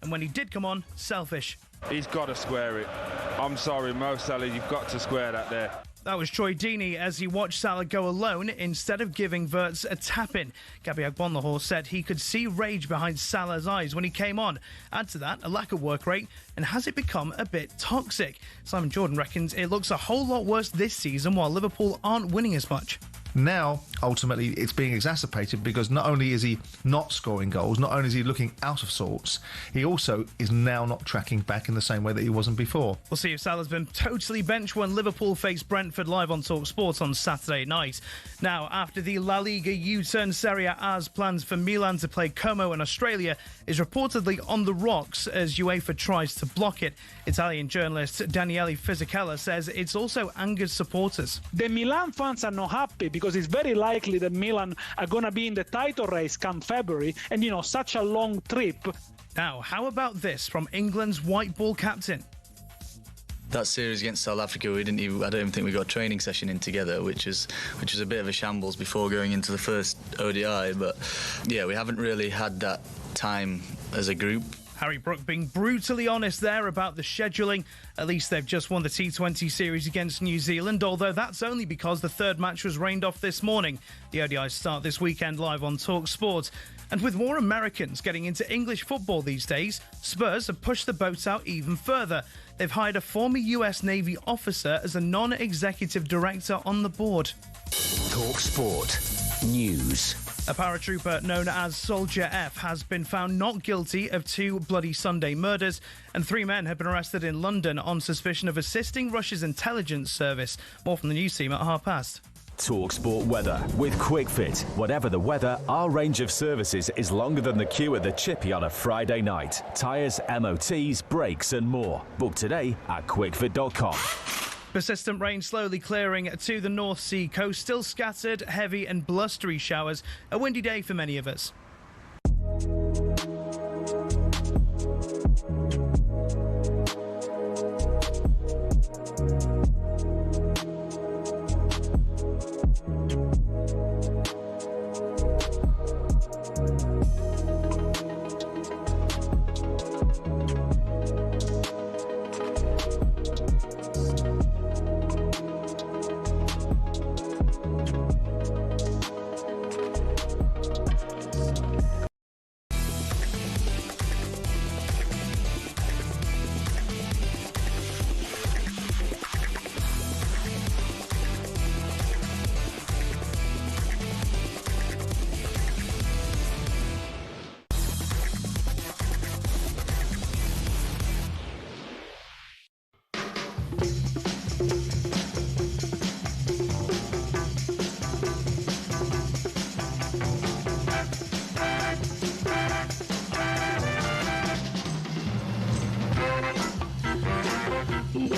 and when he did come on, selfish. He's got to square it. I'm sorry, Mo Salah, you've got to square that there. That was Troy Deeney as he watched Salah go alone instead of giving Wirtz a tap-in. Gabby Agbonlahor said he could see rage behind Salah's eyes when he came on. Add to that, a lack of work rate, and has it become a bit toxic? Simon Jordan reckons it looks a whole lot worse this season while Liverpool aren't winning as much. Now, ultimately, it's being exacerbated because not only is he not scoring goals, not only is he looking out of sorts, he also is now not tracking back in the same way that he wasn't before. We'll see if Salah's been totally benched when Liverpool face Brentford live on talkSPORT on Saturday night. Now, after the La Liga U-turn, Serie A's plans for Milan to play Como in Australia is reportedly on the rocks as UEFA tries to block it. Italian journalist Daniele Fisichella says it's also angered supporters. The Milan fans are not happy because it's very likely that Milan are going to be in the title race come February, and such a long trip. Now, how about this from England's white ball captain? That series against South Africa, I don't even think we got a training session in together, which is a bit of a shambles before going into the first ODI. But yeah, we haven't really had that time as a group. Harry Brook being brutally honest there about the scheduling. At least they've just won the T20 series against New Zealand, although that's only because the third match was rained off this morning. The ODIs start this weekend live on talkSPORT. And with more Americans getting into English football these days, Spurs have pushed the boat out even further. They've hired a former US Navy officer as a non-executive director on the board. talkSPORT News. A paratrooper known as Soldier F has been found not guilty of 2 Bloody Sunday murders, and 3 men have been arrested in London on suspicion of assisting Russia's intelligence service. More from the news team at past. talkSPORT weather with QuickFit. Whatever the weather, our range of services is longer than the queue at the Chippy on a Friday night. Tyres, MOTs, brakes and more. Book today at quickfit.com. Persistent rain slowly clearing to the North Sea coast. Still scattered, heavy and blustery showers. A windy day for many of us.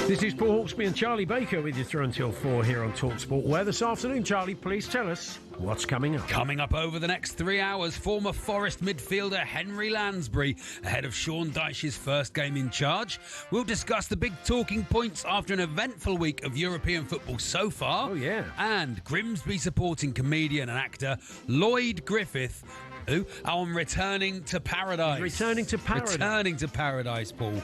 This is Paul Hawksbee and Charlie Baker with you through until 4 here on talkSPORT. Where this afternoon, Charlie, please tell us what's coming up. Coming up over the next 3 hours, former Forest midfielder Henry Lansbury ahead of Sean Dyche's first game in charge. We'll discuss the big talking points after an eventful week of European football so far. Oh, yeah. And Grimsby supporting comedian and actor Lloyd Griffith on returning to paradise. Returning to paradise, Paul.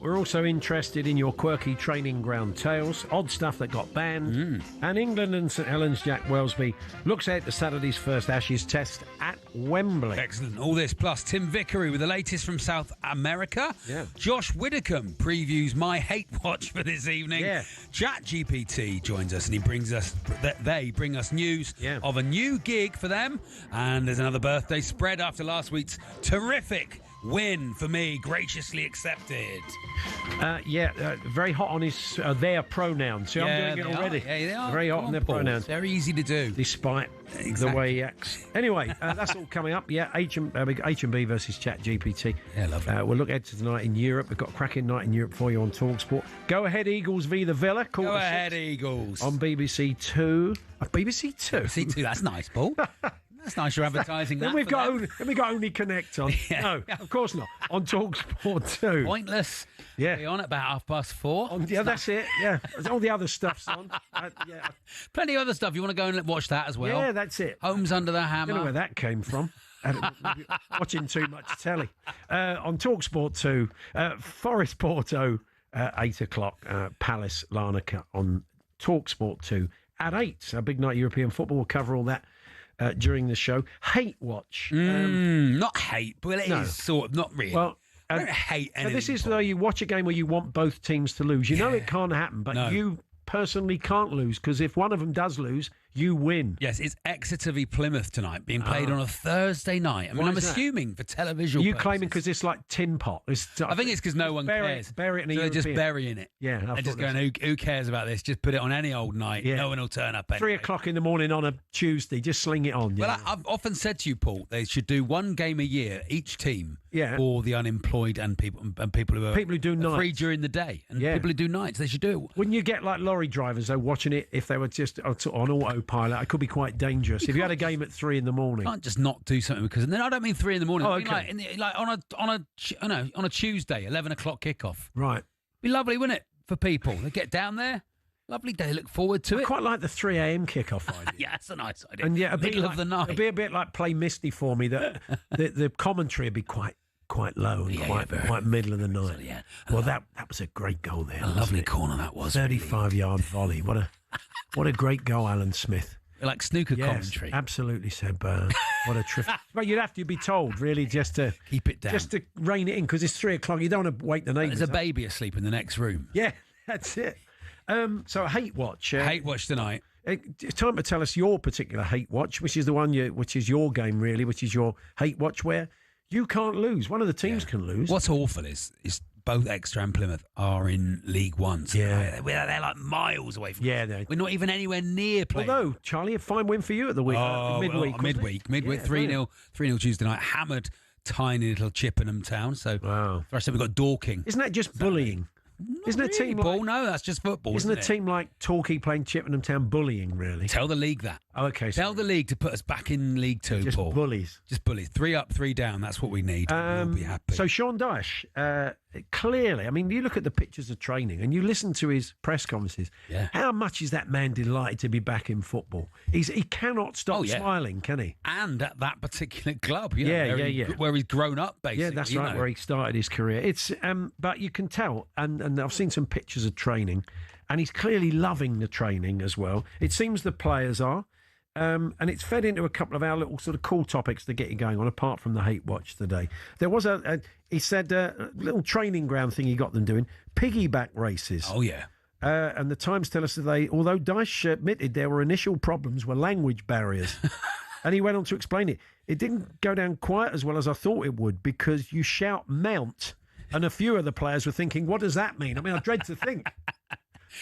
We're also interested in your quirky training ground tales, odd stuff that got banned, and England and St Helens Jack Welsby looks ahead to Saturday's first Ashes test at Wembley. Excellent. All this plus Tim Vickery with the latest from South America. Yeah. Josh Widdicombe previews my hate watch for this evening. Yeah. ChatGPT joins us and they bring us news of a new gig for them, and there's another birthday spread after last week's terrific win for me, graciously accepted. Very hot on his their pronouns. See, I'm doing it already. Yeah, they are. Very hot on their pronouns. Very easy to do. Despite the way he acts. Anyway, that's all coming up. Yeah, HMBB versus ChatGPT. Yeah, lovely. We'll look ahead to tonight in Europe. We've got a cracking night in Europe for you on talkSPORT. Go ahead, Eagles v the Villa. Go ahead, Eagles. On BBC Two. BBC Two? BBC Two, that's nice, Paul. That's nice you're advertising that. Then we've got Only Connect on. Yeah. No, of course not. On talkSPORT 2. Pointless. Yeah. Be on at about 4:30. Yeah, that's it. Yeah. All the other stuff's on. Plenty of other stuff. You want to go and watch that as well? Yeah, that's it. Homes Under the Hammer. I don't know where that came from. Watching too much telly. On talkSPORT 2, Forest Porto, 8 o'clock, Palace Larnaca on talkSPORT 2 at 8. So a big night European football. We'll cover all that during the show. Hate watch. Not hate, but it is sort of, not really. Well, I don't hate anything. So this is though you watch a game where you want both teams to lose. You know it can't happen, but you personally can't lose, because if one of them does lose, you win. Yes, it's Exeter v Plymouth tonight, being played on a Thursday night. I mean, I'm assuming for television. Are you claiming because it's like tin pot? I think it's because no one cares. Bury it in a They're just burying it. Yeah. They're just going, who cares about this? Just put it on any old night. Yeah. No one will turn up anyway. 3 o'clock in the morning on a Tuesday, just sling it on. Well, I've often said to you, Paul, they should do one game a year, each team, for the unemployed and people who do nights. Free during the day, and people who do nights. They should do it. Wouldn't you get like lorry drivers though watching it if they were just on autopilot? It could be quite dangerous if you had a game at 3 in the morning. You can't just not do something because, and then I don't mean 3 in the morning. Oh, I mean like on a Tuesday, 11 o'clock kickoff. Right, be lovely, wouldn't it, for people? They get down there. Lovely day, look forward to it. I quite like the 3 a.m. kickoff idea. Yeah, that's a nice idea. And middle of the night. It'd be a bit like Play Misty for me. That the commentary would be quite low and quite middle of the night. Yeah. Well, that was a great goal there. A lovely corner that was. 35-yard volley. What a great goal, Alan Smith. Like snooker commentary. Absolutely, Seb. What a trip. Well, you'd have to be told, really, just to keep it down, just to rein it in, because it's 3 o'clock. You don't want to wake the neighbours. There's a baby asleep in the next room. Yeah, that's it. So hate watch. Hate watch tonight. It's time to tell us your particular hate watch, which is the one which is your game really, which is your hate watch where you can't lose. One of the teams can lose. What's awful is both Exeter and Plymouth are in League One. So they're like miles away from us. We're not even anywhere near playing. Although, Charlie, a fine win for you at the week. Midweek. Midweek, 3-0 Tuesday night. Hammered tiny little Chippenham town. So for us, we've got Dorking. Isn't that just bullying? Isn't a team like, no, that's just football. Isn't a team like Torquay playing Chippenham Town bullying, really? Tell the league that. Oh, okay. Tell the league to put us back in League Two, just Paul. Bullies. Just bullies. 3 up, 3 down. That's what we need. We'll be happy. So Sean Dyche, clearly, I mean, you look at the pictures of training and you listen to his press conferences. Yeah. How much is that man delighted to be back in football? He cannot stop smiling, can he? And at that particular club, where he's grown up, basically. Yeah, that's right, where he started his career. It's but you can tell, and I've seen some pictures of training, and he's clearly loving the training as well. It seems the players are. And it's fed into a couple of our little sort of cool topics to get you going on, apart from the hate watch today. There was he said, a little training ground thing he got them doing, piggyback races. Oh, yeah. And the Times tell us today, although Dyche admitted there were initial problems with language barriers. And he went on to explain it. It didn't go down quite as well as I thought it would, because you shout mount, and a few of the players were thinking, what does that mean? I mean, I dread to think.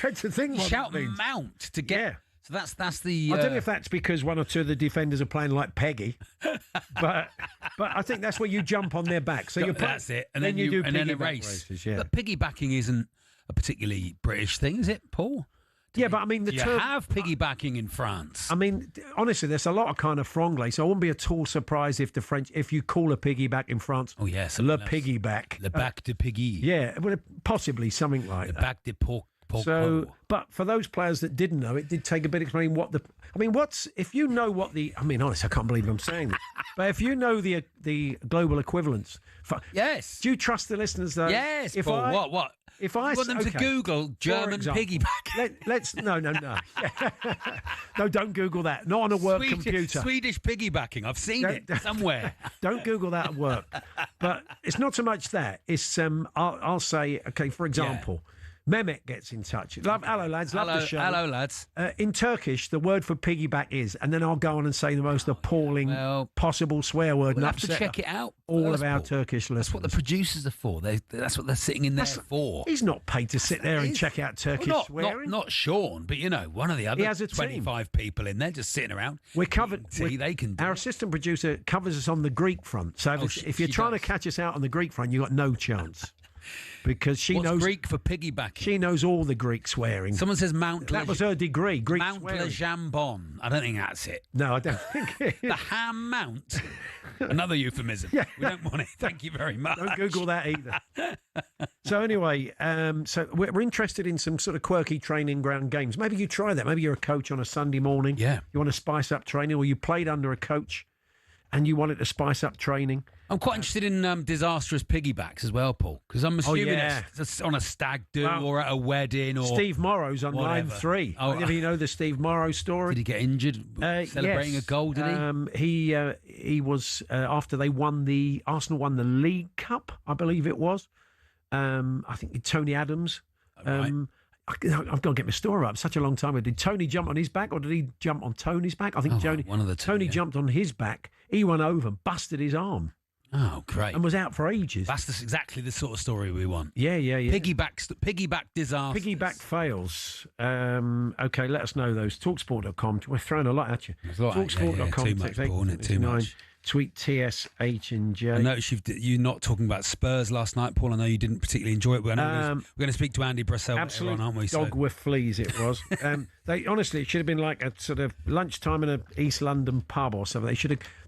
What shout it means. Mount to get... Yeah. So that's the... I don't know if that's because one or two of the defenders are playing like Peggy, but I think that's where you jump on their back. So that's it, and then you do and then a race. Races, yeah. But piggybacking isn't a particularly British thing, is it, Paul? But I mean, you have piggybacking in France. I mean, honestly, there's a lot of kind of franglais, so I wouldn't be at all surprised if you call a piggyback in France, le piggyback, le bac de piggy. Yeah, well, possibly something like that. Le bac de porc. So, but for those players that didn't know, it did take a bit of explaining if you know what honestly, I can't believe I'm saying that. But if you know the global equivalents, yes. Do you trust the listeners though? Yes, Paul. What? If I want them to Google German piggyback. Let's no. No, don't Google that. Not on a work computer. Swedish piggybacking. I've seen it somewhere. Don't Google that at work. But it's not so much that. It's I'll say, okay, for example. Yeah. Mehmet gets in touch. Hello, lads. Love the show. Hello, lads. In Turkish, the word for piggyback is, and then I'll go on and say the most appalling possible swear word. We'll have to check it out. All of our Turkish listeners. That's what the producers are for. That's what they're sitting in there for. He's not paid to sit there and check out Turkish swearing. Not Sean, but one of the other 25 people in there just sitting around. We're covered. They can do our assistant producer covers us on the Greek front. So if you're trying to catch us out on the Greek front, you've got no chance. Because she knows Greek for piggybacking. She knows all the Greek swearing. Someone says Mount. That was her degree. Greek Mount swearing. Le Jambon. I don't think that's it. No, I don't think it is. The ham mount. Another euphemism. Yeah. We don't want it. Thank you very much. Don't Google that either. So anyway, so we're interested in some sort of quirky training ground games. Maybe you try that. Maybe you're a coach on a Sunday morning. Yeah. You want to spice up training, or you played under a coach and you wanted to spice up training. I'm quite interested in disastrous piggybacks as well, Paul, because I'm assuming it's on a stag do or at a wedding or Steve Morrow's on line 3. You know the Steve Morrow story? Did he get injured celebrating a goal? Did he? He was after Arsenal won the League Cup, I believe it was. I think Tony Adams. I've got to get my story up. Such a long time ago. Did Tony jump on his back or did he jump on Tony's back? I think one of the two, Tony jumped on his back. He went over, busted his arm. Oh, great. And was out for ages. That's exactly the sort of story we want. Yeah. Piggyback disaster. Piggyback fails. Okay, let us know those. Talksport.com. We're throwing a lot at you. Talksport.com. Too much, Paul, isn't it? Too much. Tweet TSH&J. I noticed you're not talking about Spurs last night, Paul. I know you didn't particularly enjoy it. We're going to speak to Andy Brassell later on, aren't we? Dog with fleas it was. Honestly, it should have been like a sort of lunchtime in an East London pub or something.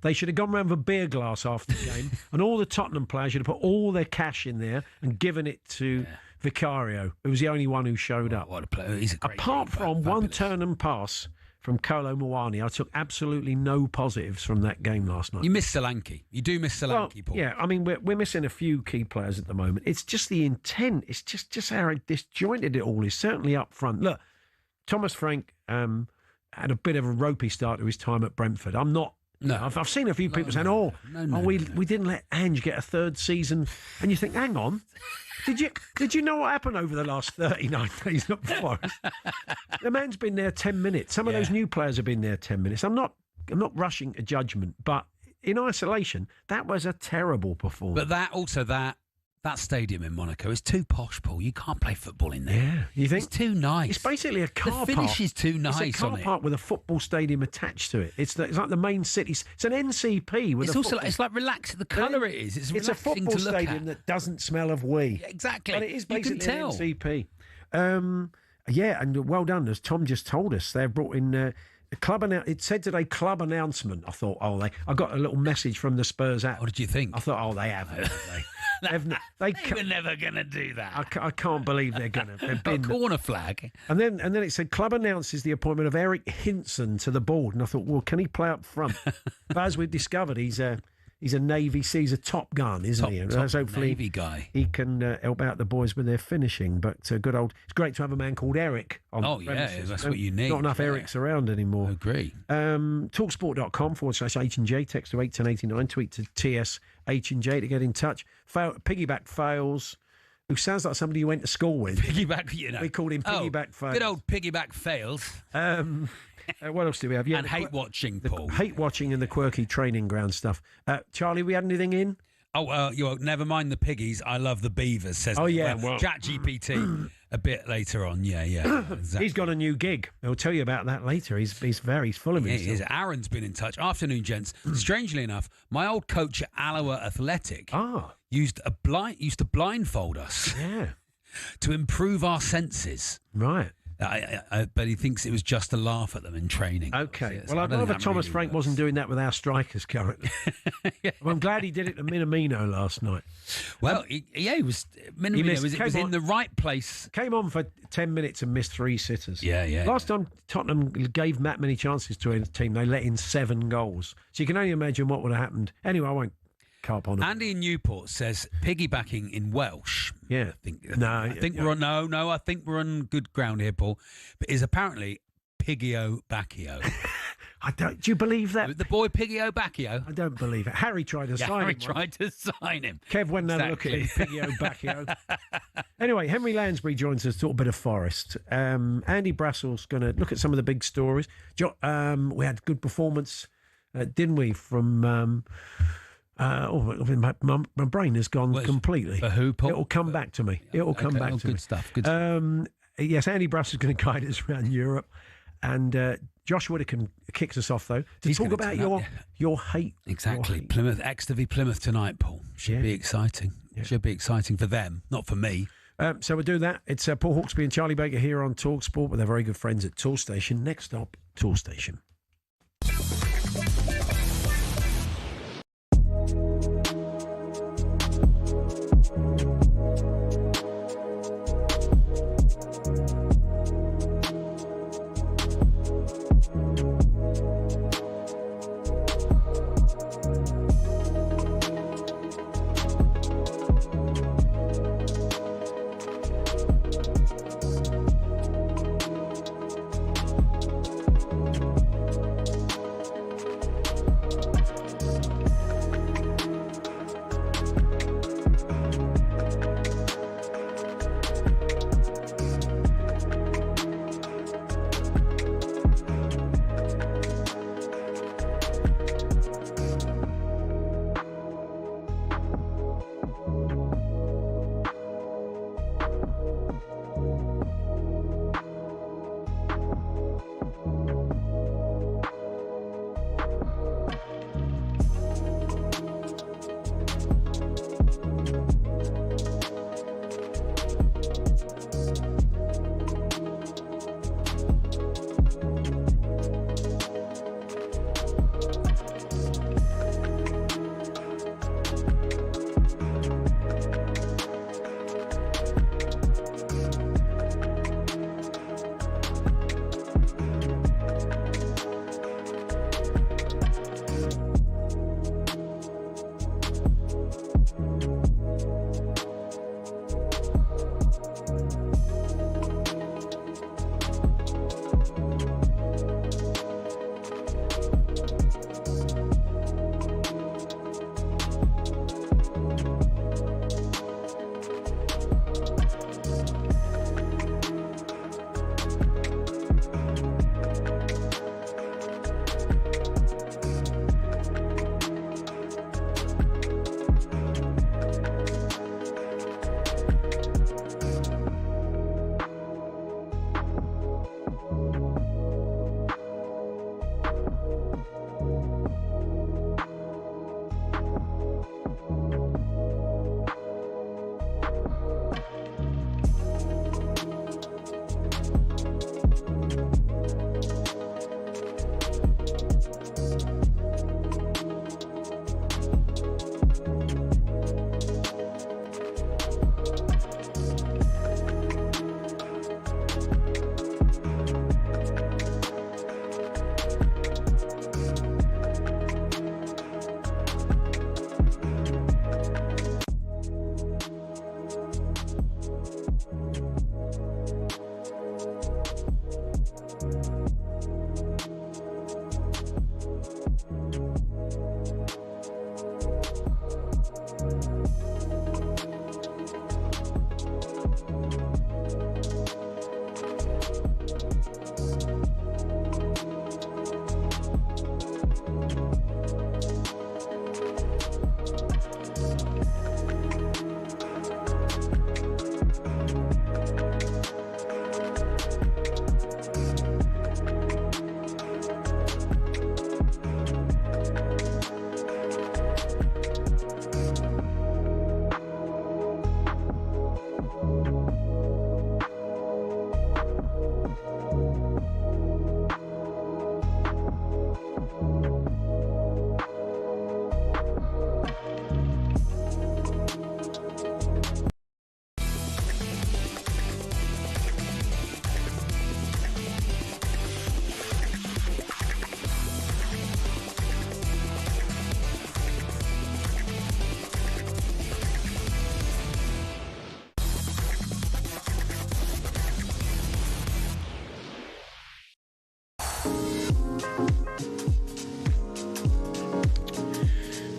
They should have gone round with a beer glass after the game, and all the Tottenham players should have put all their cash in there and given it to Vicario, who was the only one who showed up. What a player! He's a great Apart from one turn and pass from Kolo Muani, I took absolutely no positives from that game last night. You miss Solanke. You do miss Solanke, Paul. Yeah, I mean, we're missing a few key players at the moment. It's just the intent. It's just how disjointed it all is, certainly up front. Look, Thomas Frank had a bit of a ropey start to his time at Brentford. I've seen a few people saying, we didn't let Ange get a third season. And you think, hang on. Did you know what happened over the last 39 days at Forest? The man's been there 10 minutes. Some of those new players have been there 10 minutes. I'm not rushing to judgment, but in isolation, that was a terrible performance. But that stadium in Monaco is too posh, Paul. You can't play football in there. Yeah, you think? It's too nice. It's basically a car park. The finish is too nice. It's a car park with a football stadium attached to it. It's like the main city. It's an NCP with. It's like relaxed. The colour it is. It's a football stadium that doesn't smell of wee. Exactly. But it is basically an NCP. And well done, as Tom just told us. They've brought in. It said today club announcement. I thought, I got a little message from the Spurs app. What did you think? I thought, they haven't. They were never going to do that. I can't believe they're going to. They've been a corner flag. And then it said club announces the appointment of Eric Hinson to the board, and I thought, well, can he play up front? But as we've discovered, he's a Navy, he's a Top Gun, isn't he? Top hopefully Navy guy. He can help out the boys with their finishing. But it's great to have a man called Eric on the premises. That's what you need. Not enough Erics around anymore. I agree. Talksport.com/H&J, text to 81089, tweet to TSH&J to get in touch. Piggyback fails. Who sounds like somebody you went to school with. Piggyback, We called him Piggyback fails. Good old Piggyback fails. What else do we have? Yeah, and hate watching, Paul. Hate watching and the quirky training ground stuff. Charlie, we had anything in? Never mind the piggies. I love the beavers, says ChatGPT a bit later on. Yeah. Exactly. He's got a new gig. He'll tell you about that later. He's full of himself. He is. Aaron's been in touch. Afternoon, gents. Strangely enough, my old coach at Alloa Athletic used to blindfold us to improve our senses. Right. But he thinks it was just to laugh at them in training. Okay. Well, I'd rather Thomas Frank wasn't doing that with our strikers currently. I'm glad he did it to Minamino last night. Well, he was. Minamino was in the right place. Came on for 10 minutes and missed 3 sitters. Yeah. Last time Tottenham gave that many chances to a team, they let in 7 goals. So you can only imagine what would have happened. Anyway, I won't carp on it. Andy in Newport says piggybacking in Welsh. Yeah. I think we're on good ground here, Paul. But is apparently Piggio Bacchio. Do you believe that? The boy Piggio Bacchio. I don't believe it. Harry tried to sign him. Harry tried to sign him. Kev went and had a look at him. Piggio Bacchio. Anyway, Henry Lansbury joins us to talk a bit of Forest. Andy Brassell's going to look at some of the big stories. We had good performance, didn't we, from... my brain has gone completely. For who, Paul? It'll come back to me. It'll come back to me. Good stuff. Good stuff. Yes, Andy Brassell's going to guide us around Europe. And Josh Widdicombe kicks us off, though, to talk about your hate. Exactly. Your hate. Plymouth, Exeter v Plymouth tonight, Paul. Should be exciting. Yeah. Should be exciting for them, not for me. So we'll do that. It's Paul Hawksbee and Charlie Baker here on talkSPORT with our very good friends at Tool Station. Next stop, Tool Station.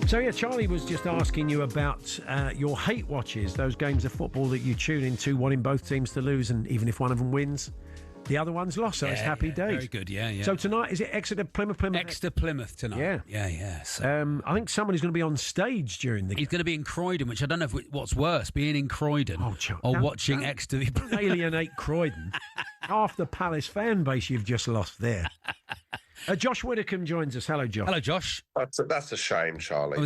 So, yeah, Charlie was just asking you about your hate watches, those games of football that you tune into, wanting both teams to lose, and even if one of them wins, the other one's lost, so it's happy days. Very good, yeah. So tonight, is it Exeter, Plymouth? Exeter, Plymouth tonight. Yeah. So. I think somebody's going to be on stage during the game. He's going to be in Croydon, which I don't know what's worse, being in Croydon or watching Exeter. Alienate Croydon. Half the Palace fan base you've just lost there. Josh Widdicombe joins us. Hello, Josh. Hello, Josh. That's a shame, Charlie.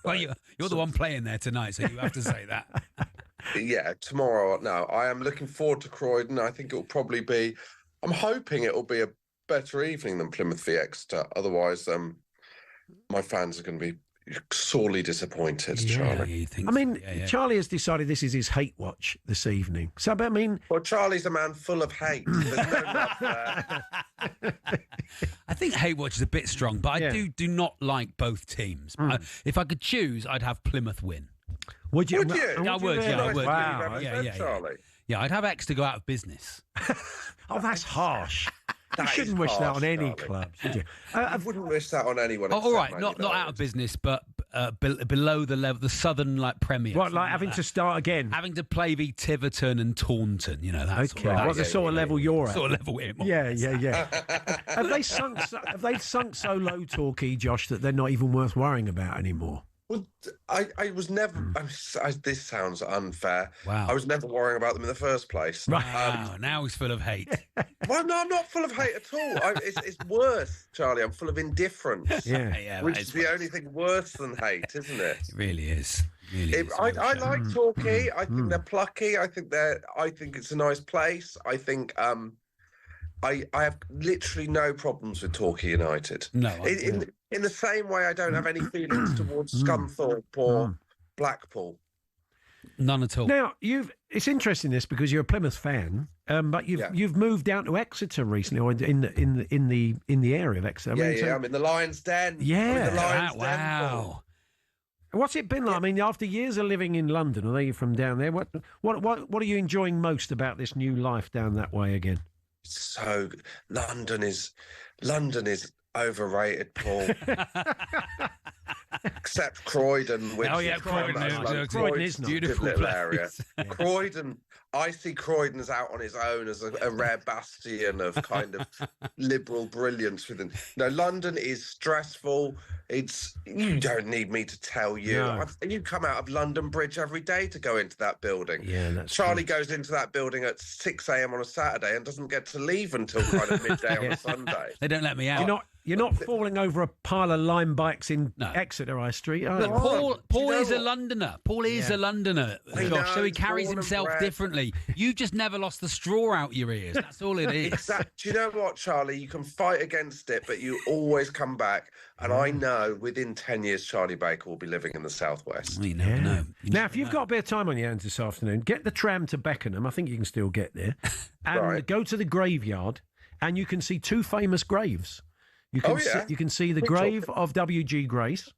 Well, you're the one playing there tonight, so you have to say that. Yeah, tomorrow. No, I am looking forward to Croydon. I think it'll probably be. I'm hoping it'll be a better evening than Plymouth v Exeter. Otherwise, my fans are going to be sorely disappointed, Charlie. Charlie has decided this is his hate watch this evening. So, but, well, Charlie's a man full of hate. There's no love there. I think hate watch is a bit strong, but I do not like both teams. If I could choose, I'd have Plymouth win. Would you? I would. Wow. Yeah. Yeah, I'd have Exeter go out of business. Oh, that's harsh. You shouldn't wish that on any club, should you? I wouldn't wish that on anyone. All right, not out of business, but below the level, the southern Premier. What, like having to start again? Having to play v Tiverton and Taunton, that the sort of level you're at? Sort of level we're at. Yeah. Have they sunk so low, Torquay, Josh, that they're not even worth worrying about anymore? Well, I was never. This sounds unfair. Wow. I was never worrying about them in the first place. Wow. Now he's full of hate. Well, no, I'm not full of hate at all. It's worse, Charlie. I'm full of indifference. Yeah. Which is the only thing worse than hate, isn't it? It really is. I like Torquay. I think they're plucky. I think it's a nice place. I think I have literally no problems with Torquay United. No. In the same way, I don't have any feelings towards Scunthorpe or Blackpool. None at all. Now, it's interesting this because you're a Plymouth fan, but you've moved down to Exeter recently, or in the area of Exeter. I'm in the Lion's Den. Yeah. Wow. What's it been like? I mean, after years of living in London, although you're from down there, what are you enjoying most about this new life down that way again? So London is overrated, Paul. Except Croydon, which Croydon is not beautiful little area. Croydon, I see Croydon as out on its own as a rare bastion of kind of liberal brilliance within. No, London is stressful. You don't need me to tell you. No. You come out of London Bridge every day to go into that building. Yeah, that's Charlie goes into that building at 6 a.m. on a Saturday and doesn't get to leave until kind of midday on a Sunday. They don't let me out. You're not falling over a pile of lime bikes in Exeter High Street, are you? Paul is a Londoner. Paul is a Londoner, Josh, so he carries himself differently. You just never lost the straw out your ears. That's all it is. Do you know what, Charlie? You can fight against it, but you always come back. And I know within 10 years, Charlie Baker will be living in the southwest. You never know. Now, if you've got a bit of time on your hands this afternoon, get the tram to Beckenham. I think you can still get there. And go to the graveyard, and you can see two famous graves. You can see the grave of W.G. Grace.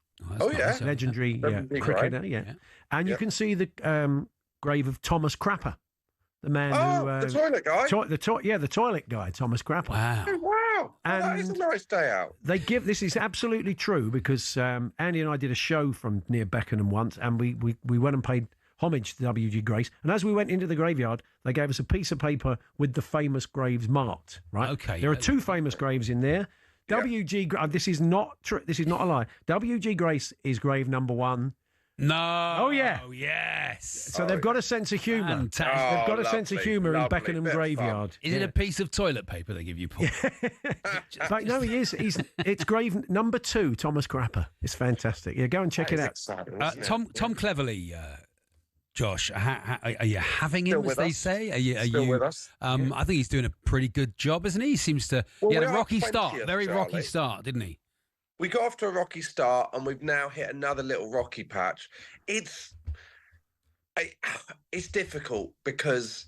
Legendary cricketer, And you can see the grave of Thomas Crapper, the man who... the toilet guy? The toilet guy, Thomas Crapper. Wow. Oh, wow. And that is a nice day out. This is absolutely true because Andy and I did a show from near Beckenham once, and we went and paid homage to W.G. Grace. And as we went into the graveyard, they gave us a piece of paper with the famous graves marked, right? Okay. There are two famous graves in there. W.G. This is not true. This is not a lie. W.G. Grace is grave number 1. No. Oh, yeah. Yes. So they've got a sense of humour. They've got a sense of humour in Beckenham graveyard. Is it a piece of toilet paper they give you, Paul? But no, he is. It's grave number 2, Thomas Crapper. It's fantastic. Yeah, go and check it out. Exciting, Tom Cleverley, Josh, are you having him, as they say? Are you Still with us? I think he's doing a pretty good job, isn't he? He seems to. He had a rocky start, rocky start, didn't he? We got off to a rocky start, and we've now hit another little rocky patch. It's difficult because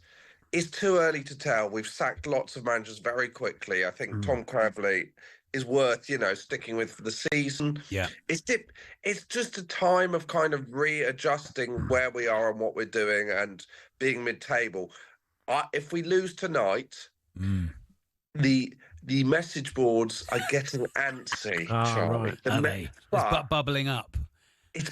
it's too early to tell. We've sacked lots of managers very quickly. I think Tom Cleverley is worth, sticking with for the season. Yeah. It's just a time of kind of readjusting where we are and what we're doing and being mid-table. If we lose tonight, the message boards are getting antsy, Charlie. Right. Are they? It's bubbling up.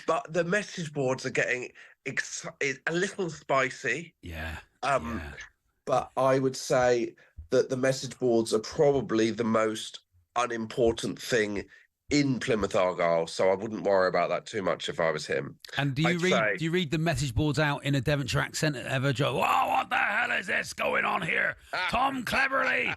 But the message boards are getting a little spicy. Yeah. But I would say that the message boards are probably the most unimportant thing in Plymouth Argyle, so I wouldn't worry about that too much if I was him. And do you read the message boards out in a Devonshire accent ever, Joe? Oh, what the hell is this going on here? Tom Cleverly,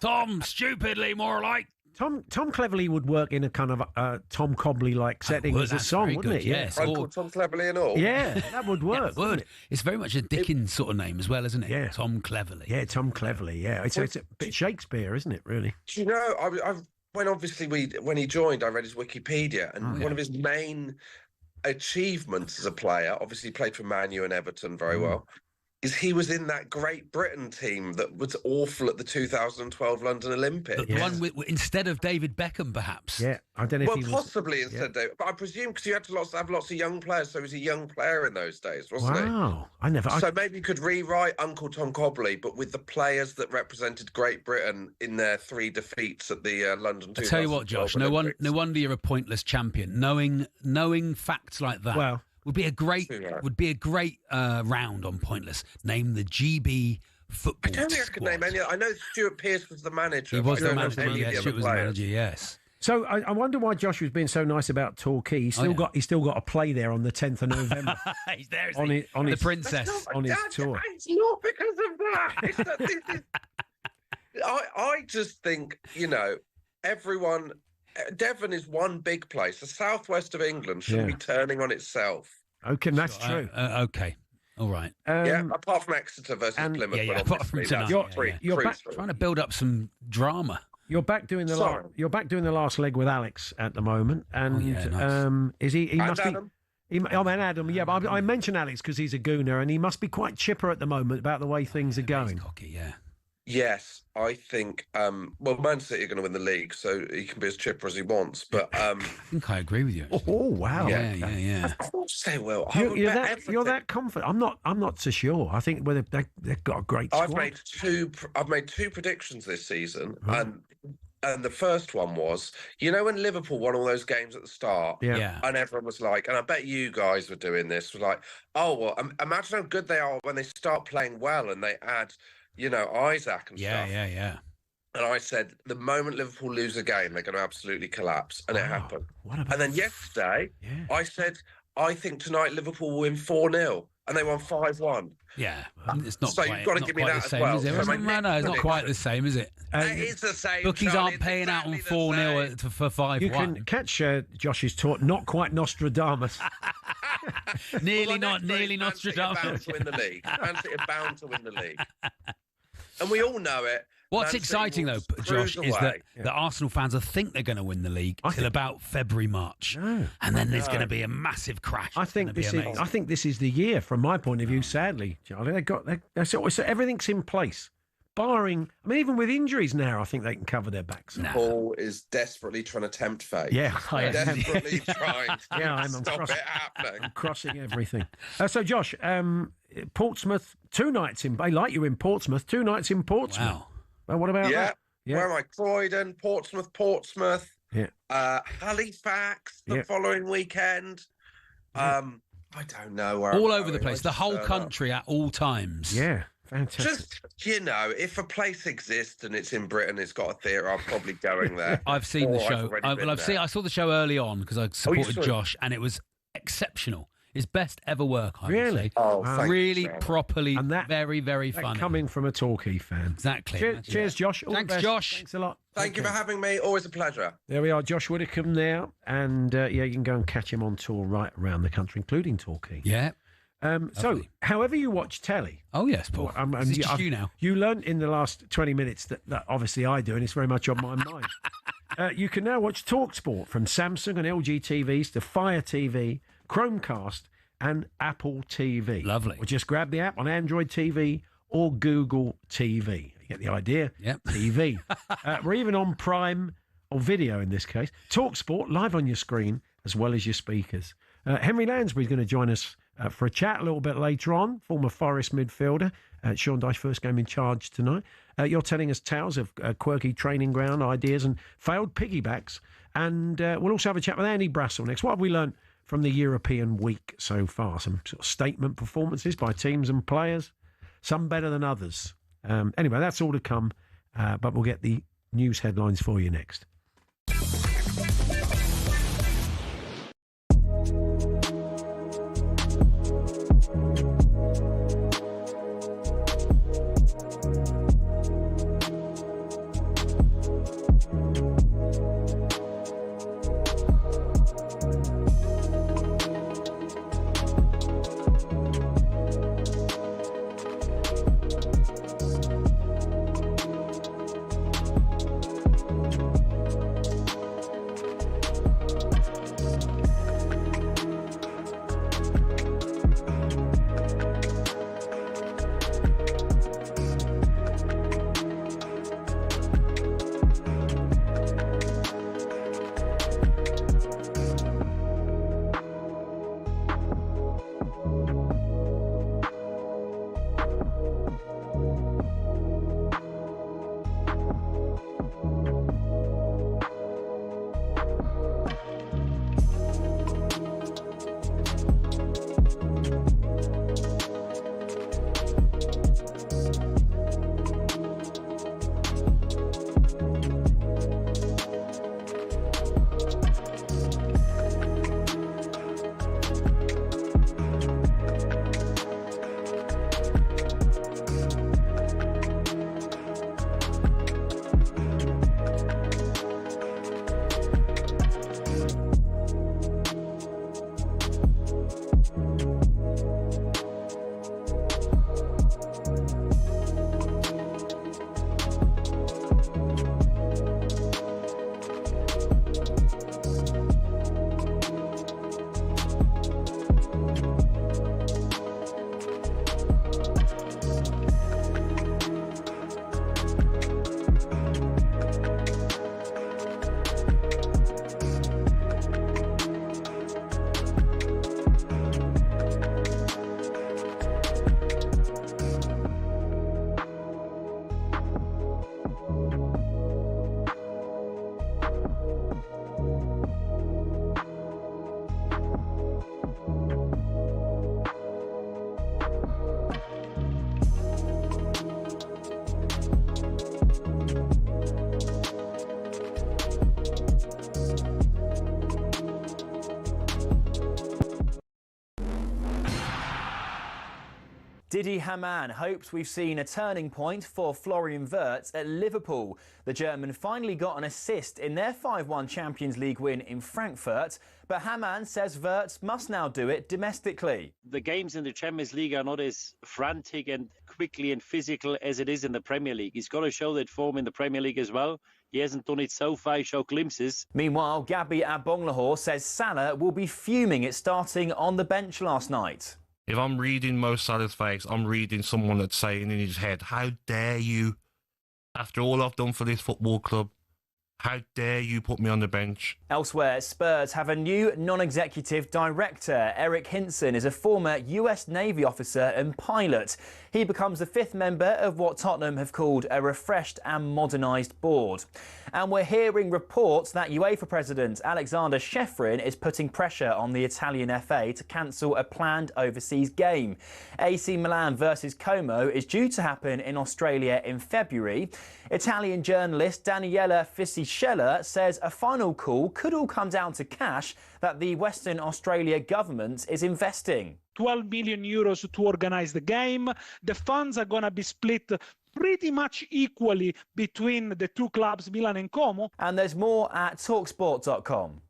Tom Stupidly, more like. Tom Cleverly would work in a kind of Tom Cobley-like setting as a song, wouldn't it? Yes. Uncle Tom Cleverly and all. Yeah, that would work. It would. It's very much a Dickens sort of name as well, isn't it? Yeah. Tom Cleverly. Yeah, Tom Cleverly. Yeah, it's a bit Shakespeare, isn't it? Really. Do you know? When he joined, I read his Wikipedia, and one of his main achievements as a player, obviously he played for Man U and Everton very well, is he was in that Great Britain team that was awful at the 2012 London Olympics. The one instead of David Beckham, perhaps. Yeah, I don't know if he was... possibly instead of David. But I presume because you had to have lots of young players, so he was a young player in those days, wasn't he? Wow, So maybe you could rewrite Uncle Tom Cobley, but with the players that represented Great Britain in their 3 defeats at the London 2012 I tell you what, Josh, no wonder you're a pointless champion. Knowing facts like that. Would be a great round on Pointless. Name the GB football. I don't think I could name any. I know Stuart Pearce was the manager. He was the manager. Yes, Stuart was the manager. Yes. So I wonder why Josh was being so nice about Torquay. He's still got a play there on the 10th of November. He's there. On his princess on his tour. It's not because of that. I just think everyone. Devon is one big place. The southwest of England shouldn't be turning on itself. Okay, that's true. Okay, all right. Apart from Exeter versus Plymouth. Apart from tonight. You're back, trying to build up some drama. You're back doing the last leg with Alex at the moment, and nice. Is he? He must Adam. be. Adam. Yeah, but I mention Alex because he's a gooner, and he must be quite chipper at the moment about the way things are going. He's cocky, yeah. Yes, I think. Man City are going to win the league, so he can be as chipper as he wants. But I think I agree with you. Oh wow! Yeah. Of course they will. You're that confident. I'm not so sure. I think they've got a great squad. I've made two predictions this season, and the first one was, when Liverpool won all those games at the start, and everyone was like, and I bet you guys were doing this, was like, oh well, imagine how good they are when they start playing well and they add. Isaac and stuff. Yeah. And I said, the moment Liverpool lose a game, they're going to absolutely collapse. And it happened. And then yesterday, I said, I think tonight Liverpool will win 4-0. And they won 5-1. Yeah. It's not so quite, you've got to give me that as well. No, it's not quite the same, is it? It is the same. Bookies aren't paying out on 4-0 for 5-1. You can catch Josh's talk, not quite Nostradamus. nearly Nostradamus. Man City are bound to win the league. And we all know it. What's exciting, though, Josh, is that the Arsenal fans will think they're going to win the league till about February, March. And then there's going to be a massive crash. I think this is the year, from my point of view, sadly, Charlie. So everything's in place. Barring, even with injuries now, I think they can cover their backs. Paul is desperately trying to tempt fate. Yeah, I am. Desperately trying to I'm stop it happening. I'm crossing everything. So, Josh, Portsmouth, 2 nights in... I like you in Portsmouth, 2 nights in Portsmouth. Wow. Well, what about that? Yeah. Where am I? Croydon, Portsmouth. Halifax the following weekend. I don't know where all over the place. The whole country at all times. Yeah. Fantastic. Just, if a place exists and it's in Britain, it's got a theatre, I'm probably going there. I've seen the show. I saw the show early on because I supported Josh, and it was exceptional. His best ever work, I would say. Oh, really properly, and very, very funny. Coming from a Torquay fan. Exactly. Cheers, Josh. All Thanks, Josh. Thanks a lot. Thank you for having me. Always a pleasure. There we are, Josh Widdicombe now. And, you can go and catch him on tour right around the country, including Torquay. Yeah. So, however you watch telly... Oh, yes, Paul. It's just you now. You learnt in the last 20 minutes that obviously I do, and it's very much on my mind. You can now watch talkSPORT from Samsung and LG TVs to Fire TV, Chromecast and Apple TV. Lovely. Or just grab the app on Android TV or Google TV. You get the idea? Yep. TV. We're even on Prime, or video in this case. talkSPORT live on your screen as well as your speakers. Henry Lansbury is going to join us for a chat a little bit later on, former Forest midfielder. Sean Dyche, first game in charge tonight. You're telling us tales of quirky training ground ideas and failed piggybacks. And we'll also have a chat with Andy Brassell next. What have we learned from the European week so far. Some sort of statement performances by teams and players, some better than others. Anyway, that's all to come, but we'll get the news headlines for you next. Didi Hamann hopes we've seen a turning point for Florian Wirtz at Liverpool. The German finally got an assist in their 5-1 Champions League win in Frankfurt, but Hamann says Wirtz must now do it domestically. The games in the Champions League are not as frantic and quickly and physical as it is in the Premier League. He's got to show that form in the Premier League as well. He hasn't done it so far, he showed glimpses. Meanwhile, Gabby Agbonlahor says Salah will be fuming at starting on the bench last night. If I'm reading Mo Salah's face, I'm reading someone that's saying in his head, how dare you, after all I've done for this football club, how dare you put me on the bench? Elsewhere, Spurs have a new non-executive director. Eric Hinson is a former US Navy officer and pilot. He becomes the 5th member of what Tottenham have called a refreshed and modernised board. And we're hearing reports that UEFA President Alexander Shevrin is putting pressure on the Italian FA to cancel a planned overseas game. AC Milan versus Como is due to happen in Australia in February. Italian journalist Daniela Fisichella says a final call could all come down to cash that the Western Australia government is investing. 12 million euros to organize the game. The funds are going to be split pretty much equally between the two clubs, Milan and Como. And there's more at talkSPORT.com.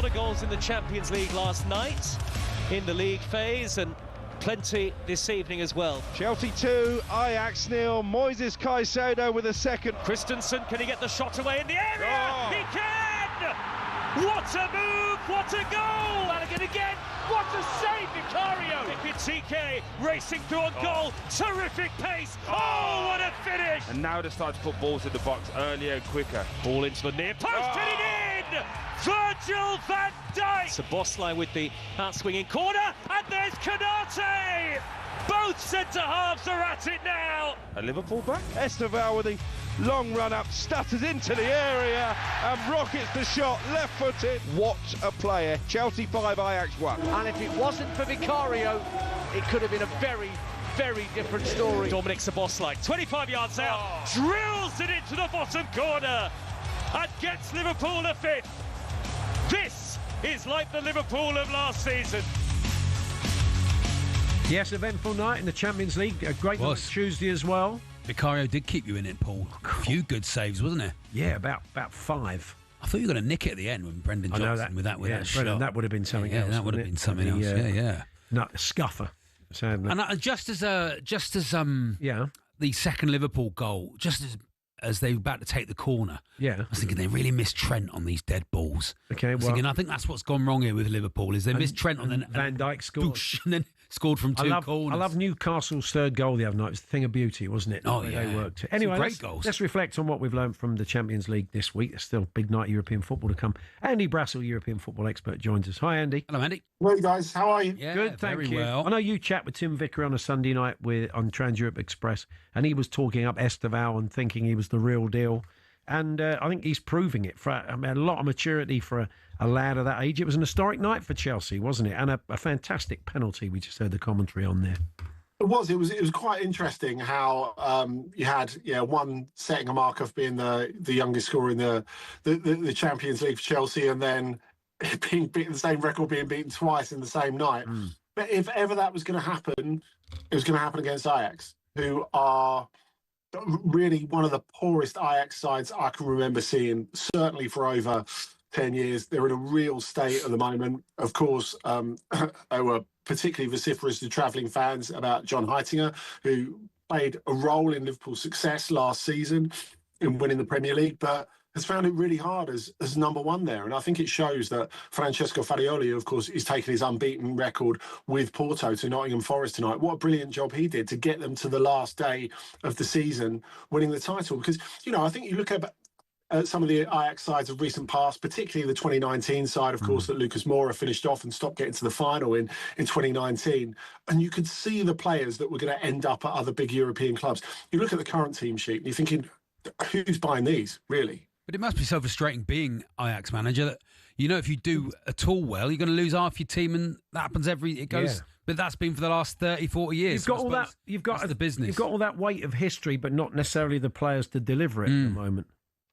lot of goals in the Champions League last night in the league phase, and plenty this evening as well. Chelsea 2, Ajax 0. Moises Caicedo with a second. Christensen, can he get the shot away in the area? Oh. He can! What a move! What a goal! Flanagan again! What a save, Vicario! Ekitike racing through on goal. Terrific pace. Oh, what a finish! And now they start to put balls in the box earlier and quicker. Ball into the near post, and it in! Virgil van Dijk! Szoboszlai with the out-swinging corner, and there's Canate! Both centre-halves are at it now! A Liverpool back? Esteval with the long run up, stutters into the area and rockets the shot, left-footed. What a player. Chelsea 5, Ajax 1. And if it wasn't for Vicario, it could have been a very, very different story. Dominic Szoboszlai, 25 yards out, drills it into the bottom corner and gets Liverpool a fifth. This is like the Liverpool of last season. Yes, eventful night in the Champions League. A great night Tuesday as well. Vicario did keep you in it, Paul. A few good saves, wasn't it? Yeah, about 5. I thought you were going to nick it at the end when Brendan Johnson with that shot. Brendan, that would have been something else. That would have been something else. Yeah. No, a scuffer. Sadly. And just as the second Liverpool goal, just as they were about to take the corner, I was thinking they really missed Trent on these dead balls. Okay, I think that's what's gone wrong here with Liverpool is they missed Trent on the Van Dijk scored. And then scored from two corners. I love Newcastle's third goal the other night. It was a thing of beauty, wasn't it? Oh, yeah. They worked. Anyway, great goals. Let's reflect on what we've learned from the Champions League this week. There's still a big night of European football to come. Andy Brassell, European football expert, joins us. Hi, Andy. Hello, Andy. Well, guys, how are you? Yeah, good, thank you. Well. I know you chat with Tim Vicker on a Sunday night on Trans-Europe Express, and he was talking up Esteval and thinking he was the real deal. And I think he's proving it. A lot of maturity for a lad of that age. It was an historic night for Chelsea, wasn't it? And a fantastic penalty. We just heard the commentary on there. It was quite interesting how you had one setting a mark of being the youngest scorer in the Champions League for Chelsea, and then being beaten, the same record being beaten twice in the same night. But if ever that was going to happen, it was going to happen against Ajax, who are really one of the poorest Ajax sides I can remember seeing, certainly for over 10 years. They're in a real state at the moment. Of course, they were particularly vociferous to travelling fans about John Heitinga, who played a role in Liverpool's success last season in winning the Premier League, but has found it really hard as number one there. And I think it shows that Francesco Farioli, of course, is taking his unbeaten record with Porto to Nottingham Forest tonight. What a brilliant job he did to get them to the last day of the season, winning the title. Because, I think you look at some of the Ajax sides of recent past, particularly the 2019 side, of course, that Lucas Moura finished off and stopped getting to the final in 2019. And you could see the players that were going to end up at other big European clubs. You look at the current team sheet and you're thinking, who's buying these, really? But it must be so frustrating being Ajax manager that, if you do at all well, you're going to lose half your team, and that happens it goes. Yeah. But that's been for the last 30, 40 years. You've got all that. You've got the business. You've got all that weight of history, but not necessarily the players to deliver it at the moment.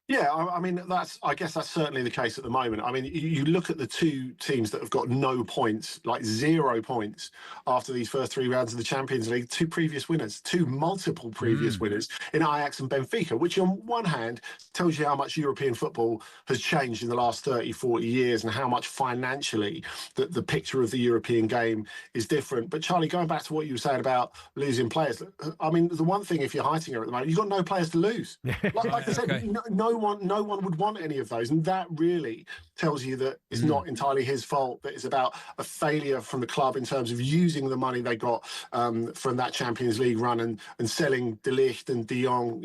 Yeah, I mean, I guess that's certainly the case at the moment. I mean, you look at the two teams that have got no points, like 0 points after these first 3 rounds of the Champions League, two multiple previous winners in Ajax and Benfica, which on one hand tells you how much European football has changed in the last 30, 40 years and how much financially the picture of the European game is different. But Charlie, going back to what you were saying about losing players, I mean, the one thing, if you're Heitinga at the moment, you've got no players to lose. Like I said, no one would want any of those, and that really tells you that it's not entirely his fault. That it's about a failure from the club in terms of using the money they got from that Champions League run and selling De Ligt and De Jong.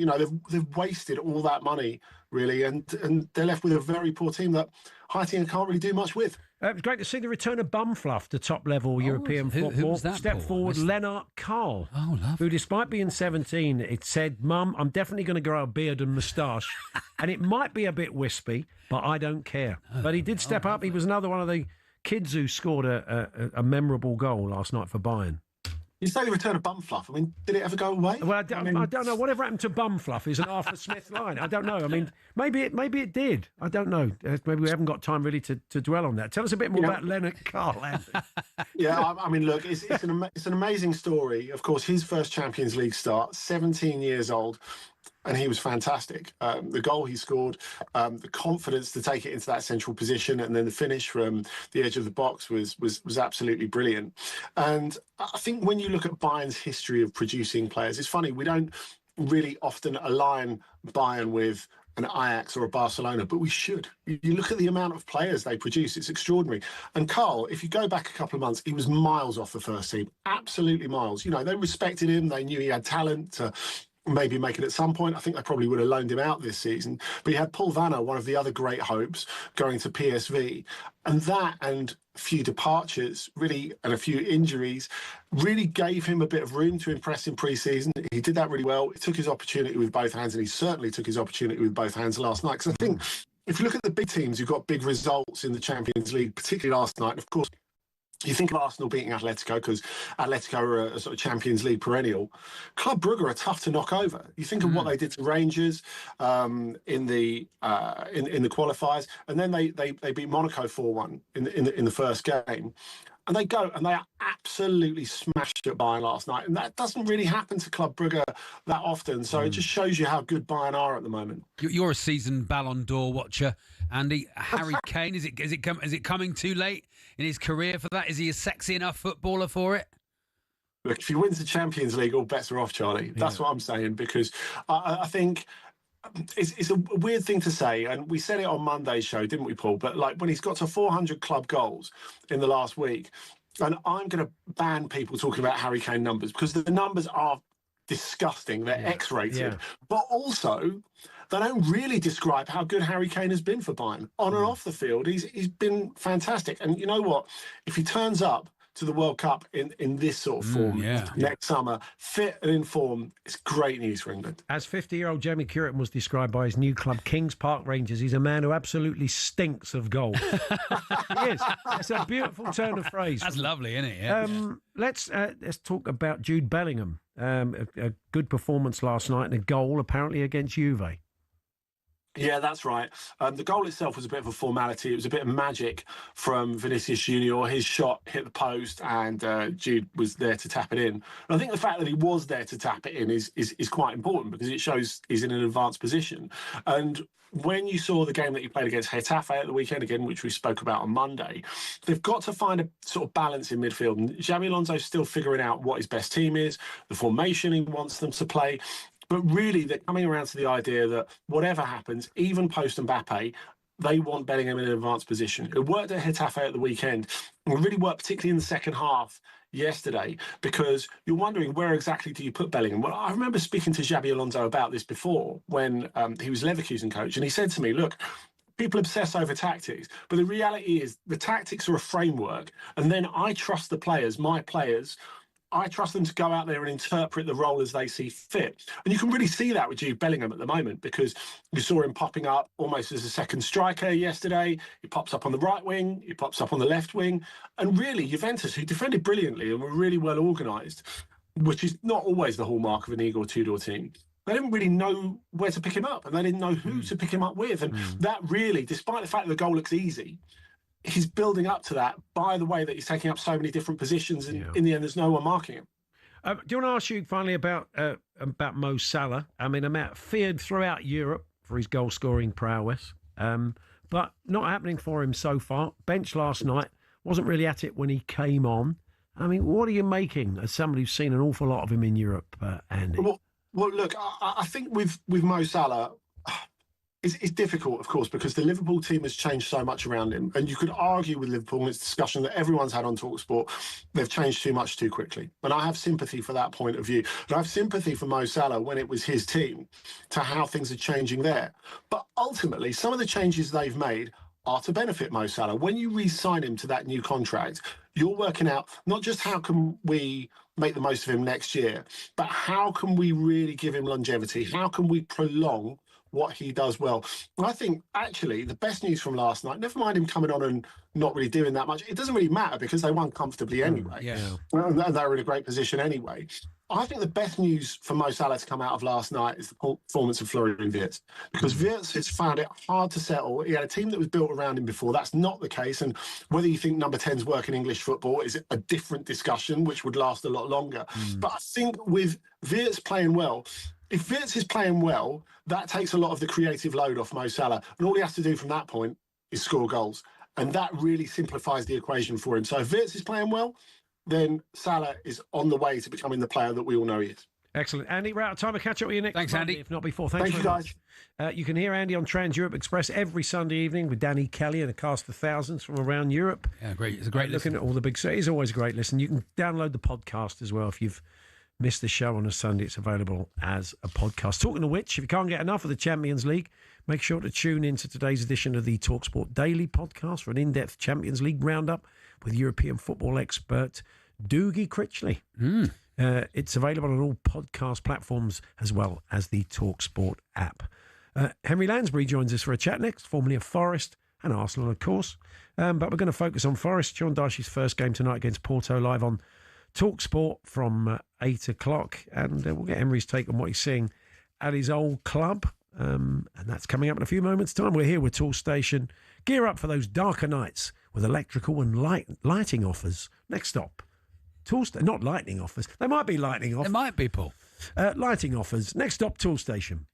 They've wasted all that money really, and they're left with a very poor team that Heitinga can't really do much with. It was great to see the return of Bumfluff to top-level European football. Who was that, Step forward, Lennart Karl, who, despite being 17, it said, "Mum, I'm definitely going to grow a beard and moustache, and it might be a bit wispy, but I don't care." But he did step up. He was another one of the kids who scored a memorable goal last night for Bayern. You say the return of Bumfluff. I mean, did it ever go away? Well, I don't know. Whatever happened to Bumfluff is an Arthur Smith line. I don't know. I mean, maybe it did. I don't know. Maybe we haven't got time really to dwell on that. Tell us a bit more about Lennart Karl. Yeah, I mean, look, it's an amazing story. Of course, his first Champions League start, 17 years old. and he was fantastic. The goal he scored, the confidence to take it into that central position, and then the finish from the edge of the box was absolutely brilliant. And I think when you look at Bayern's history of producing players, it's funny, we don't really often align Bayern with an Ajax or a Barcelona, but we should. You look at the amount of players they produce, it's extraordinary. And Carl, if you go back a couple of months, he was miles off the first team, absolutely miles. You know, they respected him, they knew he had talent to maybe make it at some point. I think they probably would have loaned him out this season. But he had Paul Vanna, one of the other great hopes, going to PSV. And that and a few departures, really, and a few injuries, really gave him a bit of room to impress in pre-season. He did that really well. He took his opportunity with both hands, and he certainly took his opportunity with both hands last night. Because I think if you look at the big teams who've got big results in the Champions League, particularly last night, of course, you think of Arsenal beating Atletico because Atletico are a sort of Champions League perennial. Club Brugge are tough to knock over. You think of what they did to Rangers in the qualifiers, and then they beat Monaco 4-1 in the first game. And they go and they are absolutely smashed at Bayern last night. And that doesn't really happen to Club Brugge that often. So it just shows you how good Bayern are at the moment. You're a seasoned Ballon d'Or watcher, Andy. Harry Kane, is it coming too late in his career for that? Is he a sexy enough footballer for it? Look, if he wins the Champions League, all bets are off, Charlie. That's what I'm saying, because I think it's a weird thing to say, and we said it on Monday's show, didn't we, Paul? But like when he's got to 400 club goals in the last week, and I'm going to ban people talking about Harry Kane numbers because the numbers are disgusting. They're X-rated, but also they don't really describe how good Harry Kane has been for Bayern on and off the field. He's been fantastic, and you know what? If he turns up to the World Cup in this sort of form next summer, fit and in form, it's great news for England. As 50-year-old Jamie Curran was described by his new club, Kings Park Rangers, he's a man who absolutely stinks of goal. He is. It's a beautiful turn of phrase. That's lovely, isn't it? Yeah. Let's talk about Jude Bellingham. A good performance last night and a goal apparently against Juve. Yeah, that's right. The goal itself was a bit of a formality. It was a bit of magic from Vinicius Junior. His shot hit the post and Jude was there to tap it in. And I think the fact that he was there to tap it in is quite important because it shows he's in an advanced position. And when you saw the game that he played against Getafe at the weekend again, which we spoke about on Monday, they've got to find a sort of balance in midfield. And Xabi Alonso's still figuring out what his best team is, the formation he wants them to play. But really, they're coming around to the idea that whatever happens, even post-Mbappe, they want Bellingham in an advanced position. It worked at Getafe at the weekend, and it really worked particularly in the second half yesterday, because you're wondering where exactly do you put Bellingham? Well, I remember speaking to Xabi Alonso about this before when he was Leverkusen coach, and he said to me, look, people obsess over tactics, but the reality is the tactics are a framework, and then I trust the players, my players, I trust them to go out there and interpret the role as they see fit. And you can really see that with Jude Bellingham at the moment, because you saw him popping up almost as a second striker yesterday. He pops up on the right wing, he pops up on the left wing. And really, Juventus, who defended brilliantly and were really well organised, which is not always the hallmark of an Igor Tudor team, they didn't really know where to pick him up, and they didn't know who to pick him up with. And that really, despite the fact that the goal looks easy, he's building up to that by the way that he's taking up so many different positions, and in the end, there's no one marking him. Do you want to ask you finally about Mo Salah? I mean, feared throughout Europe for his goal-scoring prowess, but not happening for him so far. Bench last night, wasn't really at it when he came on. I mean, what are you making as somebody who's seen an awful lot of him in Europe, Andy? Well, look, I think with Mo Salah, it's difficult, of course, because the Liverpool team has changed so much around him. And you could argue with Liverpool, and it's a discussion that everyone's had on talkSPORT, they've changed too much too quickly. And I have sympathy for that point of view. And I have sympathy for Mo Salah when it was his team, to how things are changing there. But ultimately, some of the changes they've made are to benefit Mo Salah. When you re-sign him to that new contract, you're working out not just how can we make the most of him next year, but how can we really give him longevity? How can we prolong what he does well? And I think, actually, the best news from last night, never mind him coming on and not really doing that much, it doesn't really matter because they won comfortably anyway. And they were in a great position anyway. I think the best news for Mo Salah to come out of last night is the performance of Florian Wirtz, because Wirtz has found it hard to settle. He had a team that was built around him before. That's not the case. And whether you think number 10s work in English football is a different discussion, which would last a lot longer. But I think with Wirtz playing well, if Wirtz is playing well, that takes a lot of the creative load off Mo Salah. And all he has to do from that point is score goals. And that really simplifies the equation for him. So if Wirtz is playing well, then Salah is on the way to becoming the player that we all know he is. Excellent. Andy, we're out of time. I'll catch up with you next Thanks, Monday, Andy. if not before. Thanks Thank you, very guys. much. You can hear Andy on Trans Europe Express every Sunday evening with Danny Kelly and a cast of thousands from around Europe. Yeah, great. It's a great listen. Looking at all the big... So it is always a great listen. You can download the podcast as well if you've missed the show on a Sunday. It's available as a podcast. Talking of which, if you can't get enough of the Champions League, make sure to tune in to today's edition of the talkSPORT Daily podcast for an in-depth Champions League roundup with European football expert Dougie Critchley. It's available on all podcast platforms as well as the talkSPORT app. Henry Lansbury joins us for a chat next, formerly of Forest and Arsenal, of course. But we're going to focus on Forest. John Dyche's first game tonight against Porto, live on talkSPORT from 8 o'clock. And we'll get Henry's take on what he's seeing at his old club. And that's coming up in a few moments' time. We're here with Toolstation. Gear up for those darker nights with electrical and lighting offers. Next stop. Not lightning offers. They might be lightning offers. There might be, Paul. Lighting offers. Next stop, Toolstation.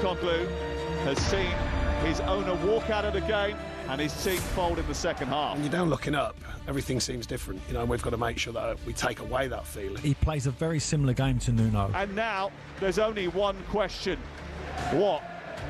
Postecoglou has seen his owner walk out of the game and his team fold in the second half. When you're down looking up, everything seems different. You know, and we've got to make sure that we take away that feeling. He plays a very similar game to Nuno. And now there's only one question. What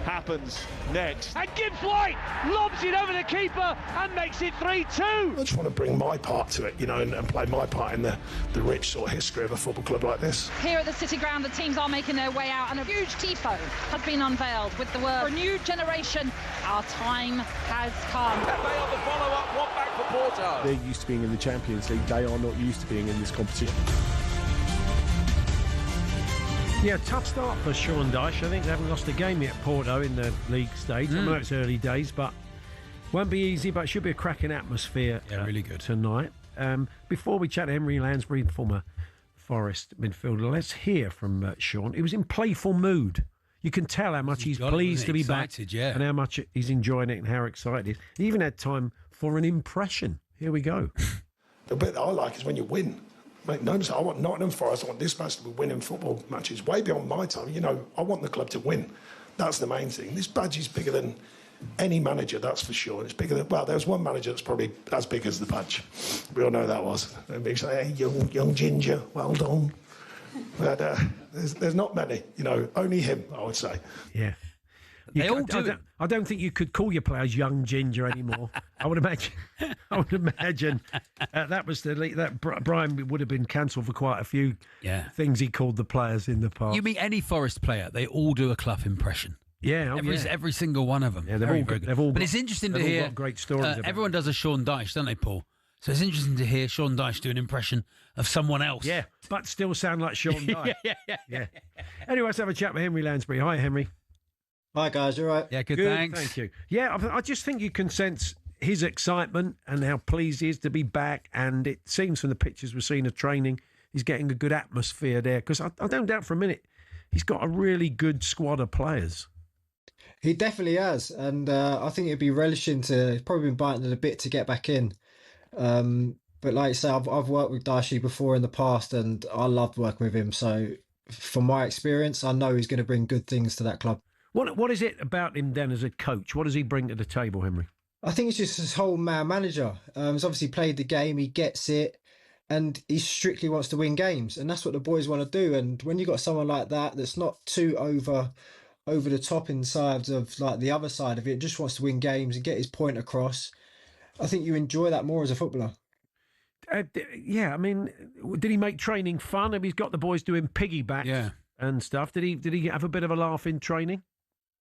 happens next? And Gibbs White lobs it over the keeper and makes it 3-2. I just want to bring my part to it, you know, and play my part in the rich sort of history of a football club like this. Here at the City Ground, the teams are making their way out and a huge tifo has been unveiled with the word, for a new generation, our time has come. Pepe on the follow-up, one back for Porto. They're used to being in the Champions League. They are not used to being in this competition. Yeah, tough start for Sean Dyche. I think they haven't lost a game yet, Porto, in the league stage. I know it's early days, but won't be easy, but should be a cracking atmosphere really good tonight. Before we chat to Henry Lansbury, former Forest midfielder, let's hear from Sean. He was in playful mood. You can tell how much he's pleased to be back and how much he's enjoying it and how excited he is. He even had time for an impression. Here we go. The bit that I like is when you win. Make no mistake, I want Nottingham Forest, I want this match to be winning football matches way beyond my time. You know, I want the club to win. That's the main thing. This badge is bigger than any manager, that's for sure. It's bigger than, well, there's one manager that's probably as big as the badge. We all know who that was. Big say, hey, young ginger, well done. But there's not many, you know, only him, I would say. Yeah. I don't think you could call your players young ginger anymore. I would imagine. That was that Brian would have been cancelled for quite a few things he called the players in the past. You meet any Forest player, they all do a Clough impression. Yeah, every single one of them. Yeah, they've all got, but it's interesting to hear. Got great stories. Everyone does a Sean Dyche, don't they, Paul? So it's interesting to hear Sean Dyche do an impression of someone else. Yeah, but still sound like Sean Dyche. yeah. Anyway, let's have a chat with Henry Lansbury. Hi, Henry. Hi, guys. You all right? Yeah, good, thanks. Thank you. Yeah, I just think you can sense his excitement and how pleased he is to be back. And it seems from the pictures we've seen of training, he's getting a good atmosphere there. Because I don't doubt for a minute he's got a really good squad of players. He definitely has. And I think he'd be relishing to, he's probably been biting it a bit to get back in. But like I say, I've worked with Dyche before in the past and I loved working with him. So from my experience, I know he's going to bring good things to that club. What is it about him then as a coach? What does he bring to the table, Henry? I think it's just his whole manager. He's obviously played the game, he gets it, and he strictly wants to win games. And that's what the boys want to do. And when you've got someone like that that's not too over the top inside of like the other side of it, just wants to win games and get his point across, I think you enjoy that more as a footballer. Yeah, I mean, did he make training fun? I mean, he's got the boys doing piggyback and stuff. Did he have a bit of a laugh in training?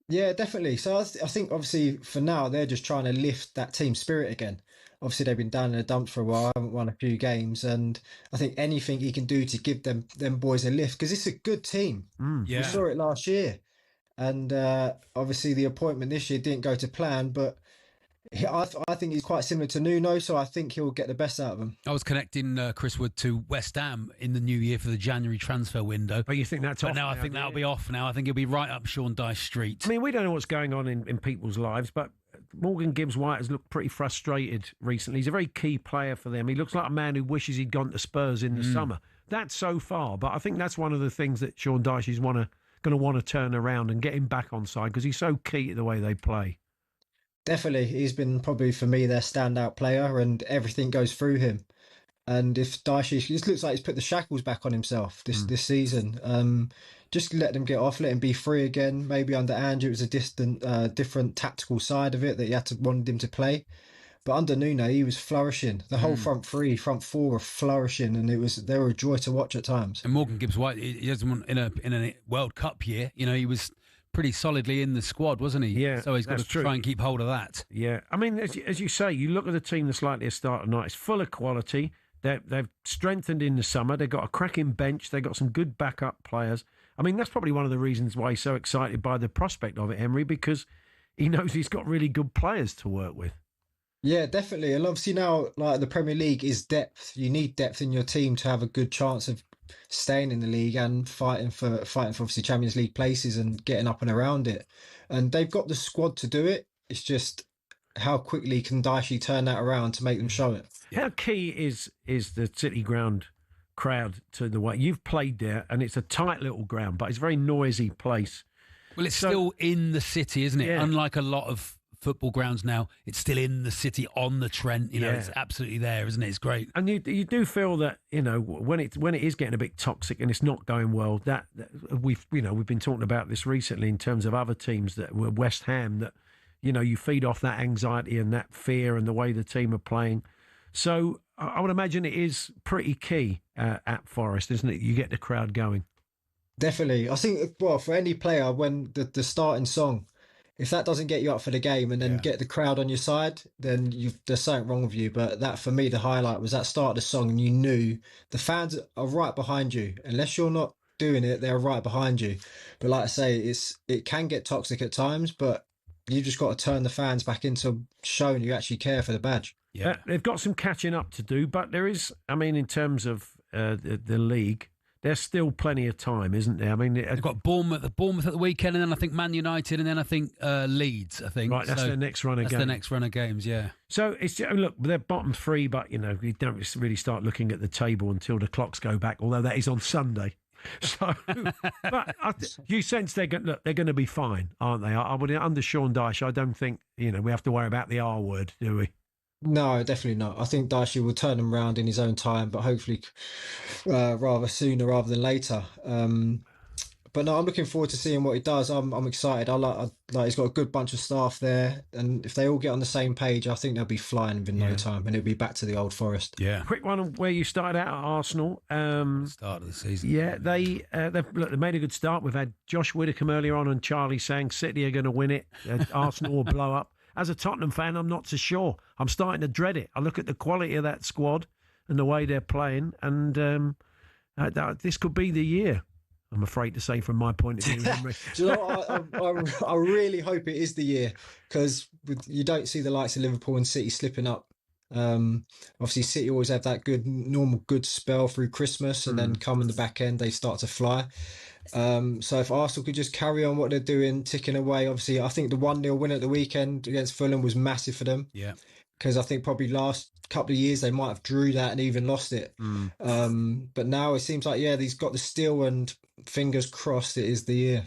Yeah, definitely. So I think obviously for now they're just trying to lift that team spirit again. Obviously they've been down in the dumps for a while, haven't won a few games, and I think anything he can do to give them boys a lift, because it's a good team. We saw it last year, and obviously the appointment this year didn't go to plan, but I think he's quite similar to Nuno, so I think he'll get the best out of him. I was connecting Chris Wood to West Ham in the new year for the January transfer window. But you think that's off? But now I think that'll be off now. I think he'll be right up Sean Dyche Street. I mean, we don't know what's going on in people's lives, but Morgan Gibbs-White has looked pretty frustrated recently. He's a very key player for them. He looks like a man who wishes he'd gone to Spurs in the summer. That's so far, but I think that's one of the things that Sean Dyche is going to want to turn around and get him back on side, because he's so key to the way they play. Definitely. He's been probably, for me, their standout player, and everything goes through him. And if Dyche, it looks like he's put the shackles back on himself this season. Just let him get off, let him be free again. Maybe under Andrew, it was a different tactical side of it that you wanted him to play. But under Nuno, he was flourishing. The whole front four were flourishing, and they were a joy to watch at times. And Morgan Gibbs-White, he doesn't want in a World Cup year. You know, he was pretty solidly in the squad, wasn't he? Yeah, so he's got to try and keep hold of that. Yeah, I mean, as you say, you look at the team that's likely to start tonight. It's full of quality. They've strengthened in the summer. They've got a cracking bench. They've got some good backup players. I mean, that's probably one of the reasons why he's so excited by the prospect of it, Henry, because he knows he's got really good players to work with. Yeah, definitely. And obviously now, like the Premier League is depth. You need depth in your team to have a good chance of staying in the league and fighting for obviously Champions League places and getting up and around it. And they've got the squad to do it. It's just how quickly can Dyche turn that around to make them show it. How key is the City Ground crowd to the way you've played there? And it's a tight little ground, but it's a very noisy place. Well, it's still in the city, isn't it? Yeah. Unlike a lot of football grounds now, it's still in the city on the Trent. You know, it's absolutely there, isn't it? It's great. And you do feel that, you know, when it is getting a bit toxic and it's not going well, that we've been talking about this recently in terms of other teams that were West Ham, that, you know, you feed off that anxiety and that fear and the way the team are playing. So I would imagine it is pretty key at Forest, isn't it? You get the crowd going. Definitely. I think, well, for any player, when the starting song, if that doesn't get you up for the game and then get the crowd on your side, then there's something wrong with you. But that, for me, the highlight was that start of the song, and you knew the fans are right behind you. Unless you're not doing it, they're right behind you. But like I say, it can get toxic at times, but you just got to turn the fans back into showing you actually care for the badge. Yeah, they've got some catching up to do, but there is, I mean, in terms of the league, there's still plenty of time, isn't there? I mean, they've got Bournemouth at the weekend, and then I think Man United, and then I think Leeds. I think right. That's their next run of games. That's the next run of games. Yeah. So it's, look, they're bottom three, but you know, you don't really start looking at the table until the clocks go back. Although that is on Sunday. So, but you sense they're going to be fine, aren't they? I would, under Sean Dyche, I don't think, you know, we have to worry about the R word, do we? No, definitely not. I think Dyche will turn them around in his own time, but hopefully rather sooner rather than later. But no, I'm looking forward to seeing what he does. I'm excited. I like he's got a good bunch of staff there, and if they all get on the same page, I think they'll be flying within no time, and it'll be back to the old Forest. Yeah. Quick one on where you started out at Arsenal. Start of the season. Yeah, they made a good start. We've had Josh Widdicombe earlier on, and Charlie saying City are going to win it. Arsenal will blow up. As a Tottenham fan, I'm not so sure. I'm starting to dread it. I look at the quality of that squad and the way they're playing, and this could be the year, I'm afraid to say, from my point of view, Henry. Do you know what? I really hope it is the year, because you don't see the likes of Liverpool and City slipping up. Obviously, City always have that normal good spell through Christmas, and then come in the back end, they start to fly. So if Arsenal could just carry on what they're doing, ticking away, obviously, I think the 1-0 win at the weekend against Fulham was massive for them. Yeah. Because I think probably last couple of years they might have drew that and even lost it. But now it seems like, he's got the steal, and fingers crossed it is the year.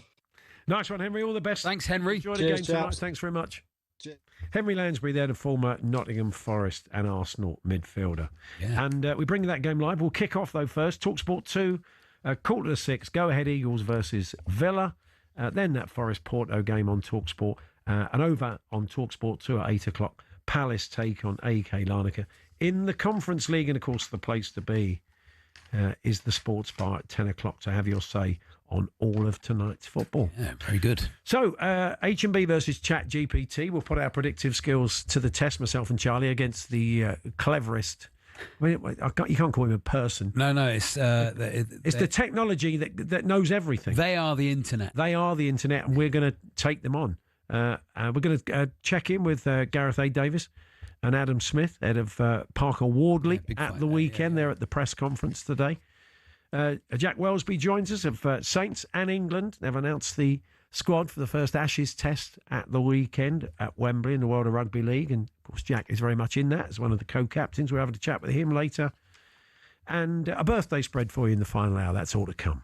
Nice one, Henry. All the best. Thanks, Henry. Enjoy the game tonight. Thanks very much. Cheers. Henry Lansbury there, the former Nottingham Forest and Arsenal midfielder. Yeah. And we bring that game live. We'll kick off, though, first. talkSPORT 2, 5:45, Go Ahead Eagles versus Villa. Then that Forest Porto game on talkSPORT. And over on talkSPORT 2 at 8 o'clock, Palace take on AK Larnaca in the Conference League. And, of course, the place to be is the Sports Bar at 10 o'clock to have your say on all of tonight's football. Yeah, very good. So, HMB versus ChatGPT. We'll put our predictive skills to the test, myself and Charlie, against the cleverest. I mean, you can't call him a person. No, it's the technology that knows everything. They are the internet. They are the internet, and we're going to take them on. We're going to check in with Gareth A. Davis and Adam Smith, head of Parker Wardley, at the weekend. They're at the press conference today. Jack Welsby joins us of Saints and England. They've announced the squad for the first Ashes test at the weekend at Wembley in the World of Rugby League. And, of course, Jack is very much in that as one of the co-captains. We're having a chat with him later. And a birthday spread for you in the final hour. That's all to come.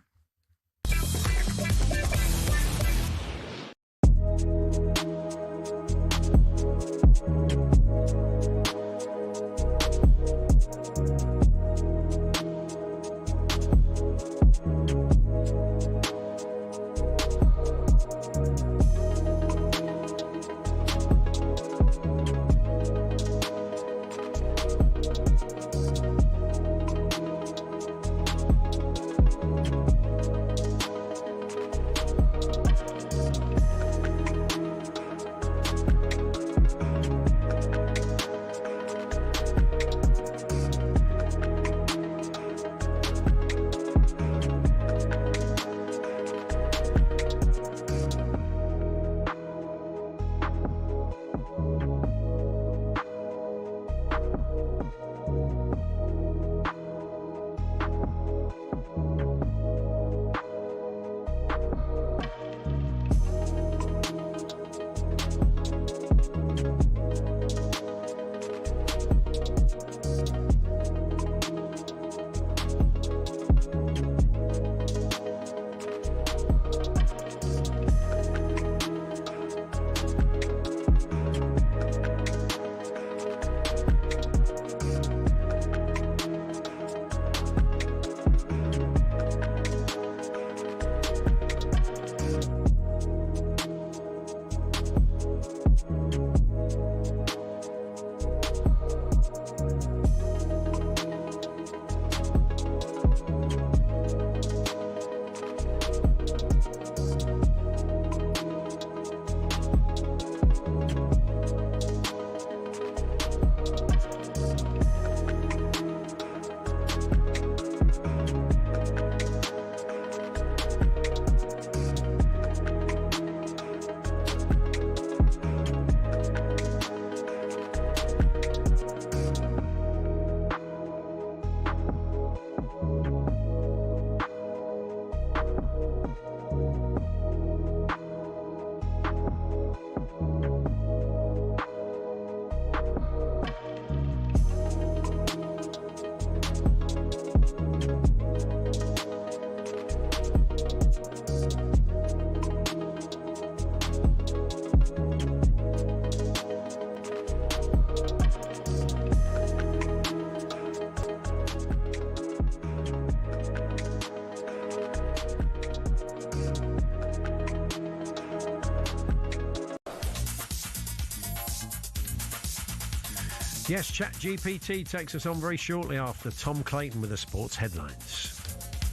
Yes, ChatGPT takes us on very shortly after Tom Clayton with the sports headlines.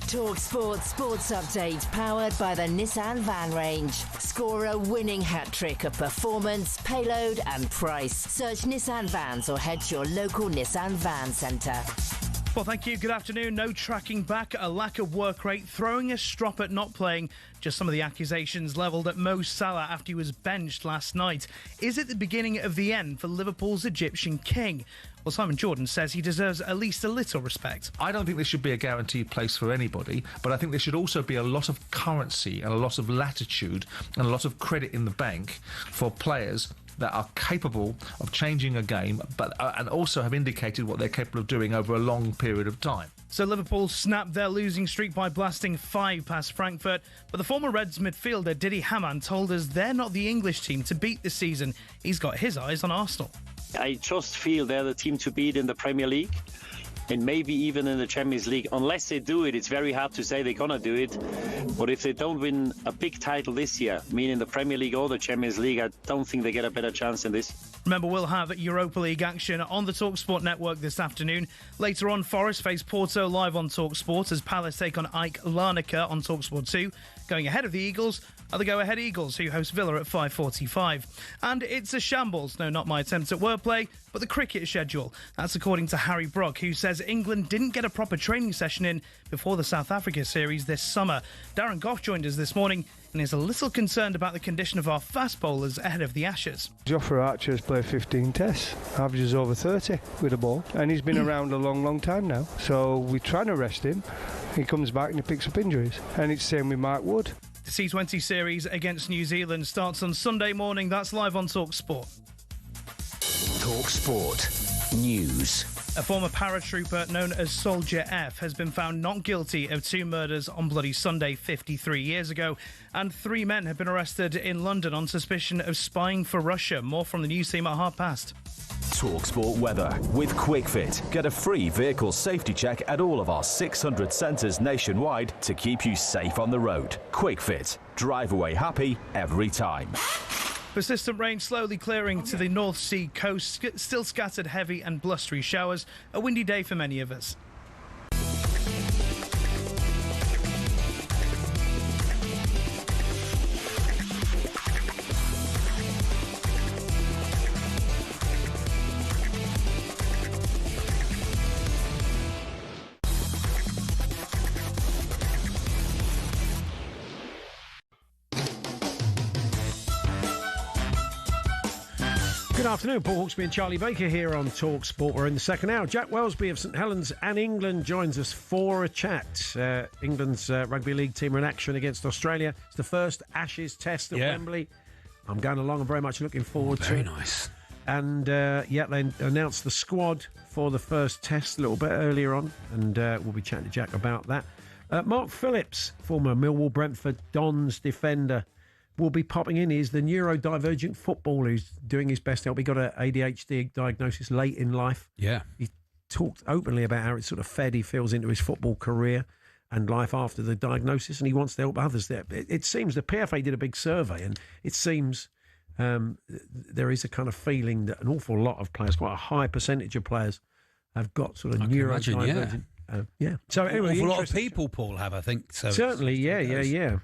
talkSPORT Sports Update, powered by the Nissan Van Range. Score a winning hat-trick of performance, payload and price. Search Nissan Vans or head to your local Nissan Van Centre. Well, thank you. Good afternoon. No tracking back, a lack of work rate, throwing a strop at not playing. Just some of the accusations levelled at Mo Salah after he was benched last night. Is it the beginning of the end for Liverpool's Egyptian king? Well, Simon Jordan says he deserves at least a little respect. I don't think this should be a guaranteed place for anybody, but I think there should also be a lot of currency and a lot of latitude and a lot of credit in the bank for players that are capable of changing a game, but and also have indicated what they're capable of doing over a long period of time. So Liverpool snapped their losing streak by blasting 5 past Frankfurt, but the former Reds midfielder Didi Hamann told us they're not the English team to beat this season. He's got his eyes on Arsenal. I just feel they're the team to beat in the Premier League and maybe even in the Champions League. Unless they do it, it's very hard to say they're going to do it. But if they don't win a big title this year, meaning the Premier League or the Champions League, I don't think they get a better chance than this. Remember, we'll have Europa League action on the talkSPORT network this afternoon. Later on, Forest face Porto live on talkSPORT as Palace take on Ike Larnaca on talkSPORT 2. Going ahead of the Eagles are the go-ahead Eagles, who host Villa at 5:45. And it's a shambles. No, not my attempt at wordplay, but the cricket schedule. That's according to Harry Brook, who says England didn't get a proper training session in before the South Africa series this summer. Darren Gough joined us this morning and is a little concerned about the condition of our fast bowlers ahead of the Ashes. Jofra Archer has played 15 tests, averages over 30 with a ball, and he's been around a long, long time now. So we're trying to rest him. He comes back and he picks up injuries. And it's the same with Mark Wood. The T20 series against New Zealand starts on Sunday morning. That's live on talkSPORT. talkSPORT News. A former paratrooper known as Soldier F has been found not guilty of 2 murders on Bloody Sunday 53 years ago, and 3 men have been arrested in London on suspicion of spying for Russia. More from the news team at past. talkSPORT weather with QuickFit. Get a free vehicle safety check at all of our 600 centres nationwide to keep you safe on the road. QuickFit. Drive away happy every time. Persistent rain slowly clearing to the North Sea coast. Still scattered heavy and blustery showers. A windy day for many of us. Good afternoon, Paul Hawksbee and Charlie Baker here on talkSPORT. We're in the second hour. Jack Welsby of St Helens and England joins us for a chat. England's Rugby League team are in action against Australia. It's the first Ashes test at Wembley. I'm going along and very much looking forward to it. Very nice. And, they announced the squad for the first test a little bit earlier on, and we'll be chatting to Jack about that. Mark Phillips, former Millwall Brentford Dons defender, will be popping in. He's the neurodivergent footballer who's doing his best to help. He got an ADHD diagnosis late in life. Yeah. He talked openly about how it sort of fed he feels into his football career and life after the diagnosis, and he wants to help others there. It seems the PFA did a big survey, and it seems there is a kind of feeling that an awful lot of players, quite a high percentage of players, have got sort of neurodivergent. So anyway, a lot of people, Paul, have, I think. So certainly, yeah.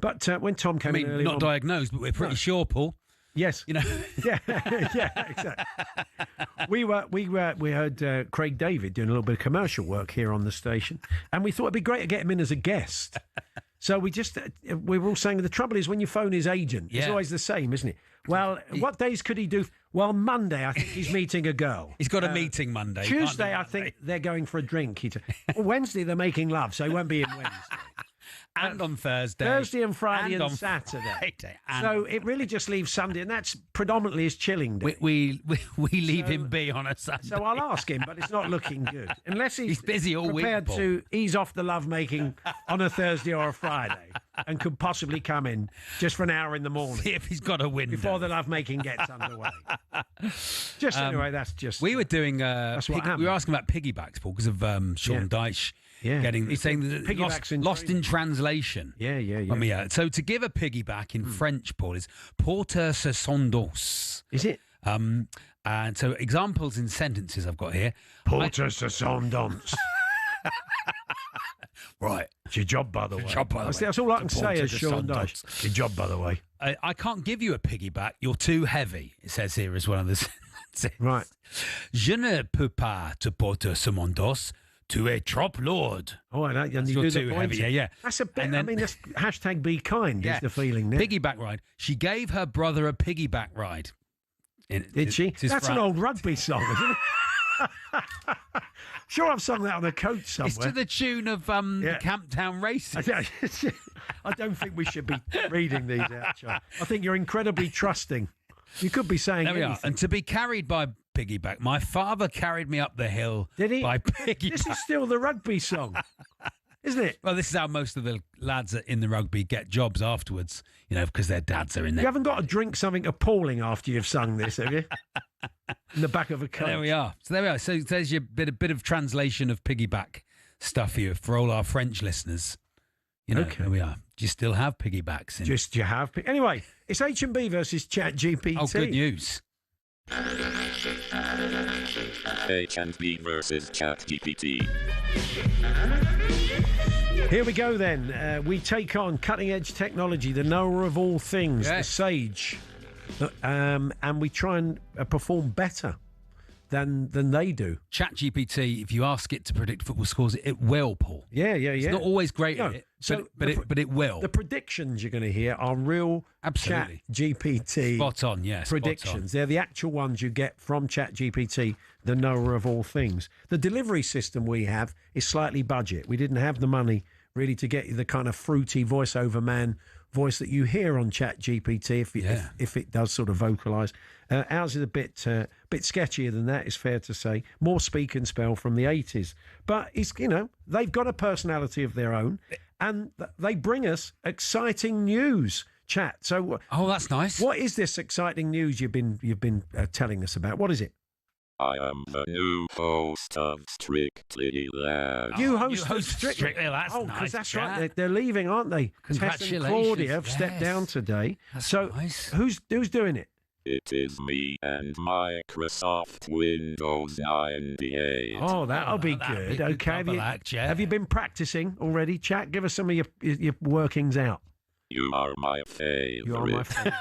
But when Tom came in, not diagnosed, but we're pretty sure, Paul. Yes, you know. yeah, exactly. We heard Craig David doing a little bit of commercial work here on the station, and we thought it'd be great to get him in as a guest. So we were all saying the trouble is when you phone his agent, it's always the same, isn't it? Well, what days could he do? Well, Monday, I think he's meeting a girl. He's got a meeting Monday. Tuesday, I think they're going for a drink. Wednesday, they're making love, so he won't be in Wednesday. And on Thursday. Thursday and Friday and Saturday. So it really just leaves Sunday, and that's predominantly his chilling day. We leave him be on a Sunday. So I'll ask him, but it's not looking good. Unless he's busy all week. Prepared to ease off the lovemaking on a Thursday or a Friday and could possibly come in just for an hour in the morning. See if he's got a window. Before the lovemaking gets underway. Anyway, that's just... We were doing... that's what happened. We were asking about piggybacks, Paul, because of Sean Dyche. Yeah, he's saying that lost in translation. Yeah. So to give a piggyback in French, Paul, is porter se son dos. Is it? And so examples in sentences I've got here. Porter Sassondance. Right. It's your job, by the way. That's all I can say as Sean Dyche. It's your job, by the way. I can't give you a piggyback. You're too heavy, it says here as one of the sentences. Right. Je ne peux pas te porter sur mon dos. Tu es trop lourd. Oh, and you You're do too the heavy. pointing. Yeah. That's a bit, And then- I mean, that's hashtag be kind is the feeling there. Piggyback ride. She gave her brother a piggyback ride. Did she? That's an old rugby song, isn't it? Sure, I've sung that on a coach somewhere. It's to the tune of the Camptown Races. I don't think we should be reading these out, Charlie. I think you're incredibly trusting. You could be saying There we are. anything. And to be carried by piggyback. My father carried me up the hill Did he? by piggyback. This is still the rugby song, isn't it? Well, this is how most of the lads in the rugby get jobs afterwards, because their dads are in there. You haven't got to drink something appalling after you've sung this, have you? In the back of a coach. There we are. So there's your bit of translation of piggyback stuff here for all our French listeners. Okay. There we are. Do you still have piggybacks? You have. Anyway, it's HMB versus ChatGPT. Oh, good news. HMB versus ChatGPT. Here we go then. We take on cutting-edge technology, the knower of all things, the sage, and we try and perform better than they do. ChatGPT, if you ask it to predict football scores, it will, Paul. Yeah. It's not always great at it, but it will. The predictions you're going to hear are real ChatGPT Spot on, yes. predictions. They're the actual ones you get from ChatGPT, the knower of all things. The delivery system we have is slightly budget. We didn't have the money really to get you the kind of fruity voiceover man voice that you hear on ChatGPT if it does sort of vocalise. Ours is a bit sketchier than that, is fair to say. More speak and spell from the 80s. But it's they've got a personality of their own, and they bring us exciting news. Chat. So that's nice. What is this exciting news you've been telling us about? What is it? I am the new host of Strictly Lads. You host Strictly. That's because that's right. They're leaving, aren't they? Tess and Claudia have stepped down today. That's nice. Who's doing it? It is me and Microsoft Windows 98. Oh, that'll be good. Okay. Have you been practicing already? Chat, give us some of your workings out. You are my favorite. You are my favorite.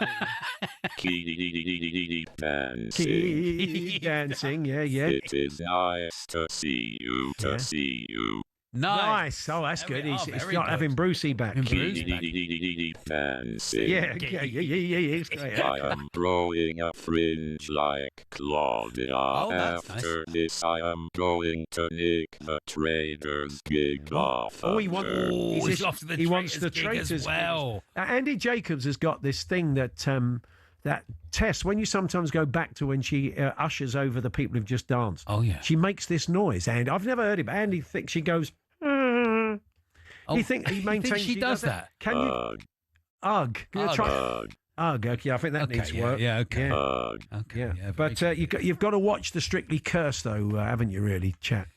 Keep dancing. Keep dancing, yeah. It is nice to see you, see you. Nice. Oh, that's good. He's not having Brucey back. Keep dancing. Yeah. It's great. I am growing a fringe like Claudia. After this, I am going to nick the Traitors gig off. He wants the Traitors as well. Andy Jacobs has got this thing that Tess, when you sometimes go back to when she ushers over the people who've just danced. Oh yeah. She makes this noise, and I've never heard it, but Andy thinks she goes. He maintains she does that. Can you? Ugh. Ugh. Okay, I think that needs work. Yeah. Okay. Okay. Yeah. But you've got to watch the Strictly Curse, though, haven't you? Really, Chat.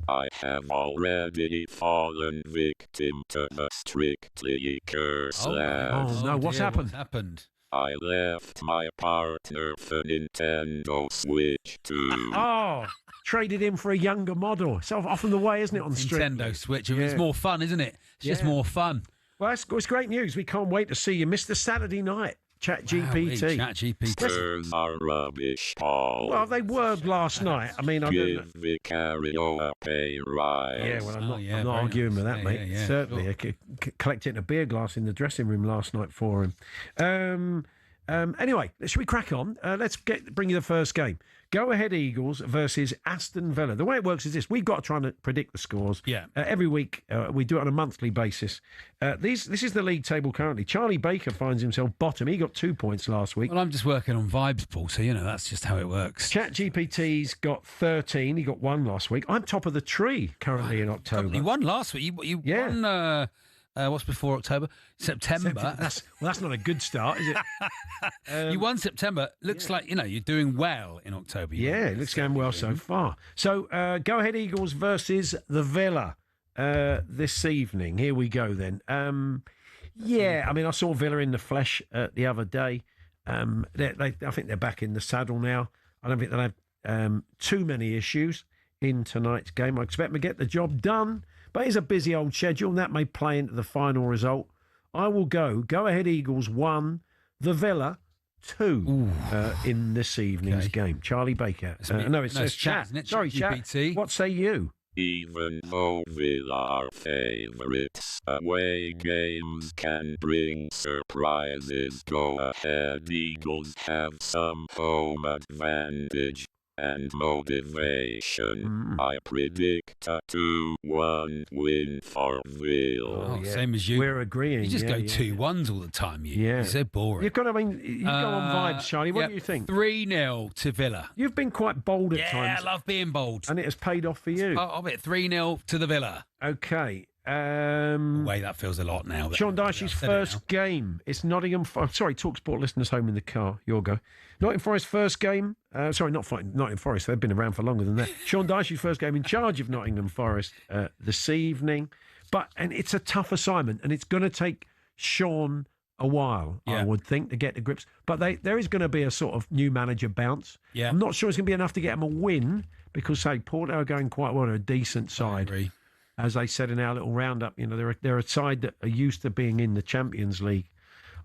I have already fallen victim to the Strictly Curse. Oh no! What's happened? I left my partner for Nintendo Switch 2. Oh, traded in for a younger model. It's often the way, isn't it, on the street? Nintendo Switch. It's more fun, isn't it? It's just more fun. Well, it's great news. We can't wait to see you, Mr. Saturday Night. ChatGPT. ChatGPT. Girls are rubbish, Paul. Well, they were last night. I mean, I don't know. Give Vicario a pay rise. Yeah, well, I'm not arguing with that, mate. Yeah, certainly. Sure. I collected a beer glass in the dressing room last night for him. Anyway, should we crack on? Let's bring you the first game. Go Ahead Eagles versus Aston Villa. The way it works is this. We've got to try and predict the scores. Yeah. Every week, we do it on a monthly basis. This is the league table currently. Charlie Baker finds himself bottom. He got 2 points last week. Well, I'm just working on vibes, Paul, so, that's just how it works. ChatGPT's got 13. He got 1 last week. I'm top of the tree currently in October. You won last week. You won... what's before October? September. That's not a good start, is it? You won September. Looks like, you're doing well in October. It looks going well so far. So, Go Ahead Eagles versus the Villa this evening. Here we go then. I mean, I saw Villa in the flesh the other day. I think they're back in the saddle now. I don't think they'll have too many issues in tonight's game. I expect them to get the job done, but it's a busy old schedule, and that may play into the final result. I will go ahead Eagles 1, the Villa 2 in this evening's game. Charlie Baker. It's Chat. Sorry, Chat. What say you? Even though Villa are favourites, away games can bring surprises. Go ahead, Eagles have some home advantage and motivation. I predict a 2-1 win for Villa. Same as you. We're agreeing. You just go 2-1s all the time. You're so boring. You go on vibes, Charlie. What do you think? 3-0 to Villa. You've been quite bold at times. Yeah, I love being bold. And it has paid off for you. I'll bet 3-0 to the Villa. Okay. Way that feels a lot now. Sean Dyche's first game. It's Nottingham. Sorry, talkSPORT listeners home in the car. Your go. Nottingham Forest first game. Not Nottingham Forest. They've been around for longer than that. Sean Dyche's first game in charge of Nottingham Forest this evening. And it's a tough assignment, and it's going to take Sean a while, I would think, to get to grips. But there is going to be a sort of new manager bounce. Yeah. I'm not sure it's going to be enough to get them a win because, say, Porto are going quite well. They're a decent side. As they said in our little roundup, they're a side that are used to being in the Champions League.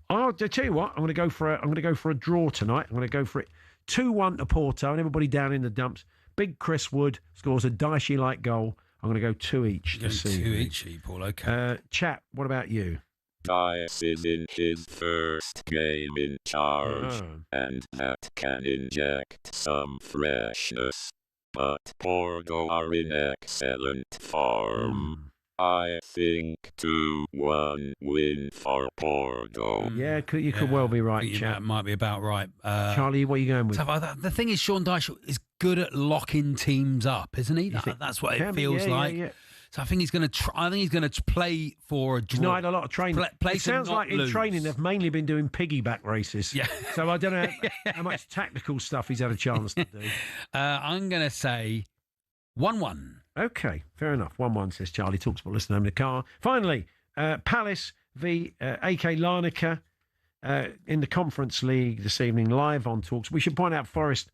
I'll tell you what, I'm going to go for a draw tonight. I'm going to go for it 2-1 to Porto, and everybody down in the dumps. Big Chris Wood scores a Dyche-like goal. I'm going to go 2 each this evening. 2 each, Paul. Okay. Chat. What about you? Dyche is in his first game in charge, and that can inject some freshness. But Porto are in excellent form. I think 2-1 win for Porto. Yeah, you could well be right, Chap. That might be about right. Charlie, what are you going with? The thing is, Sean Dyche is good at locking teams up, isn't he? That's what it feels like. Yeah. So I think he's going to try. I think he's going to play for a draw. He's not had a lot of training. It sounds like in training they've mainly been doing piggyback races. Yeah. So I don't know how much tactical stuff he's had a chance to do. I'm going to say 1-1. Okay, fair enough. 1-1 says Charlie. talkSPORT listening home in the car. Finally, Palace v AK Larnaca in the Conference League this evening, live on Talks. We should point out Forest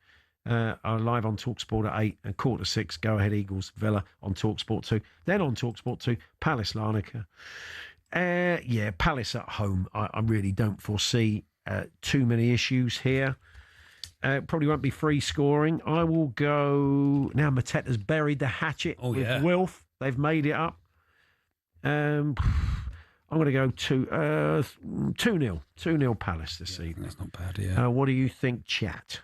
are live on talkSPORT at 8 and 5:45. Go ahead Eagles Villa on talkSPORT 2. Then on talkSPORT 2, Palace Larnaca. Palace at home. I really don't foresee too many issues here. Probably won't be free scoring. I will go... Now Mateta's buried the hatchet with Wilf. They've made it up. I'm going to go 2-0. 2-0 Palace this evening. That's not bad, yeah. What do you think, Chat?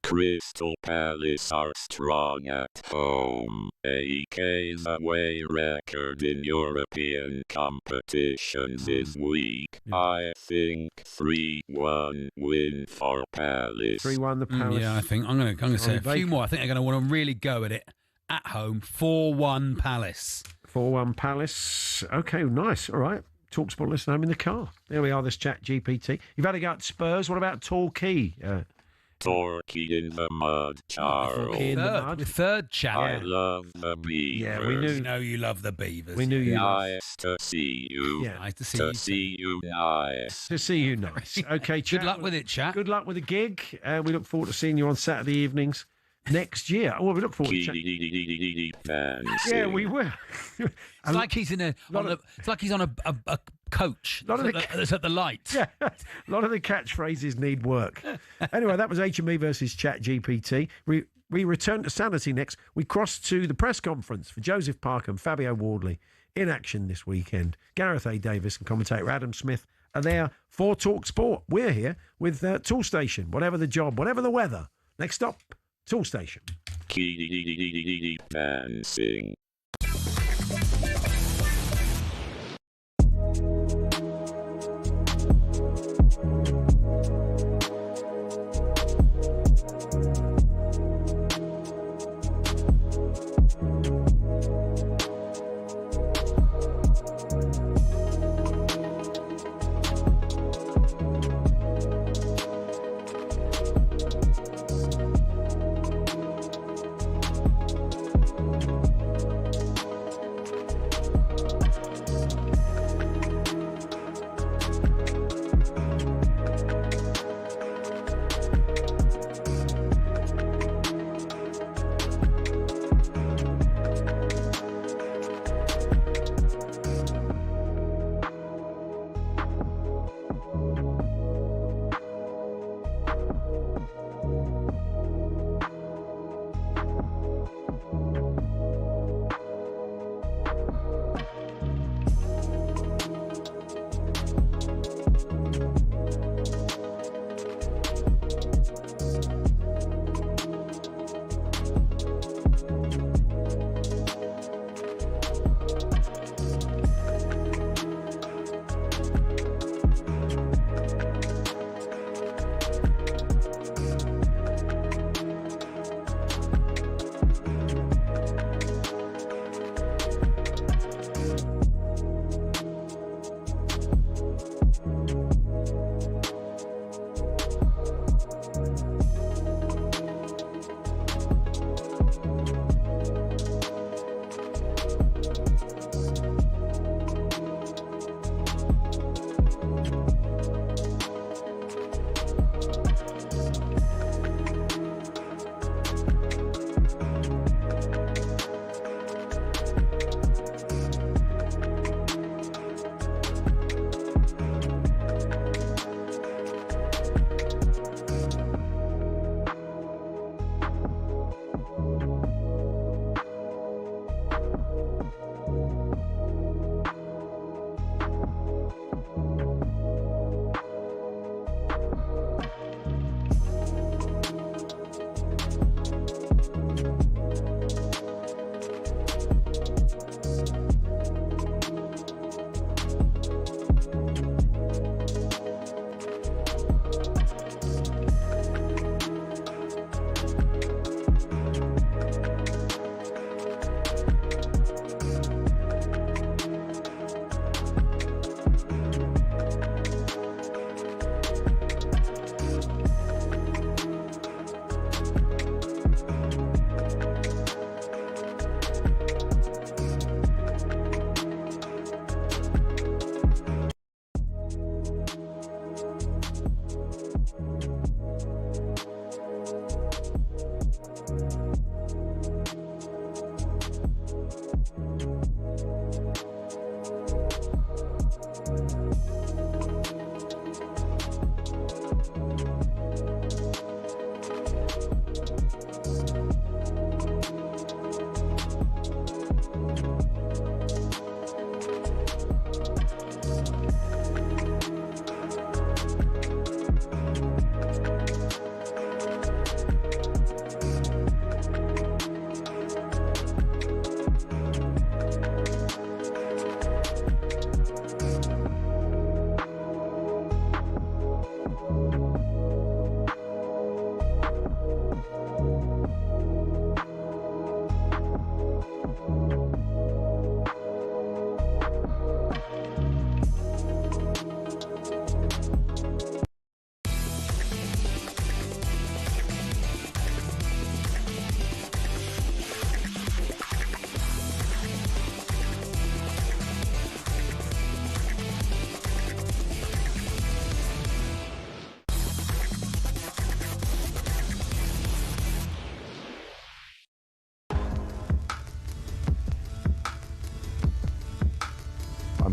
Crystal Palace are strong at home. AK's away record in European competitions is weak. I think 3-1 win for Palace. 3-1 the Palace. I think I'm going to say a few more. I think they're going to want to really go at it at home. 4-1 Palace. 4-1 Palace. Okay, nice. All right. talkSPORT listening home in the car. There we are, this Chat GPT. You've had to go at Spurs. What about Torquay? Torquay in the mud, Charles. The third Chat. I love the Beavers. Yeah, we know you love the Beavers. We knew you. Nice to see you. Yeah. Nice to see you. See you nice. To see you nice. Okay, Chat. Good luck with it, Chat. Good luck with the gig. We look forward to seeing you on Saturday evenings next year. Well, we look forward to Yeah, we will. It's like he's in it's like he's on a coach that's at the light. Yeah, a lot of the catchphrases need work. Anyway, that was HMBB versus Chat GPT. We return to sanity next. We cross to the press conference for Joseph Parker and Fabio Wardley in action this weekend. Gareth A. Davis and commentator Adam Smith are there for talkSPORT. We're here with Tool Station. Whatever the job, whatever the weather. Next stop, Tool Station. Dancing.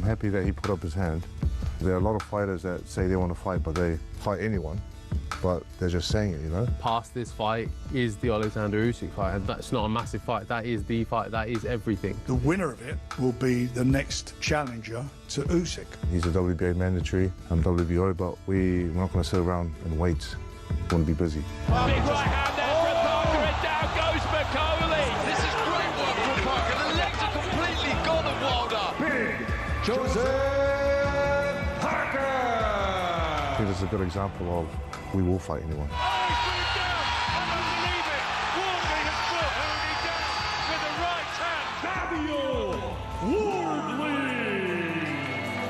happy that he put up his hand. There are a lot of fighters that say they want to fight, but they fight anyone. But they're just saying it, you know? Past this fight is the Alexander Usyk fight, and that's not a massive fight. That is the fight. That is everything. The winner of it will be the next challenger to Usyk. He's a WBA mandatory, I'm WBO, but we're not going to sit around and wait. We want to be busy. Big right hand there from Parker, and down goes McCauley. This is great work from Parker. The legs are completely gone of Wilder. Big Joseph Parker! I think this is a good example of we will fight anyone.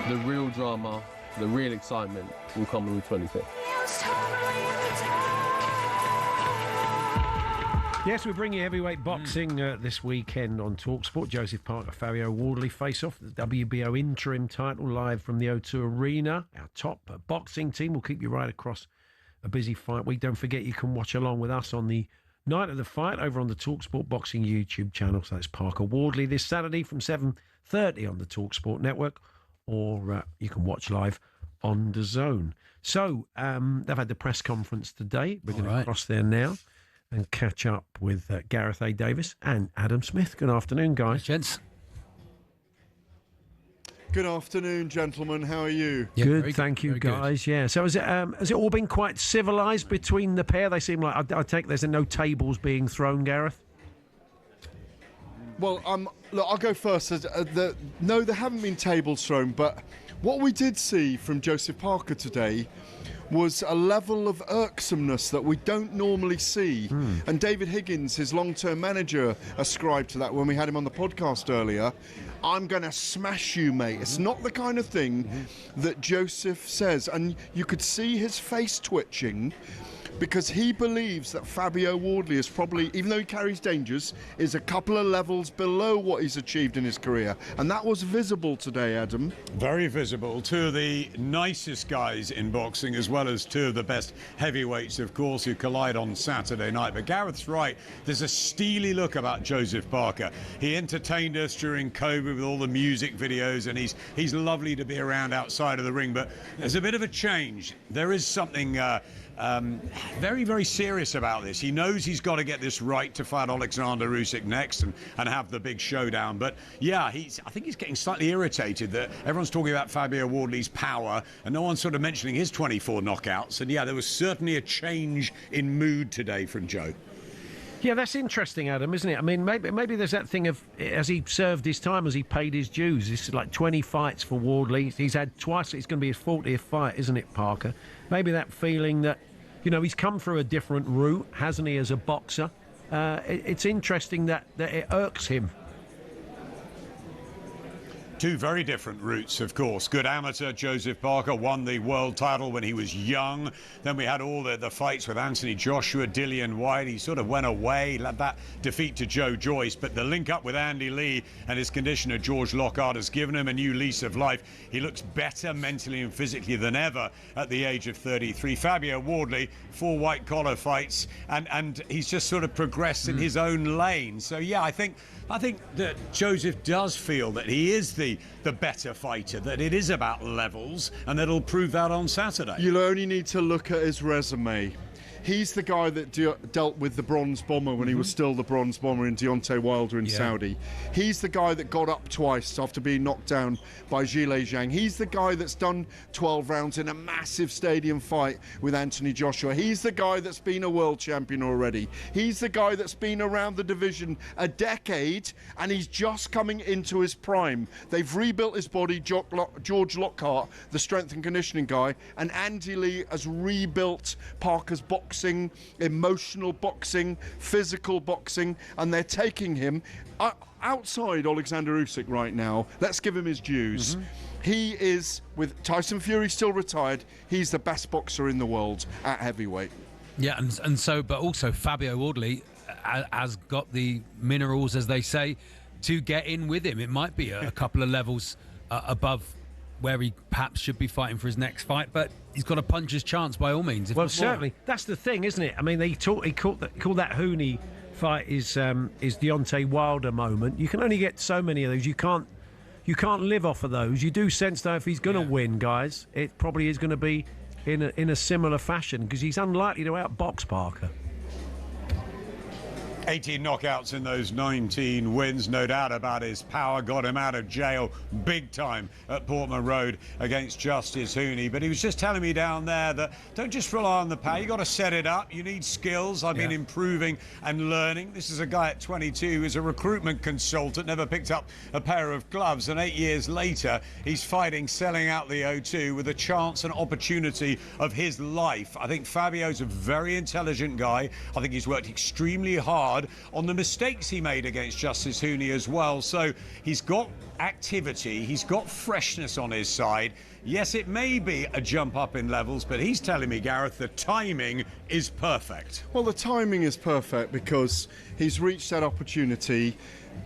The real drama, the real excitement will come on the 25th. Yes, we bring you heavyweight boxing this weekend on talkSPORT. Joseph Parker, Fabio Wardley face off the WBO interim title live from the O2 Arena. Our top boxing team will keep you right across a busy fight week. Don't forget you can watch along with us on the night of the fight over on the talkSPORT Boxing YouTube channel. So that's Parker Wardley this Saturday from 7:30 on the talkSPORT network, or you can watch live on DAZN. So they've had the press conference today. We're going to cross there now and catch up with Gareth A. Davis and Adam Smith. Good afternoon, guys. Gents. Good afternoon, gentlemen. How are you? Yeah, good, thank you, guys. Good. Yeah. So has it all been quite civilised between the pair? They seem like I take there's no tables being thrown, Gareth. Well, look, I'll go first. No, there haven't been tables thrown, but what we did see from Joseph Parker today was a level of irksomeness that we don't normally see. And David Higgins, his long-term manager, ascribed to that when we had him on the podcast earlier. I'm going to smash you, mate. It's not the kind of thing that Joseph says. And you could see his face twitching because he believes that Fabio Wardley is probably, even though he carries dangers, is a couple of levels below what he's achieved in his career. And that was visible today, Adam. Very visible. Two of the nicest guys in boxing, as well as two of the best heavyweights, of course, who collide on Saturday night. But Gareth's right. There's a steely look about Joseph Parker. He entertained us during COVID with all the music videos, and he's lovely to be around outside of the ring. But there's a bit of a change. There is something very, very serious about this. He knows he's got to get this right to fight Alexander Usyk next and have the big showdown. But yeah, I think he's getting slightly irritated that everyone's talking about Fabio Wardley's power and no one's sort of mentioning his 24 knockouts. And yeah, there was certainly a change in mood today from Joe. Yeah, that's interesting, Adam, isn't it? I mean, maybe there's that thing of, has he served his time, has he paid his dues? It's like 20 fights for Wardley. He's had twice, it's going to be his 40th fight, isn't it, Parker? Maybe that feeling that, you know, he's come through a different route, hasn't he, as a boxer? It's interesting that it irks him. Two very different routes, of course. Good amateur, Joseph Parker won the world title when he was young. Then we had all the fights with Anthony Joshua, Dillian White. He sort of went away, led that defeat to Joe Joyce. But the link up with Andy Lee and his conditioner, George Lockhart, has given him a new lease of life. He looks better mentally and physically than ever at the age of 33. Fabio Wardley, 4 white-collar fights, and he's just sort of progressed in his own lane. So, yeah, I think that Joseph does feel that he is the better fighter, that it is about levels, and that he'll prove that on Saturday. You'll only need to look at his resume. He's the guy that dealt with the Bronze Bomber when he was still the Bronze Bomber in Deontay Wilder in Saudi. He's the guy that got up twice after being knocked down by Zhilei Zhang. He's the guy that's done 12 rounds in a massive stadium fight with Anthony Joshua. He's the guy that's been a world champion already. He's the guy that's been around the division a decade, and he's just coming into his prime. They've rebuilt his body, George Lockhart, the strength and conditioning guy, and Andy Lee has rebuilt Parker's boxing, emotional boxing, physical boxing, and they're taking him outside Alexander Usyk right now. Let's give him his dues. He is, with Tyson Fury still retired, he's the best boxer in the world at heavyweight. Yeah, and so, but also Fabio Wardley has got the minerals, as they say, to get in with him. It might be a couple of levels above where he perhaps should be fighting for his next fight, but he's got to punch his chance by all means. Well, certainly. That's the thing, isn't it? I mean, he called that Hooney fight is Deontay Wilder moment. You can only get so many of those. You can't you can't live off of those. You do sense, though, if he's going to win, guys, it probably is going to be in a similar fashion, because he's unlikely to outbox Parker. 18 knockouts in those 19 wins, no doubt about his power. Got him out of jail big time at Portman Road against Justice Hooney. But he was just telling me down there that don't just rely on the power. You got to set it up. You need skills. I've been improving and learning. This is a guy at 22 who's a recruitment consultant, never picked up a pair of gloves. And 8 years later, he's fighting, selling out the O2 with a chance and opportunity of his life. I think Fabio's a very intelligent guy. I think he's worked extremely hard on the mistakes he made against Justice Hooney as well. So he's got activity, he's got freshness on his side. Yes, it may be a jump up in levels, but he's telling me, Gareth, the timing is perfect. Well, the timing is perfect because he's reached that opportunity.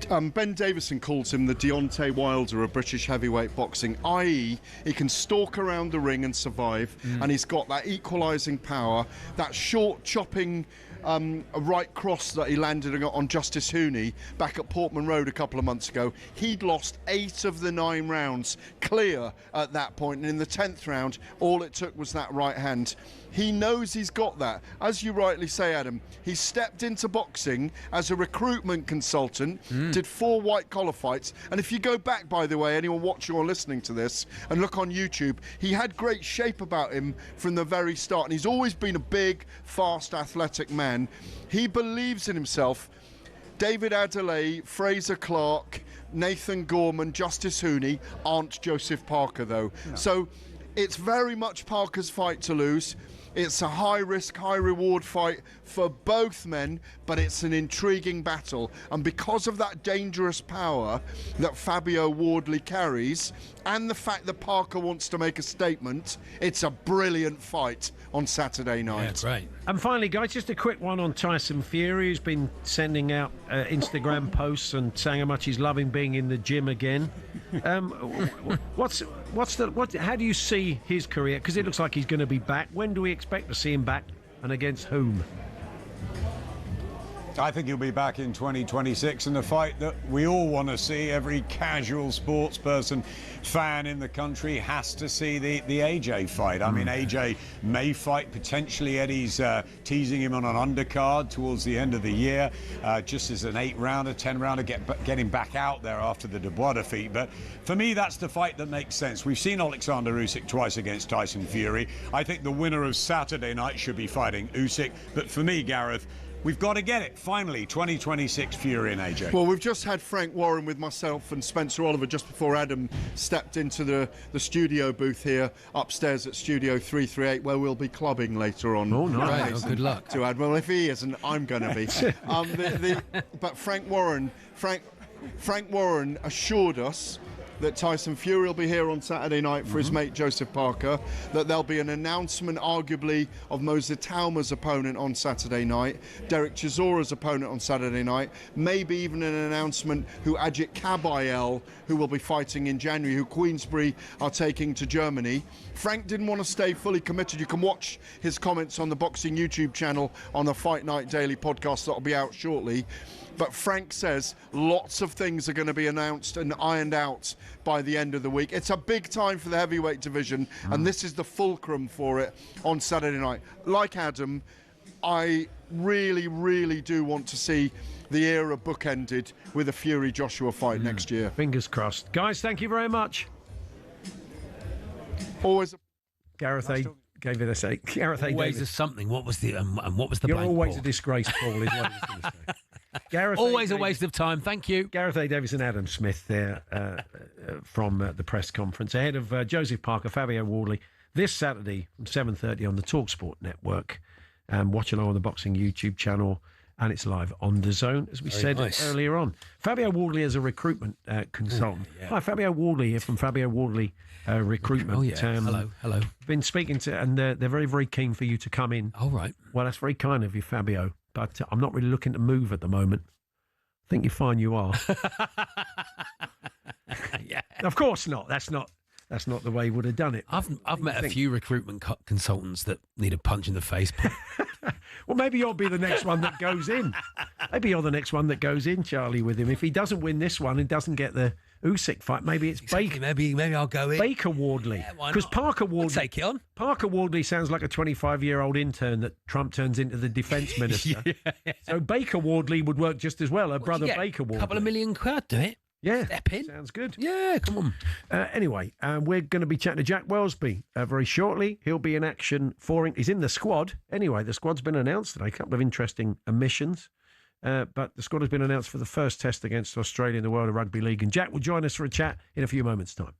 Ben Davison calls him the Deontay Wilder of British heavyweight boxing, i.e. he can stalk around the ring and survive, and he's got that equalising power, that short chopping a right cross that he landed on Justice Hooney back at Portman Road a couple of months ago. He'd lost 8 of the 9 rounds clear at that point, and in the 10th round all it took was that right hand. He knows he's got that. As you rightly say, Adam, he stepped into boxing as a recruitment consultant, did 4 white-collar fights, and if you go back, by the way, anyone watching or listening to this, and look on YouTube, he had great shape about him from the very start, and he's always been a big, fast, athletic man. He believes in himself. David Adelaide, Fraser Clark, Nathan Gorman, Justice Hooney aren't Joseph Parker, though. No. So it's very much Parker's fight to lose. It's a high-risk, high-reward fight for both men, but it's an intriguing battle. And because of that dangerous power that Fabio Wardley carries, and the fact that Parker wants to make a statement, it's a brilliant fight on Saturday night. Yeah, that's right. And finally, guys, just a quick one on Tyson Fury, who's been sending out Instagram posts and saying how much he's loving being in the gym again. How do you see his career? Because it looks like he's going to be back. When do we expect to see him back, and against whom? I think he'll be back in 2026 in the fight that we all want to see. Every casual sports person, fan in the country has to see the AJ fight. I mean, AJ may fight potentially. Eddie's teasing him on an undercard towards the end of the year, just as an 8-rounder, 10-rounder, get him back out there after the Dubois defeat. But for me, that's the fight that makes sense. We've seen Alexander Usyk twice against Tyson Fury. I think the winner of Saturday night should be fighting Usyk. But for me, Gareth, we've got to get it, finally, 2026 Fury and AJ. Well, we've just had Frank Warren with myself and Spencer Oliver just before Adam stepped into the studio booth here upstairs at Studio 338, where we'll be clubbing later on. Oh, nice. Good luck. To add, well, if he isn't, I'm going to be. But Frank Warren assured us that Tyson Fury will be here on Saturday night for his mate Joseph Parker, that there'll be an announcement arguably of Moser Tauma's opponent on Saturday night, Derek Chisora's opponent on Saturday night, maybe even an announcement who Ajit Kabayel, who will be fighting in January, who Queensbury are taking to Germany. Frank didn't want to stay fully committed. You can watch his comments on the Boxing YouTube channel on the Fight Night Daily podcast that'll be out shortly. But Frank says lots of things are going to be announced and ironed out by the end of the week. It's a big time for the heavyweight division, and this is the fulcrum for it on Saturday night. Like Adam, I really, really do want to see the era bookended with a Fury-Joshua fight next year. Fingers crossed. Guys, thank you very much. Always. Gareth A. gave it a say. Gareth A. Always a something. What was the what was the You're blank always for? a disgrace, Paul, is what I was going to say. Gareth Always a waste of time. Thank you. Gareth A. Davis and Adam Smith there from the press conference ahead of Joseph Parker, Fabio Wardley this Saturday from 7:30 on the talkSPORT network. Watch along on the Boxing YouTube channel, and it's live on DAZN, as we said earlier on. Fabio Wardley is a recruitment consultant. Hi, Fabio Wardley here from Fabio Wardley Recruitment. Oh, yeah. Hello. Been speaking to, and they're very, very keen for you to come in. All right. Well, that's very kind of you, Fabio. But I'm not really looking to move at the moment. I think you're fine. You are. Yeah. Of course not. That's not the way he would have done it. I've met a few recruitment consultants that need a punch in the face. Well, maybe you'll be the next one that goes in. Maybe you're the next one that goes in, Charlie, with him. If he doesn't win this one and doesn't get the Usyk fight, maybe it's Baker. Maybe I'll go in. Baker Wardley. Because Parker Wardley... I'll take it on. Parker Wardley sounds like a 25-year-old intern that Trump turns into the defence minister. Yeah. So Baker Wardley would work just as well, her brother Baker Wardley. A couple of million quid, do it. Yeah, step in. Sounds good. Yeah, come on. Anyway, we're going to be chatting to Jack Welsby very shortly. He'll be in action he's in the squad. Anyway, the squad's been announced today. A couple of interesting omissions. But the squad has been announced for the first test against Australia in the World of Rugby League. And Jack will join us for a chat in a few moments' time.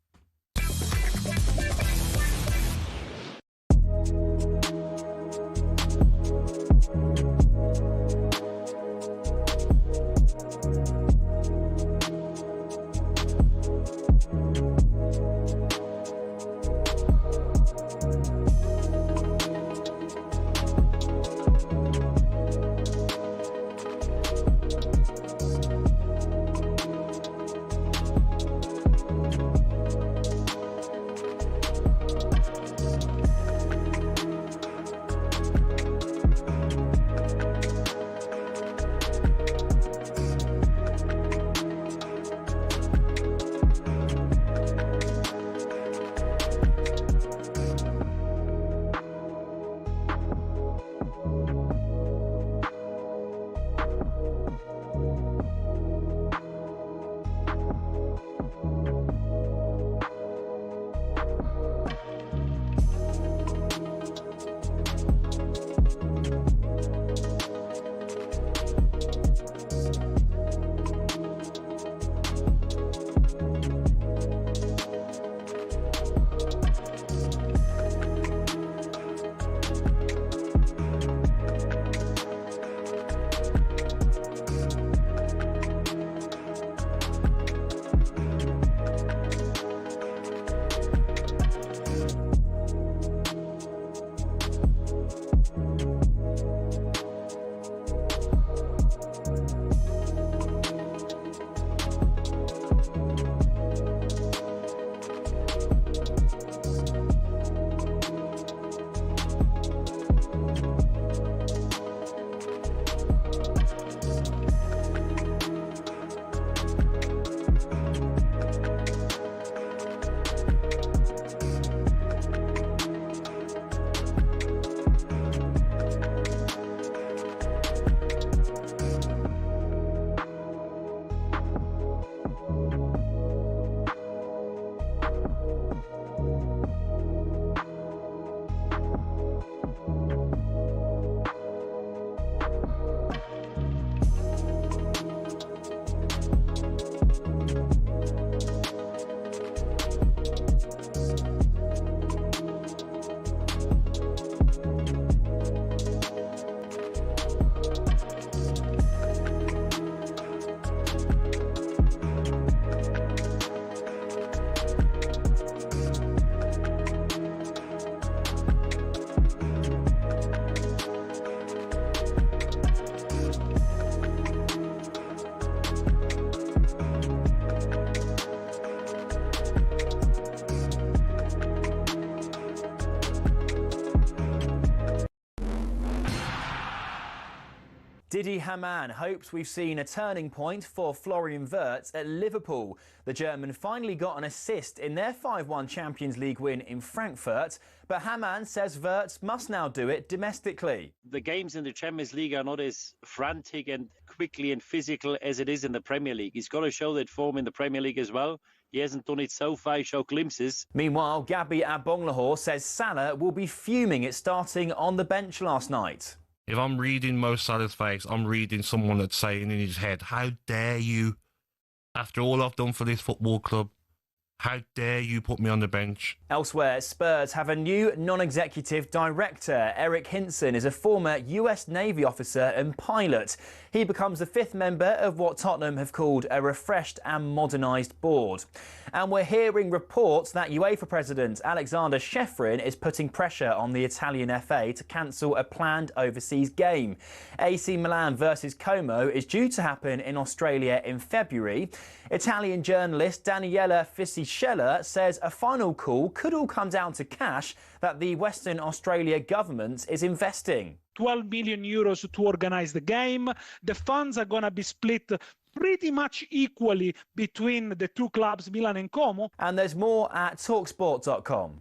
Didi Hamann hopes we've seen a turning point for Florian Wirtz at Liverpool. The German finally got an assist in their 5-1 Champions League win in Frankfurt, but Hamann says Wirtz must now do it domestically. The games in the Champions League are not as frantic and quickly and physical as it is in the Premier League. He's got to show that form in the Premier League as well. He hasn't done it so far, he showed glimpses. Meanwhile, Gabby Agbonlahor says Salah will be fuming at starting on the bench last night. If I'm reading Mo Salah's face, I'm reading someone that's saying in his head, how dare you, after all I've done for this football club, how dare you put me on the bench? Elsewhere, Spurs have a new non-executive director. Eric Hinson is a former US Navy officer and pilot. He becomes the 5th member of what Tottenham have called a refreshed and modernised board. And we're hearing reports that UEFA President Alexander Sheffrin is putting pressure on the Italian FA to cancel a planned overseas game. AC Milan versus Como is due to happen in Australia in February. Italian journalist Daniela Fisichella says a final call could all come down to cash that the Western Australia government is investing. 12 million euros to organise the game. The funds are going to be split pretty much equally between the two clubs, Milan and Como. And there's more at talksport.com.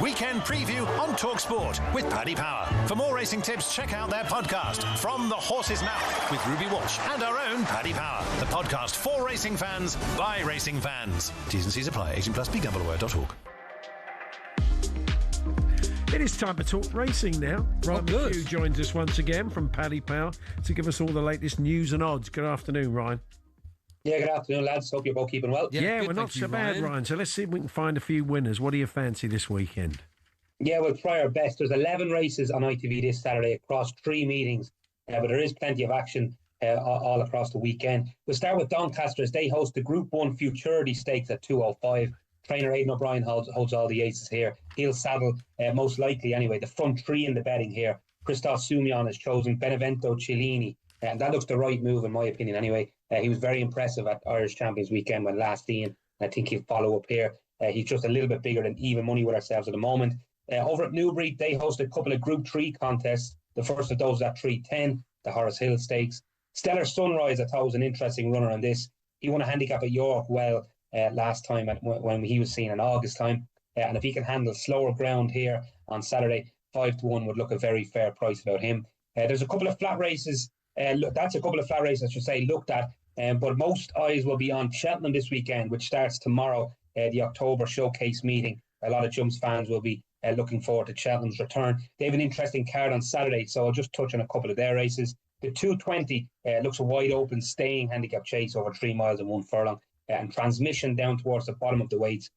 Weekend preview on talkSPORT with Paddy Power. For more racing tips, check out their podcast, From the Horse's Mouth, with Ruby Walsh and our own Paddy Power. The podcast for racing fans, by racing fans. T's and C's apply. 18+, BeGambleAware.org. It is time to talk racing now. Ryan McHugh joins us once again from Paddy Power to give us all the latest news and odds. Good afternoon, Ryan. Yeah, good afternoon, lads. Hope you're both keeping well. Yeah, we're not so bad, Ryan. So let's see if we can find a few winners. What do you fancy this weekend? Yeah, we'll try our best. There's 11 races on ITV this Saturday across 3 meetings, but there is plenty of action all across the weekend. We'll start with Doncaster as they host the Group 1 Futurity Stakes at 2:05. Trainer Aidan O'Brien holds all the aces here. He'll saddle, most likely anyway, the front 3 in the betting here. Christophe Soumillon has chosen Benevento Cellini, and that looks the right move in my opinion anyway. He was very impressive at Irish Champions Weekend when last in. I think he'll follow up here. He's just a little bit bigger than even money with ourselves at the moment. Over at Newbury, they host a couple of Group 3 contests. The first of those is at 3:10, the Horace Hill Stakes. Stellar Sunrise, I thought, was an interesting runner on this. He won a handicap at York last time when he was seen in August time. And if he can handle slower ground here on Saturday, 5-1 would look a very fair price about him. There's a couple of flat races. That's a couple of flat races, I should say, looked at. But most eyes will be on Cheltenham this weekend, which starts tomorrow, the October showcase meeting. A lot of Jumps fans will be looking forward to Cheltenham's return. They have an interesting card on Saturday, so I'll just touch on a couple of their races. The 2:20 looks a wide open staying handicap chase over 3 miles and 1 furlong, and transmission down towards the bottom of the weights.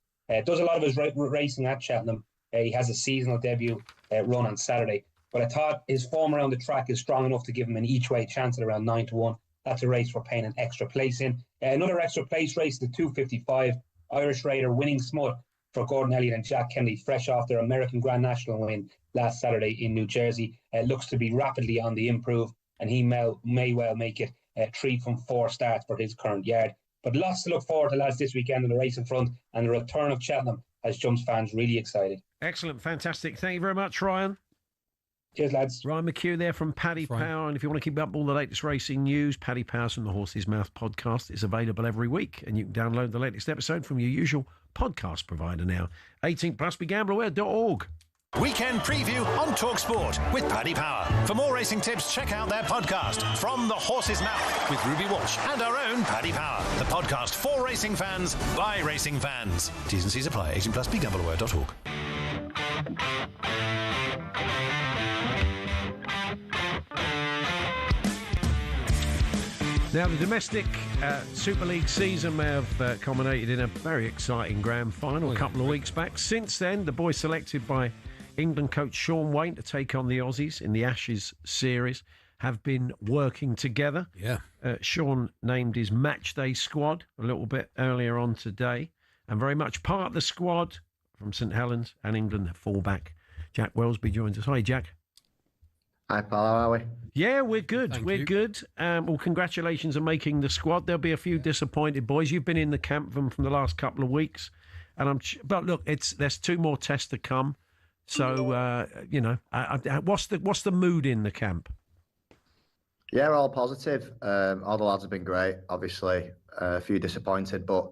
Does a lot of his racing at Cheltenham. He has a seasonal debut run on Saturday, but I thought his form around the track is strong enough to give him an each-way chance at around 9-1. That's a race we're paying an extra place in. Another extra place race, the 2:55, Irish Raider Winning Smut for Gordon Elliott and Jack Kennedy, fresh off their American Grand National win last Saturday in New Jersey. Looks to be rapidly on the improve, and he may well make it 3 from 4 starts for his current yard. But lots to look forward to, lads, this weekend in the racing front, and the return of Cheltenham has Jumps fans really excited. Excellent, fantastic. Thank you very much, Ryan. Cheers, lads. Ryan McHugh there from Paddy Power. And if you want to keep up all the latest racing news, Paddy Power's From the Horse's Mouth podcast is available every week. And you can download the latest episode from your usual podcast provider now. 18+, BeGambleAware.org. Weekend preview on talkSPORT with Paddy Power. For more racing tips, check out their podcast, From the Horse's Mouth, with Ruby Walsh and our own Paddy Power. The podcast for racing fans, by racing fans. T's and C's apply. 18+, BeGambleAware.org. Now, the domestic Super League season may have culminated in a very exciting grand final a couple of weeks back. Since then, the boys selected by England coach Sean Wain to take on the Aussies in the Ashes series have been working together. Yeah. Sean named his match day squad a little bit earlier on today, and very much part of the squad from St Helens and England fullback Jack Welsby joins us. Hi, Jack. Hi, pal. How are we? Yeah, we're good. We're good. Well, congratulations on making the squad. There'll be a few disappointed boys. You've been in the camp from the last couple of weeks. And but look, there's 2 more tests to come. So what's the mood in the camp? Yeah, we're all positive. All the lads have been great. Obviously, a few disappointed, but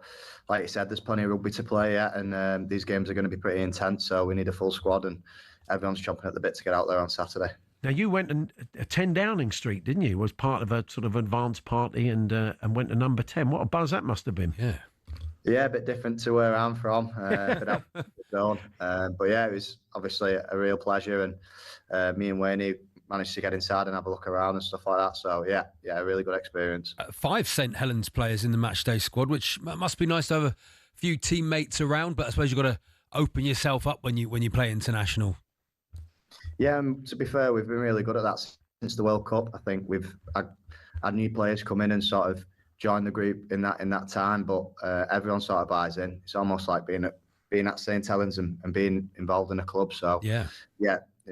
like you said, there's plenty of rugby to play yet, and these games are going to be pretty intense. So we need a full squad, and everyone's chomping at the bit to get out there on Saturday. Now you went and 10 Downing Street, didn't you? Was part of a sort of advanced party and went to number 10. What a buzz that must have been. Yeah, a bit different to where I'm from. But yeah, it was obviously a real pleasure, and me and Wayne managed to get inside and have a look around and stuff like that. So yeah, a really good experience. 5 St Helens players in the matchday squad, which must be nice to have a few teammates around. But I suppose you've got to open yourself up when you play international. Yeah, to be fair, we've been really good at that since the World Cup. I think we've had new players come in and sort of join the group in that time, but everyone sort of buys in. It's almost like being at St Helens and being involved in a club. So yeah,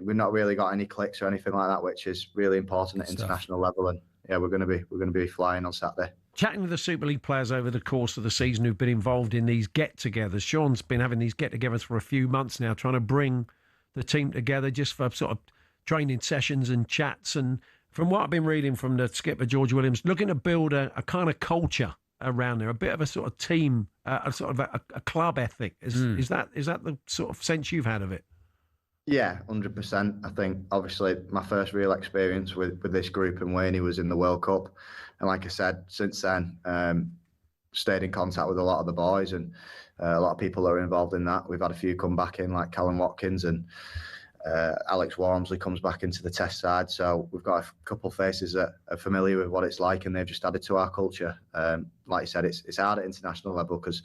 we've not really got any cliques or anything like that, which is really important at international level. And yeah, we're going to be flying on Saturday. Chatting with the Super League players over the course of the season who've been involved in these get-togethers. Sean's been having these get-togethers for a few months now, trying to bring the team together just for sort of training sessions and chats. And from what I've been reading from the skipper, George Williams, looking to build a kind of culture around there, a bit of a sort of team, a sort of a club ethic. Is that the sort of sense you've had of it? Yeah, 100%. I think obviously my first real experience with this group and Wayne was in the World Cup, and like I said, since then stayed in contact with a lot of the boys and a lot of people that are involved in that. We've had a few come back in, like Callum Watkins, and Alex Wormsley comes back into the test side. So we've got a couple of faces that are familiar with what it's like, and they've just added to our culture. Like you said, it's hard at international level because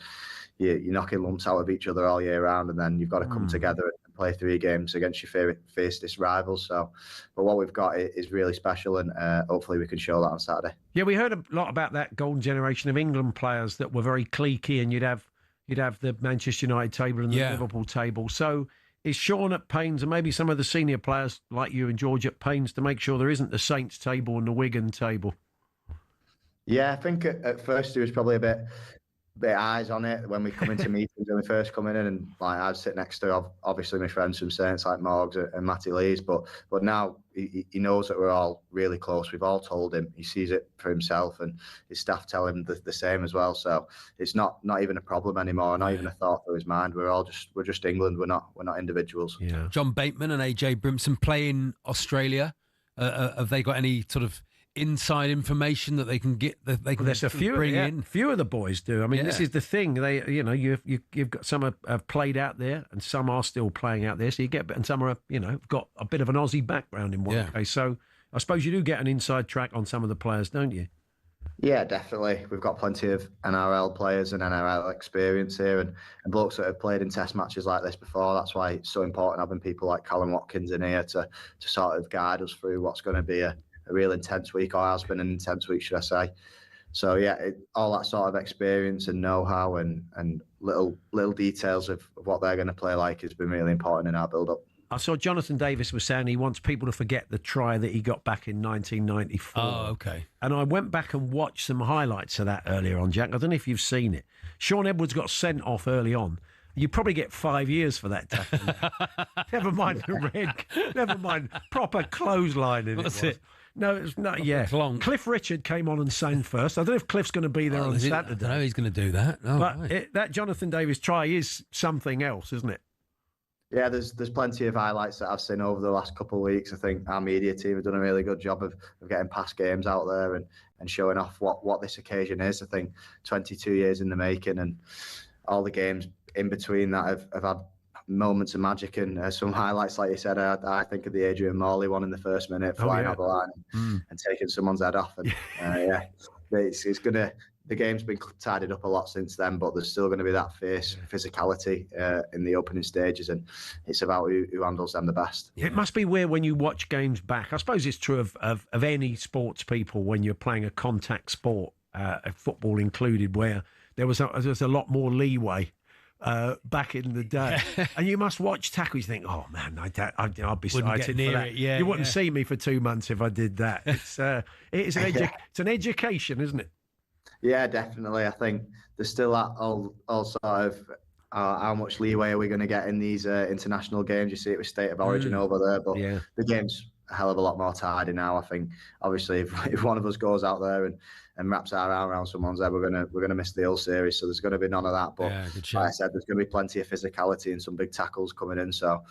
you're knocking lumps out of each other all year round, and then you've got to come together and play 3 games against your fiercest rivals. So, but what we've got is really special, and hopefully we can show that on Saturday. Yeah, we heard a lot about that golden generation of England players that were very cliquey, and you'd have the Manchester United table and the Liverpool table. So is Sean at pains, and maybe some of the senior players like you and George at pains, to make sure there isn't the Saints table and the Wigan table? Yeah, I think at first there was probably a bit eyes on it when we come into meetings when we first come in, and like I'd sit next to obviously my friends from Saints like Morgs and Matty Lees, but now he knows that we're all really close. We've all told him, he sees it for himself, and his staff tell him the same as well. So it's not even a problem anymore, not even a thought through his mind. We're just England. We're not individuals. Yeah. John Bateman and AJ Brimson play in Australia. Have they got any sort of inside information that they can get, that they can bring in? Few of the boys do. I mean, this is the thing. They, you've got some have played out there, and some are still playing out there. So you get, and some are, got a bit of an Aussie background in one case. So I suppose you do get an inside track on some of the players, don't you? Yeah, definitely. We've got plenty of NRL players and NRL experience here, and blokes that have played in test matches like this before. That's why it's so important having people like Callum Watkins in here to sort of guide us through what's going to be a real intense week, or has been an intense week, should I say. So yeah, all that sort of experience and know-how and little details of what they're going to play like has been really important in our build-up. I saw Jonathan Davis was saying he wants people to forget the try that he got back in 1994. Oh, okay. And I went back and watched some highlights of that earlier on, Jack. I don't know if you've seen it. Sean Edwards got sent off early on. You probably get 5 years for that tackle. Never mind the red. Never mind proper clotheslining. What's it? No, it's not. Yeah, Cliff Richard came on and sang first. I don't know if Cliff's going to be there on Saturday. No, he's going to do that. Oh, but right. That Jonathan Davis try is something else, isn't it? Yeah, there's plenty of highlights that I've seen over the last couple of weeks. I think our media team have done a really good job of getting past games out there and showing off what this occasion is. I think 22 years in the making, and all the games in between that have had moments of magic, and some highlights, like you said. I think of the Adrian Morley one in the first minute, flying over the line and taking someone's head off. And it's gonna. The game's been tidied up a lot since then, but there's still going to be that fierce physicality in the opening stages, and it's about who handles them the best. It must be weird when you watch games back. I suppose it's true of any sports people when you're playing a contact sport, football included, where there was a lot more leeway back in the day. And you must watch tackles, you think, oh man, I'd be excited for that. You wouldn't see me for 2 months if I did that. It's it's an education, isn't it? Yeah, definitely. I think there's still that all sort of how much leeway are we going to get in these international games? You see it with State of Origin over there, but the game's a hell of a lot more tidy now. I think obviously if one of us goes out there and wraps our arm around someone's head, we're gonna miss the whole series. So there's going to be none of that. But like I said, there's going to be plenty of physicality and some big tackles coming in. So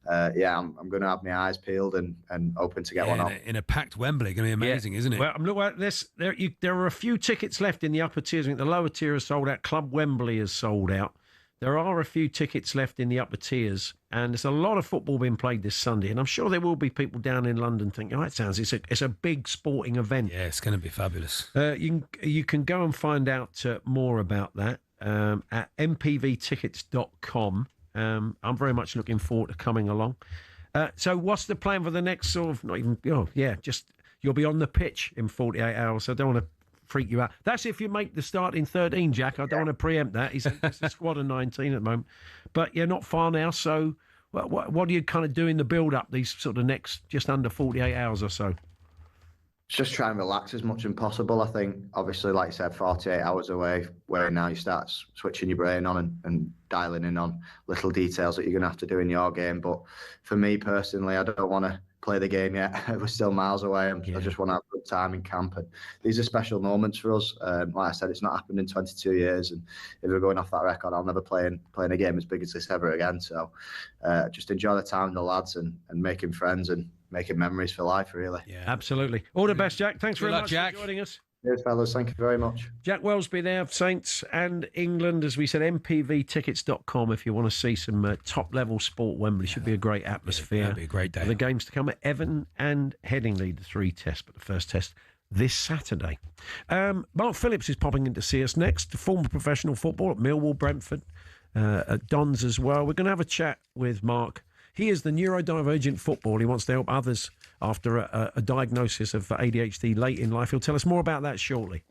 I'm going to have my eyes peeled and open to get one on. In a packed Wembley, going to be amazing, isn't it? Well, look at this. There are a few tickets left in the upper tiers. I think the lower tier is sold out. Club Wembley is sold out. There are a few tickets left in the upper tiers, and there's a lot of football being played this Sunday. And I'm sure there will be people down in London thinking, "Oh, it sounds it's a big sporting event." Yeah, it's going to be fabulous. You can go and find out more about that at mpvtickets.com. I'm very much looking forward to coming along. So what's the plan for the next sort of, you'll be on the pitch in 48 hours. So I don't want to freak you out. That's if you make the starting 13, Jack. I don't want to preempt that. It's a squad of 19 at the moment. But you're not far now. So what do you kind of do in the build-up, these sort of next just under 48 hours or so? Just try and relax as much as possible. I think, obviously, like you said, 48 hours away, where now you start switching your brain on and dialing in on little details that you're going to have to do in your game. But for me personally, I don't want to play the game yet. We're still miles away. I just want to have a good time in camp. And these are special moments for us. Like I said, it's not happened in 22 years. And if we're going off that record, I'll never play a game as big as this ever again. So just enjoy the time with the lads and making friends and making memories for life, really. Yeah, absolutely. All the best, Jack. Thanks very much for joining us. Cheers, fellas. Thank you very much. Jack Welsby there of Saints and England. As we said, mpvtickets.com if you want to see some top-level sport. Wembley should be a great atmosphere. That'd be a great day. For the games to come at Everton and Headingley, the 3 tests, but the first test this Saturday. Mark Phillips is popping in to see us next. Former professional football at Millwall, Brentford, at Dons as well. We're going to have a chat with Mark. He is the neurodivergent footballer. He wants to help others after a diagnosis of ADHD late in life. He'll tell us more about that shortly.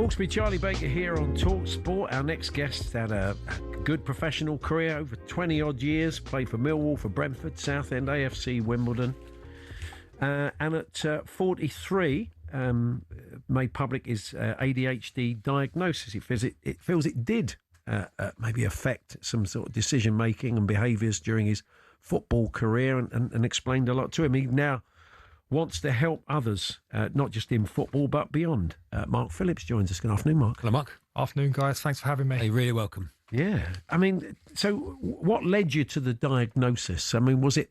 Hawksbee, Charlie Baker here on talkSPORT. Our next guest had a good professional career over 20-odd years, played for Millwall, for Brentford, Southend, AFC, Wimbledon. And at 43, made public his ADHD diagnosis. It feels it did maybe affect some sort of decision-making and behaviours during his football career, and explained a lot to him. He now wants to help others, not just in football, but beyond. Mark Phillips joins us. Good afternoon, Mark. Hello, Mark. Afternoon, guys. Thanks for having me. Hey, you're really welcome. Yeah. I mean, so what led you to the diagnosis? I mean, was it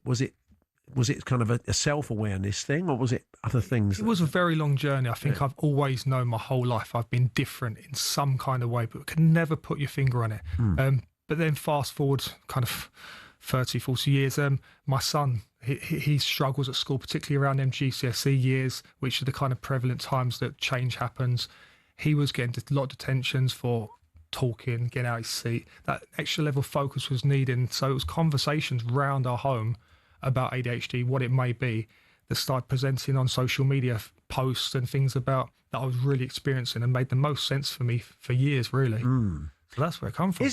kind of a self-awareness thing, or was it other things? It was a very long journey. I think I've always known my whole life I've been different in some kind of way, but can never put your finger on it. But then fast forward kind of 30, 40 years, my son, he struggles at school, particularly around them GCSE years, which are the kind of prevalent times that change happens. He was getting a lot of detentions for talking, getting out of his seat. That extra level of focus was needed. So it was conversations round our home about ADHD, what it may be, that started presenting on social media posts and things about that I was really experiencing, and made the most sense for me for years, really. So that's where it comes from.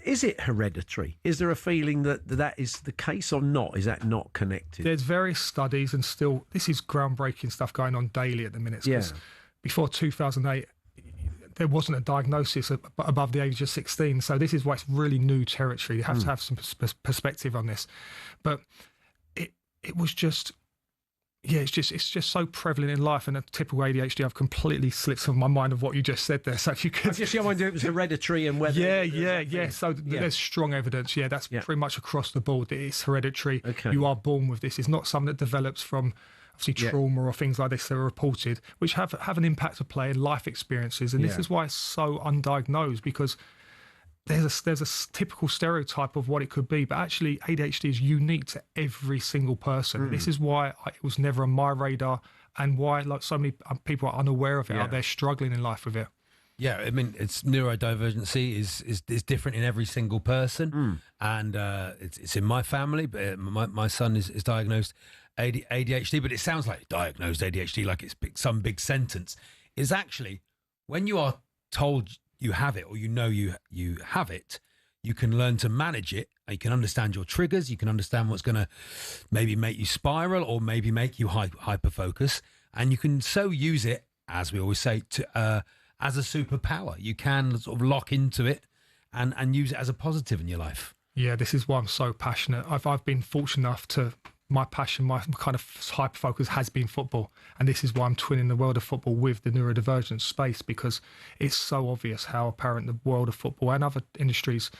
Is it hereditary? Is there a feeling that is the case or not? Is that not connected? There's various studies, and still, this is groundbreaking stuff going on daily at the minute. Yeah. Before 2008, there wasn't a diagnosis above the age of 16. So this is why it's really new territory. You have to have some perspective on this. But it was just, yeah, it's just so prevalent in life, and a typical ADHD. I've completely slipped from my mind of what you just said there. So if you could, I just wonder it was hereditary and whether. Yeah. So there's strong evidence. Yeah, that's pretty much across the board. It's hereditary. Okay. You are born with this. It's not something that develops from obviously trauma or things like this that are reported, which have an impact of play and life experiences. And this is why it's so undiagnosed, because there's a typical stereotype of what it could be, but actually ADHD is unique to every single person. This is why it was never on my radar, and why like so many people are unaware of it out there, struggling in life with it. Yeah, I mean, it's neurodivergency is different in every single person, and it's in my family. But my son is diagnosed ADHD, but it sounds like diagnosed ADHD like it's some big sentence. Is actually when you are told you have it, or you know you have it, you can learn to manage it. You can understand your triggers. You can understand what's going to maybe make you spiral, or maybe make you hyper focus, and you can so use it, as we always say, to as a superpower. You can sort of lock into it and use it as a positive in your life. Yeah, this is why I'm so passionate. I've been fortunate enough to, my passion, my kind of hyper focus has been football. And this is why I'm twinning the world of football with the neurodivergence space, because it's so obvious how apparent the world of football and other industries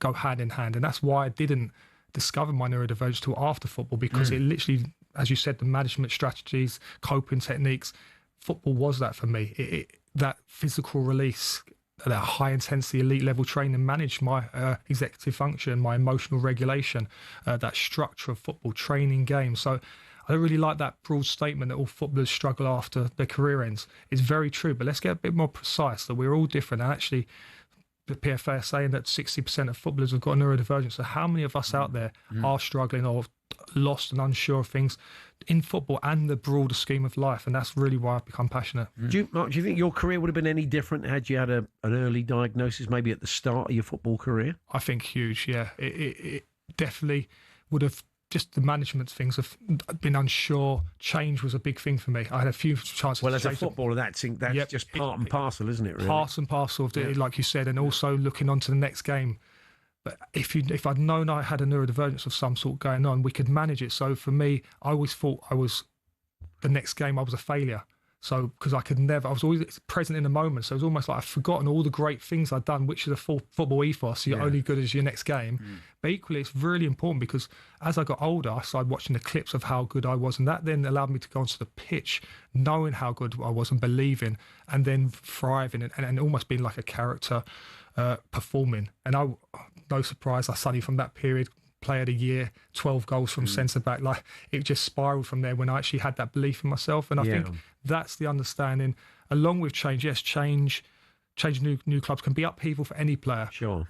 go hand in hand. And that's why I didn't discover my neurodivergence till after football, because it literally, as you said, the management strategies, coping techniques, football was that for me. That physical release, that high intensity elite level training managed my executive function, my emotional regulation, that structure of football, training games. So I don't really like that broad statement that all footballers struggle after their career ends. It's very true, but let's get a bit more precise, that we're all different. And actually, the PFA are saying that 60% of footballers have got neurodivergence. So how many of us out there are struggling or lost and unsure of things in football and the broader scheme of life? And that's really why I've become passionate. Mark, do you think your career would have been any different had you had an early diagnosis, maybe at the start of your football career? I think huge, yeah. It definitely would have. Just the management things have been unsure. Change was a big thing for me. I had a few chances. Well, as a footballer, that's just part and parcel, isn't it? Really? Part and parcel of it, like you said, and also looking on to the next game. But if I'd known I had a neurodivergence of some sort going on, we could manage it. So for me, I always thought the next game I was a failure. So because I was always present in the moment. So it was almost like I've forgotten all the great things I'd done, which is a full football ethos. So you're only good as your next game. But equally, it's really important, because as I got older, I started watching the clips of how good I was. And that then allowed me to go onto the pitch, knowing how good I was and believing, and then thriving and almost being like a character performing. And no surprise, I suddenly from that period, player of the year, 12 goals from centre back. Like, it just spiraled from there when I actually had that belief in myself. And I think that's the understanding, along with change. Yes, change new clubs can be upheaval for any player. Sure.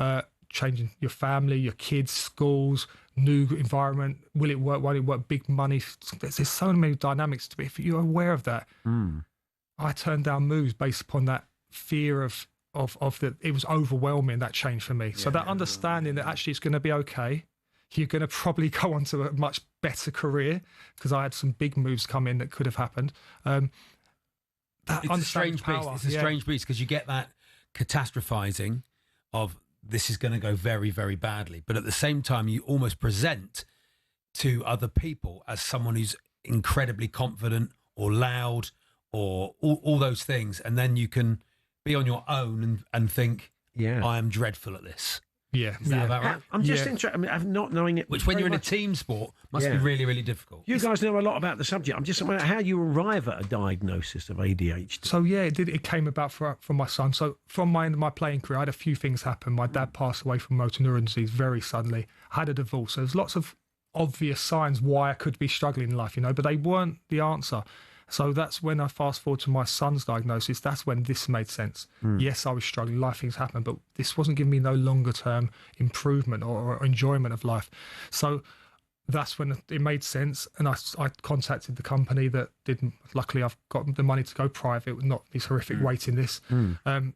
Changing your family, your kids, schools, new environment. Will it work? Won't it work? Big money. There's so many dynamics to be. If you're aware of that, I turned down moves based upon that fear of the, it was overwhelming, that change for me. So that understanding that actually it's going to be okay. You're going to probably go on to a much better career, because I had some big moves come in that could have happened. It's a strange beast. It's a strange beast, because you get that catastrophizing of this is going to go very, very badly. But at the same time, you almost present to other people as someone who's incredibly confident or loud or all those things. And then you can be on your own and think, I am dreadful at this. Yeah. Is that about right? I'm just interested. I mean, I'm not knowing it. Which, when you're in a team sport, must be really, really difficult. You guys know a lot about the subject. I'm just wondering how you arrive at a diagnosis of ADHD. So it came about from my son. So from my playing career, I had a few things happen. My dad passed away from motor neuron disease very suddenly. I had a divorce. So there's lots of obvious signs why I could be struggling in life, but they weren't the answer. So that's when I fast forward to my son's diagnosis. That's when this made sense. Yes, I was struggling. Life things happen, but this wasn't giving me no longer term improvement or enjoyment of life. So that's when it made sense. And I contacted the company that didn't. Luckily, I've got the money to go private with not this horrific waiting list. The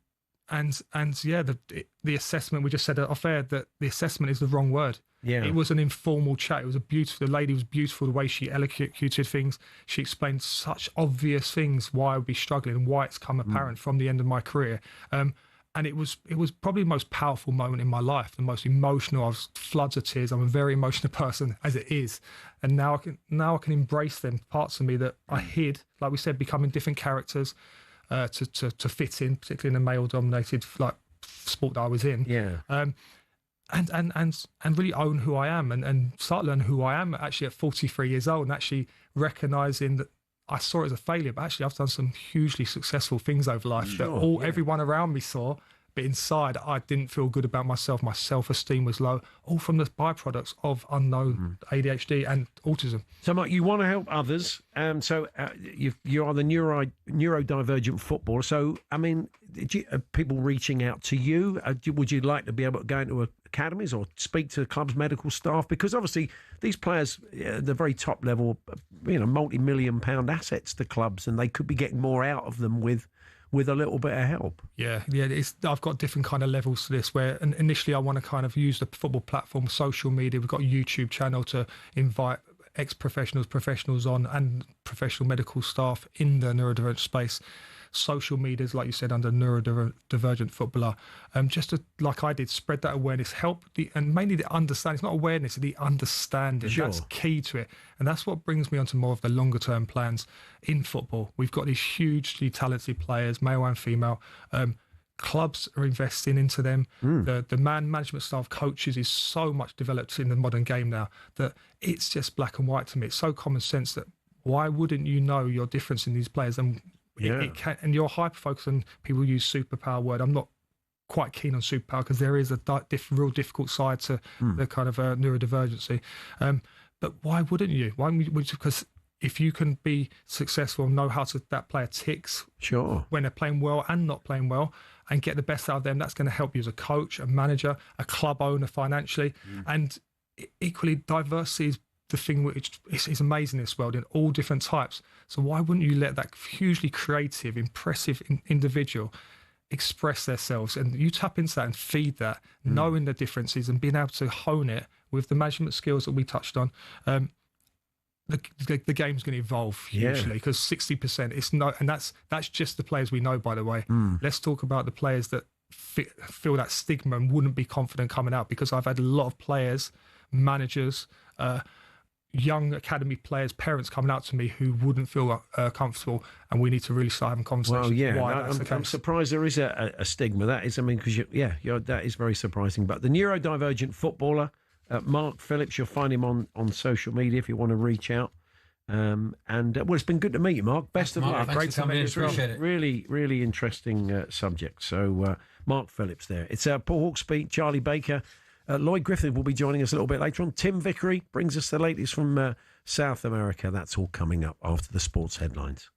assessment, we just said off air that the assessment is the wrong word. Yeah. It was an informal chat. It was the lady was beautiful, the way she elocuted things. She explained such obvious things why I would be struggling and why it's come apparent from the end of my career. And it was probably the most powerful moment in my life, the most emotional. I was floods of tears. I'm a very emotional person as it is. And now I can embrace them parts of me that I hid, like we said, becoming different characters to fit in, particularly in a male-dominated sport that I was in. Yeah. And really own who I am and start learning who I am actually at 43 years old, and actually recognising that I saw it as a failure, but actually I've done some hugely successful things over life that everyone around me saw, but inside I didn't feel good about myself. My self-esteem was low, all from the byproducts of unknown ADHD and autism. So, Mark, you want to help others. So you are the neurodivergent footballer. So, I mean, are people reaching out to you? Would you like to be able to go into academies or speak to clubs' medical staff? Because obviously these players at the very top level, multi-million pound assets to clubs, and they could be getting more out of them with a little bit of help. Yeah. I've got different kind of levels to this, where initially I want to kind of use the football platform, social media. We've got a YouTube channel to invite ex-professionals, professionals on, and professional medical staff in the neurodivergent space. Social medias, like you said, under neurodivergent footballer, just to, like I did, spread that awareness, help and mainly the understanding. It's not awareness, it's the understanding. Sure. That's key to it, and that's what brings me on to more of the longer term plans in football. We've got these hugely talented players, male and female. Clubs are investing into them. The man management staff, coaches, is so much developed in the modern game now that it's just black and white to me. It's so common sense that why wouldn't you know your difference in these players? And it can, and you're hyper focused on people use superpower word. I'm not quite keen on superpower, because there is a real difficult side to the kind of neurodivergency. But why wouldn't you? Because if you can be successful and know how that player ticks when they're playing well and not playing well, and get the best out of them, that's going to help you as a coach, a manager, a club owner financially. And equally, diversity is the thing which is amazing in this world, in all different types. So why wouldn't you let that hugely creative, impressive individual express themselves, and you tap into that and feed that, knowing the differences and being able to hone it with the management skills that we touched on. The game's going to evolve hugely, because 60% it's not, and that's just the players we know, by the way. Let's talk about the players that feel that stigma and wouldn't be confident coming out, because I've had a lot of players, managers, young academy players, parents coming out to me who wouldn't feel comfortable, and we need to really start having conversations. Well, I'm surprised there is a stigma. That is, I mean, because that is very surprising. But the neurodivergent footballer, Mark Phillips, you'll find him on social media if you want to reach out. It's been good to meet you, Mark. Best of luck. Great to meet you. Appreciate it. Really, really interesting subject. So, Mark Phillips there. It's Paul Hawksbee, Charlie Baker. Lloyd Griffith will be joining us a little bit later on. Tim Vickery brings us the latest from South America. That's all coming up after the sports headlines.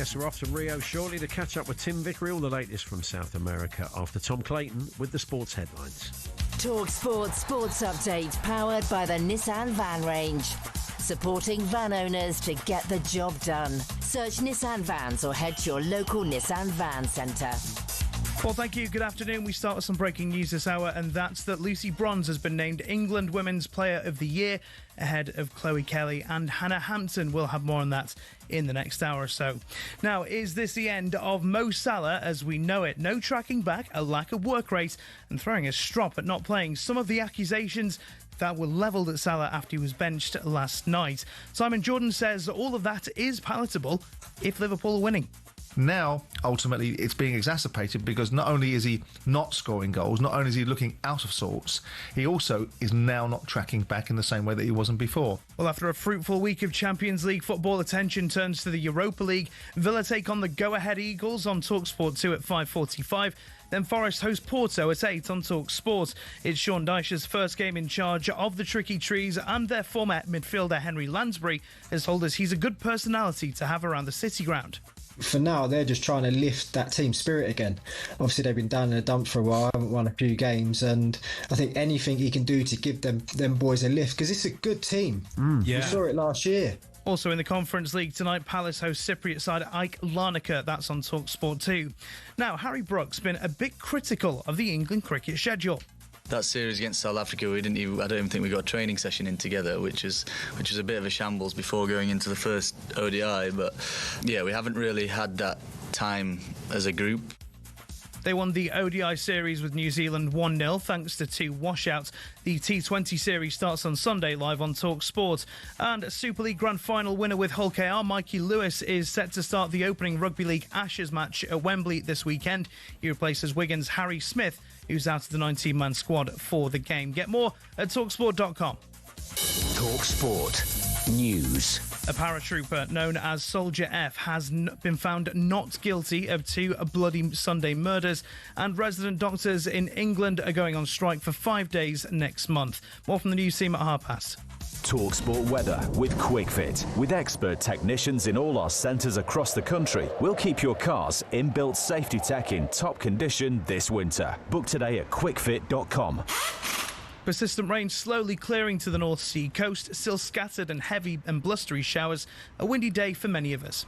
Yes, we're off to Rio shortly to catch up with Tim Vickery, all the latest from South America, after Tom Clayton with the sports headlines. talkSPORT Sports Update, powered by the Nissan Van Range. Supporting van owners to get the job done. Search Nissan Vans or head to your local Nissan Van Centre. Well, thank you. Good afternoon. We start with some breaking news this hour, and that's that Lucy Bronze has been named England Women's Player of the Year, ahead of Chloe Kelly and Hannah Hampton. We'll have more on that in the next hour or so. Now, is this the end of Mo Salah as we know it? No tracking back, a lack of work rate, and throwing a strop at not playing. Some of the accusations that were levelled at Salah after he was benched last night. Simon Jordan says all of that is palatable if Liverpool are winning. Now, ultimately, it's being exacerbated because not only is he not scoring goals, not only is he looking out of sorts, he also is now not tracking back in the same way that he wasn't before. Well, after a fruitful week of Champions League football, attention turns to the Europa League. Villa take on the go-ahead Eagles on talkSPORT 2 at 5:45. Then Forest host Porto at 8 on talkSPORT. It's Sean Dyche's first game in charge of the Tricky Trees, and their former midfielder Henry Lansbury has told us he's a good personality to have around the City ground. For now, they're just trying to lift that team spirit again. Obviously, they've been down in the dumps for a while, haven't won a few games, and I think anything he can do to give them boys a lift, because it's a good team. We saw it last year. Also in the Conference League tonight, Palace host Cypriot side Ike Larnaca. That's on talkSPORT 2. Now, Harry Brook's been a bit critical of the England cricket schedule. That series against South Africa, I don't even think we got a training session in together, which is a bit of a shambles before going into the first ODI. But yeah, we haven't really had that time as a group. They won the ODI series with New Zealand 1-0 thanks to 2 washouts. The T20 series starts on Sunday live on talkSPORT. And Super League Grand Final winner with Hull KR, Mikey Lewis, is set to start the opening Rugby League Ashes match at Wembley this weekend. He replaces Wigan's Harry Smith, who's out of the 19-man squad for the game. Get more at talksport.com. talkSPORT News. A paratrooper known as Soldier F has been found not guilty of 2 Bloody Sunday murders, and resident doctors in England are going on strike for 5 days next month. More from the news team at 5:30. talkSPORT weather with QuickFit. With expert technicians in all our centres across the country, we'll keep your car's inbuilt safety tech in top condition this winter. Book today at quickfit.com. Persistent rain slowly clearing to the North Sea coast, still scattered and heavy and blustery showers. A windy day for many of us.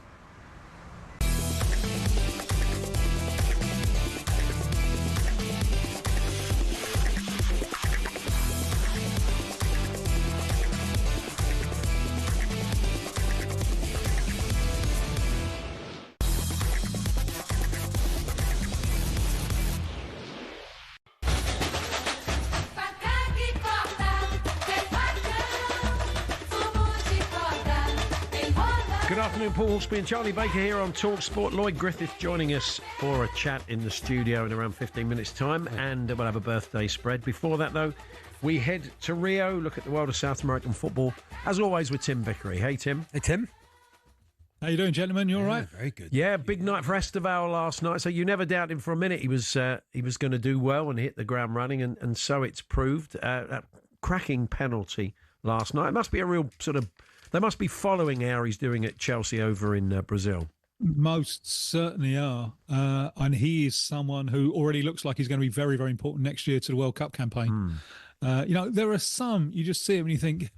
Good afternoon, Paul Hawksbee and Charlie Baker here on talkSPORT. Lloyd Griffith joining us for a chat in the studio in around 15 minutes' time, and we'll have a birthday spread. Before that, though, we head to Rio, look at the world of South American football, as always with Tim Vickery. Hey, Tim. Hey, Tim. How you doing, gentlemen? You all right? Very good. Yeah, big night for Esteval last night. So you never doubted him for a minute he was going to do well and hit the ground running, and so it's proved. A cracking penalty last night. It must be a real sort of... They must be following how he's doing at Chelsea over in Brazil. Most certainly are. And he is someone who already looks like he's going to be very, very important next year to the World Cup campaign. There are some, you just see him and you think,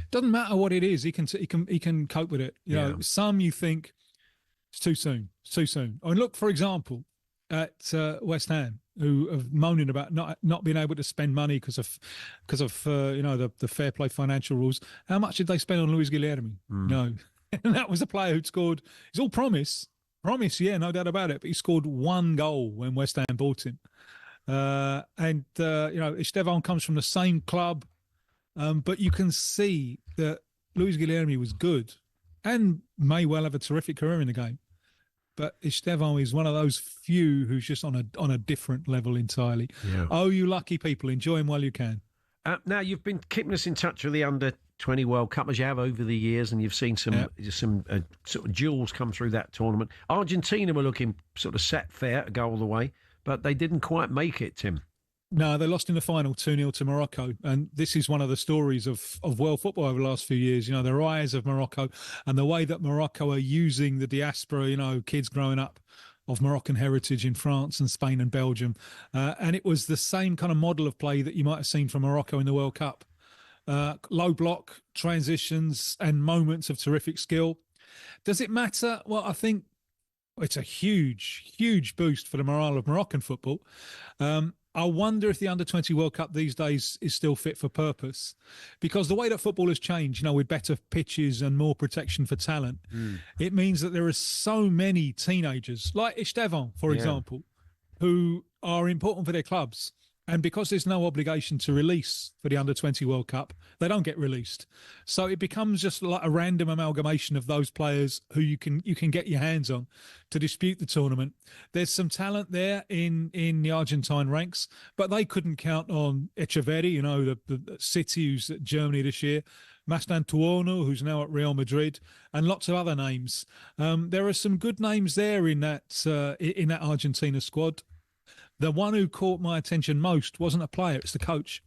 doesn't matter what it is, he can cope with it. You know, some you think it's too soon. I mean, look, for example, at West Ham, who have moaning about not being able to spend money because of the fair play financial rules. How much did they spend on Luis Guilherme? No, and that was a player who'd scored. He's all promise, yeah, no doubt about it. But he scored 1 goal when West Ham bought him. Estevan comes from the same club, but you can see that Luis Guilherme was good and may well have a terrific career in the game. But Estevan is one of those few who's just on a different level entirely. Yeah. Oh, you lucky people. Enjoy him while you can. Now, you've been keeping us in touch with the Under-20 World Cup, as you have over the years, and you've seen some sort of jewels come through that tournament. Argentina were looking sort of set fair to go all the way, but they didn't quite make it, Tim. No, they lost in the final 2-0 to Morocco. And this is one of the stories of world football over the last few years. You know, the rise of Morocco and the way that Morocco are using the diaspora, you know, kids growing up of Moroccan heritage in France and Spain and Belgium. And it was the same kind of model of play that you might have seen from Morocco in the World Cup. Low block, transitions and moments of terrific skill. Does it matter? Well, I think it's a huge, huge boost for the morale of Moroccan football. I wonder if the Under-20 World Cup these days is still fit for purpose, because the way that football has changed, you know, with better pitches and more protection for talent, it means that there are so many teenagers, like Estevan, for example, who are important for their clubs. And because there's no obligation to release for the Under-20 World Cup, they don't get released. So it becomes just like a random amalgamation of those players who you can get your hands on to dispute the tournament. There's some talent there in the Argentine ranks, but they couldn't count on Echeverri, you know, the City, who's at Germany this year, Mastantuono, who's now at Real Madrid, and lots of other names. There are some good names there in that Argentina squad. The one who caught my attention most wasn't a player; it's the coach,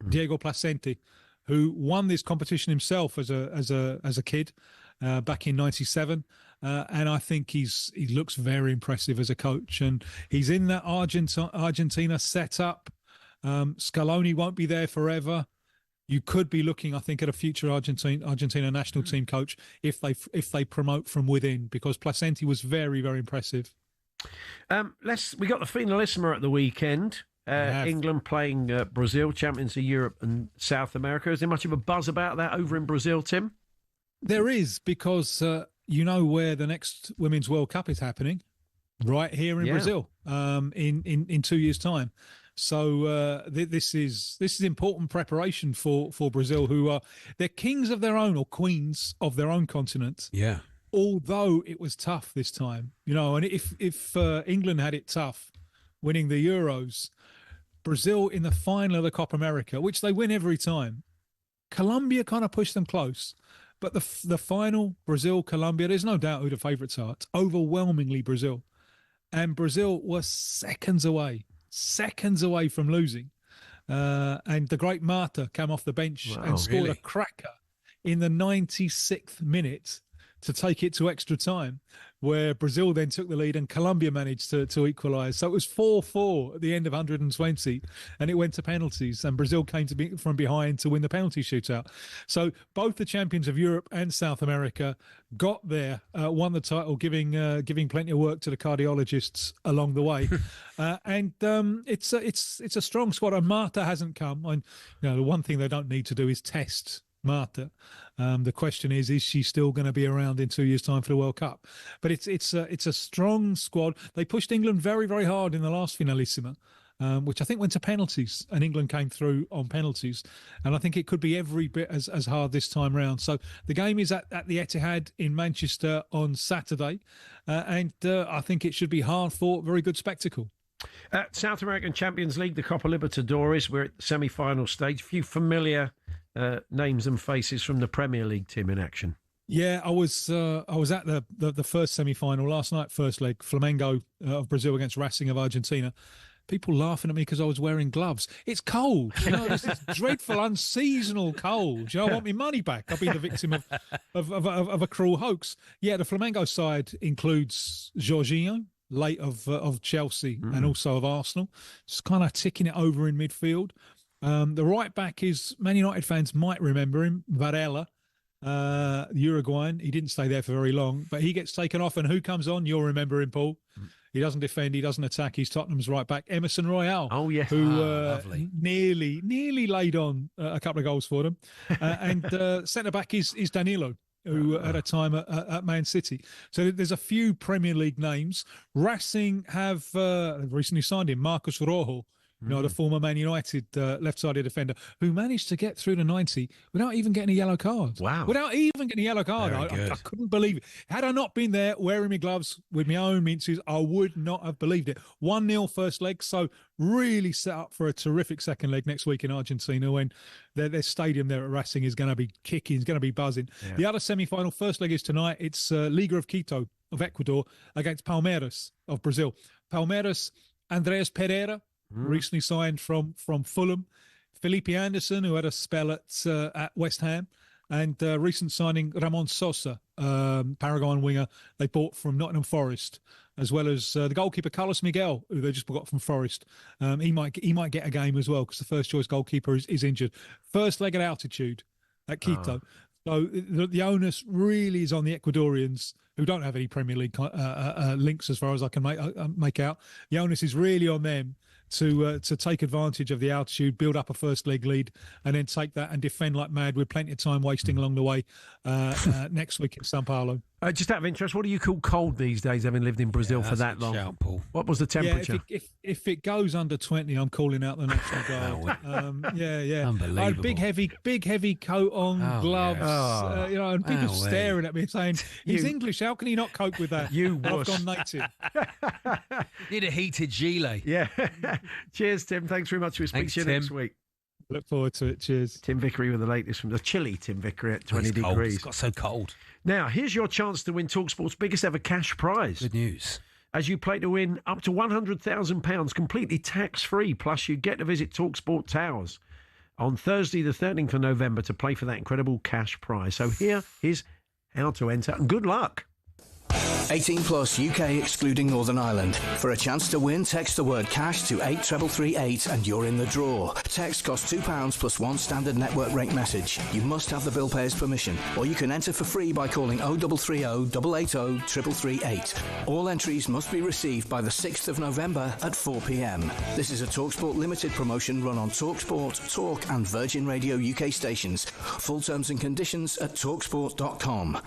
Diego Placenti, who won this competition himself as a kid back in '97, and I think he looks very impressive as a coach. And he's in that Argentina setup. Scaloni won't be there forever. You could be looking, I think, at a future Argentina national team coach if they promote from within, because Placenti was very, very impressive. We got the finalissima at the weekend. England playing Brazil, champions of Europe and South America. Is there much of a buzz about that over in Brazil, Tim? There is, because you know where the next Women's World Cup is happening, right here in Brazil, in 2 years' time. So this is important preparation for Brazil, who are they're kings of their own, or queens of their own continent. Yeah. Although it was tough this time, you know, and if England had it tough winning the Euros, Brazil in the final of the Copa America, which they win every time, Colombia kind of pushed them close. But the final, Brazil-Colombia, there's no doubt who the favourites are. It's overwhelmingly Brazil. And Brazil was seconds away from losing. And the great Marta came off the bench and scored a cracker in the 96th minute to take it to extra time, where Brazil then took the lead and Colombia managed to equalise. So it was 4-4 at the end of 120, and it went to penalties, and Brazil came from behind to win the penalty shootout. So both the champions of Europe and South America got there, won the title, giving plenty of work to the cardiologists along the way. And it's a strong squad, and Marta hasn't come. And you know, the one thing they don't need to do is test Marta. The question is she still going to be around in 2 years' time for the World Cup? But it's a strong squad. They pushed England very, very hard in the last finalissima, which I think went to penalties, and England came through on penalties. And I think it could be every bit as hard this time round. So the game is at the Etihad in Manchester on Saturday, and I think it should be hard fought, very good spectacle. South American Champions League, the Copa Libertadores, we're at the semi-final stage. A few familiar names and faces from the Premier League, Tim, in action. Yeah, I was at the first semi-final last night, first leg, Flamengo of Brazil against Racing of Argentina. People laughing at me because I was wearing gloves. It's cold, you know, this is dreadful, unseasonal cold. You know, I want my money back. I've been the victim of a cruel hoax. Yeah, the Flamengo side includes Jorginho, late of Chelsea and also of Arsenal, just kind of ticking it over in midfield. The right back is, Man United fans might remember him, Varela, Uruguayan. He didn't stay there for very long, but he gets taken off, and who comes on? You'll remember him, Paul. He doesn't defend, he doesn't attack. He's Tottenham's right back, Emerson Royale. Oh, yes. Who nearly laid on a couple of goals for them. And centre-back is Danilo, who at a time at Man City. So there's a few Premier League names. Racing have recently signed him, Marcos Rojo, you know, the former Man United left-sided defender, who managed to get through to 90 without even getting a yellow card. Wow. Without even getting a yellow card. I couldn't believe it. Had I not been there wearing my gloves with my own minces, I would not have believed it. 1-0 first leg, so really set up for a terrific second leg next week in Argentina, when their stadium there at Racing is going to be kicking, is going to be buzzing. Yeah. The other semi-final, first leg is tonight. It's Liga of Quito of Ecuador against Palmeiras of Brazil. Palmeiras, Andreas Pereira, recently signed from Fulham. Felipe Anderson, who had a spell at West Ham. And recent signing, Ramon Sosa, Paraguayan winger, they bought from Nottingham Forest, as well as the goalkeeper Carlos Miguel, who they just got from Forest. He might get a game as well because the first choice goalkeeper is injured. First leg at altitude at Quito. So the onus really is on the Ecuadorians, who don't have any Premier League links as far as I can make out. The onus is really on them to take advantage of the altitude, build up a first leg lead, and then take that and defend like mad with plenty of time wasting along the way next week in Sao Paulo. Just out of interest, what do you call cold these days, having lived in Brazil for that long? Shout, Paul. What was the temperature? Yeah, if it goes under 20, I'm calling out the National Guard. Unbelievable. I had big heavy coat on, gloves, and people staring at me saying, "He's English. How can he not cope with that?" I've gone native. Need a heated gilet. Yeah. Cheers, Tim. Thanks very much. We'll speak to you next week. Look forward to it. Cheers. Tim Vickery with the latest from the chilly Tim Vickery at 20 degrees. It's got so cold. Now, here's your chance to win talkSPORT's biggest ever cash prize. Good news. As you play to win up to £100,000 completely tax-free, plus you get to visit talkSPORT Towers on Thursday the 13th of November to play for that incredible cash prize. So here is how to enter, and good luck. 18 plus UK excluding Northern Ireland. For a chance to win, text the word cash to 83338 and you're in the draw. Text costs £2 plus one standard network rate message. You must have the bill payer's permission, or you can enter for free by calling 0330 880 3338. All entries must be received by the 6th of November at 4 p.m. This is a talkSPORT limited promotion run on talkSPORT, Talk and Virgin Radio UK stations. Full terms and conditions at talksport.com.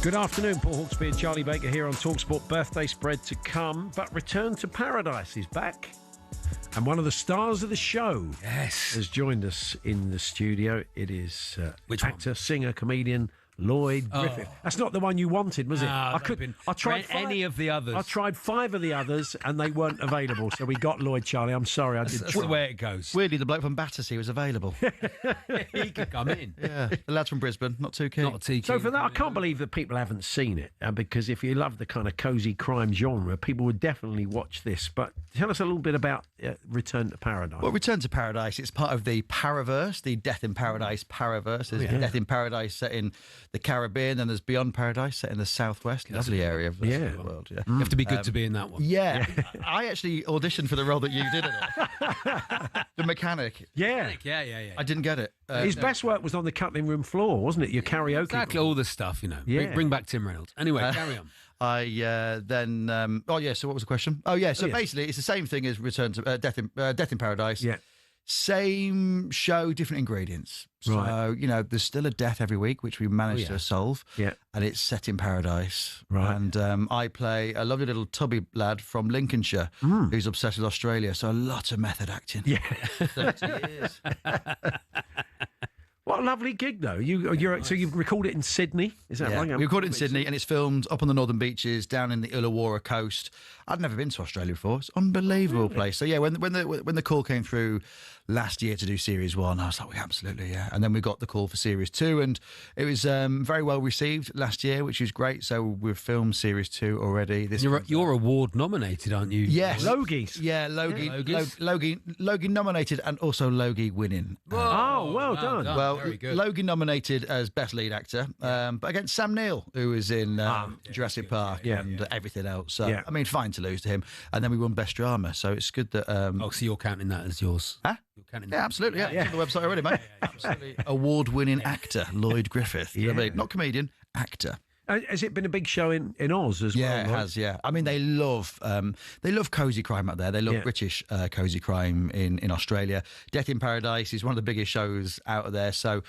Good afternoon, Paul Hawksbee and Charlie Baker here on talkSPORT. Birthday spread to come, but Return to Paradise is back. And one of the stars of the show has joined us in the studio. It is actor, singer, comedian Lloyd Griffith. That's not the one you wanted, was it? I tried any of the others. I tried 5 of the others and they weren't available, so we got Lloyd, Charlie. I'm sorry, That's the way it goes. Weirdly, the bloke from Battersea was available. He could come in. Yeah, the lads from Brisbane, not too keen. So for that, I can't believe that people haven't seen it, because if you love the kind of cosy crime genre, people would definitely watch this. But tell us a little bit about Return to Paradise. Well, Return to Paradise, it's part of the Paraverse, the Death in Paradise Paraverse. There's Death in Paradise set in the Caribbean, and there's Beyond Paradise set in the southwest. Lovely area of the world. Yeah. You have to be good to be in that one. Yeah. I actually auditioned for the role that you did in it. The mechanic. Yeah. I didn't get it. His best work was on the cutting room floor, wasn't it? Your karaoke. Exactly, all the stuff, you know. Yeah. Bring back Tim Reynolds. Anyway, carry on. I then. So what was the question? So basically, it's the same thing as Return to Death in Paradise. Yeah. Same show, different ingredients. So, there's still a death every week, which we managed to solve. Yeah. And it's set in paradise. Right. And I play a lovely little tubby lad from Lincolnshire who's obsessed with Australia. So a lot of method acting. Yeah. 30 years. What a lovely gig, though. So you've recorded it in Sydney, is that right? We recorded it in Sydney, and it's filmed up on the northern beaches, down in the Illawarra coast. I'd never been to Australia before. It's an unbelievable place. So when the call came through last year to do Series 1, I was like, absolutely, yeah. And then we got the call for Series 2, and it was very well received last year, which was great. So we've filmed Series 2 already. You're award nominated, aren't you? Yes. Logies. Yeah, Logie nominated, and also Logie winning. Oh, well done. Well, Logie nominated as Best Lead Actor, but against Sam Neill, who was in Jurassic Park and everything else. So, I mean, fine to lose to him. And then we won Best Drama, so it's good that... so you're counting that as yours? Huh? Yeah, absolutely. Yeah. It's on the website already, mate. Absolutely. Award-winning actor, Lloyd Griffith. Yeah. I mean, not comedian, actor. Has it been a big show in Oz as well? Yeah, it has, yeah. I mean, they love cosy crime out there. They love British cosy crime in Australia. Death in Paradise is one of the biggest shows out of there. So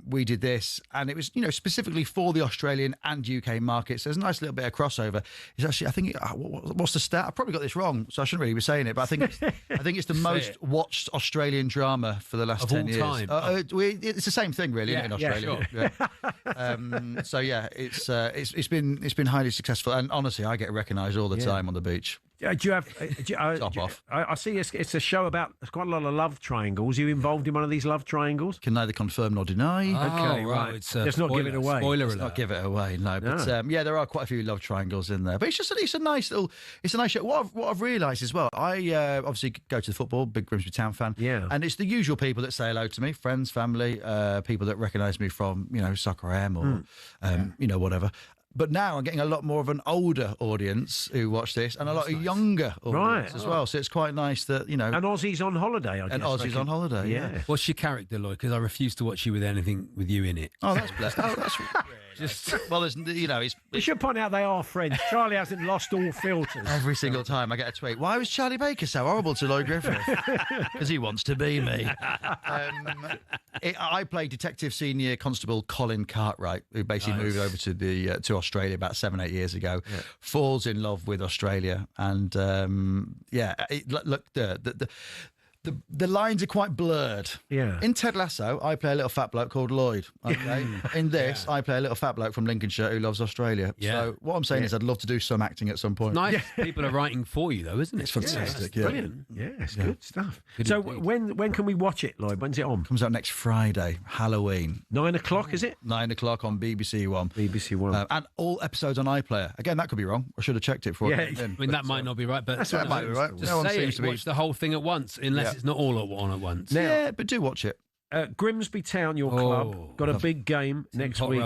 we did this, and it was, specifically for the Australian and UK markets. There's a nice little bit of crossover. It's actually, I think, what's the stat? I probably got this wrong, so I shouldn't really be saying it, but I think it's the most watched Australian drama for the last 10 years. Of all time. It's the same thing, really, isn't it, in Australia? Yeah, sure. It's been highly successful, and honestly, I get recognised all the time on the beach. Do you have top off? I see it's a show about quite a lot of love triangles. Are you involved in one of these love triangles? Can neither confirm nor deny. Okay, right. Let's not give it away. Spoiler alert. Not give it away. No, but there are quite a few love triangles in there. But it's a nice show. What I've realised as well, I obviously go to the football, big Grimsby Town fan. Yeah, and it's the usual people that say hello to me, friends, family, people that recognise me from Soccer AM or whatever. But now I'm getting a lot more of an older audience who watch this, and a lot of younger audience as well. So it's quite nice that, you know. And Aussie's on holiday, I guess. And Aussie's on holiday, yeah. What's your character, Lloyd? Because I refuse to watch you with anything with you in it. Oh, that's blessed. Oh, that's just well, there's, you know, we should point out they are friends. Charlie hasn't lost all filters. Every single time I get a tweet, why was Charlie Baker so horrible to Lloyd Griffith? Because he wants to be me. I played Detective Senior Constable Colin Cartwright, who basically moved over to Australia about 7-8 years ago. Yeah. Falls in love with Australia, and look, the lines are quite blurred. Yeah. In Ted Lasso, I play a little fat bloke called Lloyd. Okay. In this, I play a little fat bloke from Lincolnshire who loves Australia. Yeah. So what I'm saying is, I'd love to do some acting at some point. Nice. People are writing for you, though, isn't it? It's fantastic. Yeah, brilliant. Yeah, it's good stuff. Good so when can we watch it, Lloyd? When's it on? Comes out next Friday, Halloween. 9 o'clock, is it? 9 o'clock on BBC One. BBC One. And all episodes on iPlayer. Again, that could be wrong. I should have checked it for I mean, that might not be right, but that might be right. Just no one say seems it, to be. watch the whole thing at once, unless it's not all at one at once. Now, yeah, but do watch it. Grimsby Town, your club, got a big game next week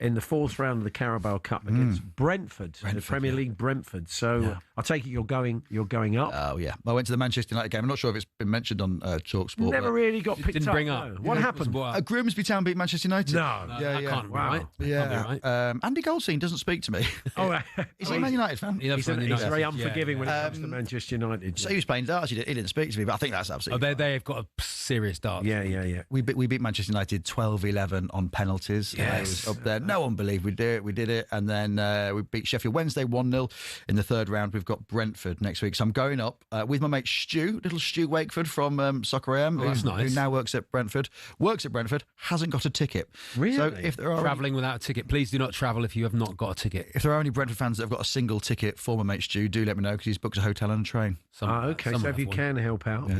in the fourth round of the Carabao Cup against Brentford, the Premier League Brentford. So I take it you're going up. Oh yeah, I went to the Manchester United game. I'm not sure if it's been mentioned on talkSPORT. Never really got picked didn't up. Bring up. No. What happened? Grimsby Town beat Manchester United. No, that can't be right. Yeah, Andy Goldstein doesn't speak to me. Is he a Man United fan? He's very unforgiving when it comes to Manchester United. So he was playing darts. He didn't speak to me, but I think that's absolutely. They've got a serious darts. Yeah. We beat Manchester United 12-11 on penalties. Yes. Up there. No one believed we'd do it. We did it. And then we beat Sheffield Wednesday 1-0 in the third round. We've got Brentford next week. So I'm going up with my mate little Stu Wakeford from Soccer AM, who now works at Brentford, hasn't got a ticket. Really? So if there are travelling without a ticket, please do not travel if you have not got a ticket. If there are any Brentford fans that have got a single ticket for my mate Stu, do let me know, because he's booked a hotel and a train. Okay, so if you can help out.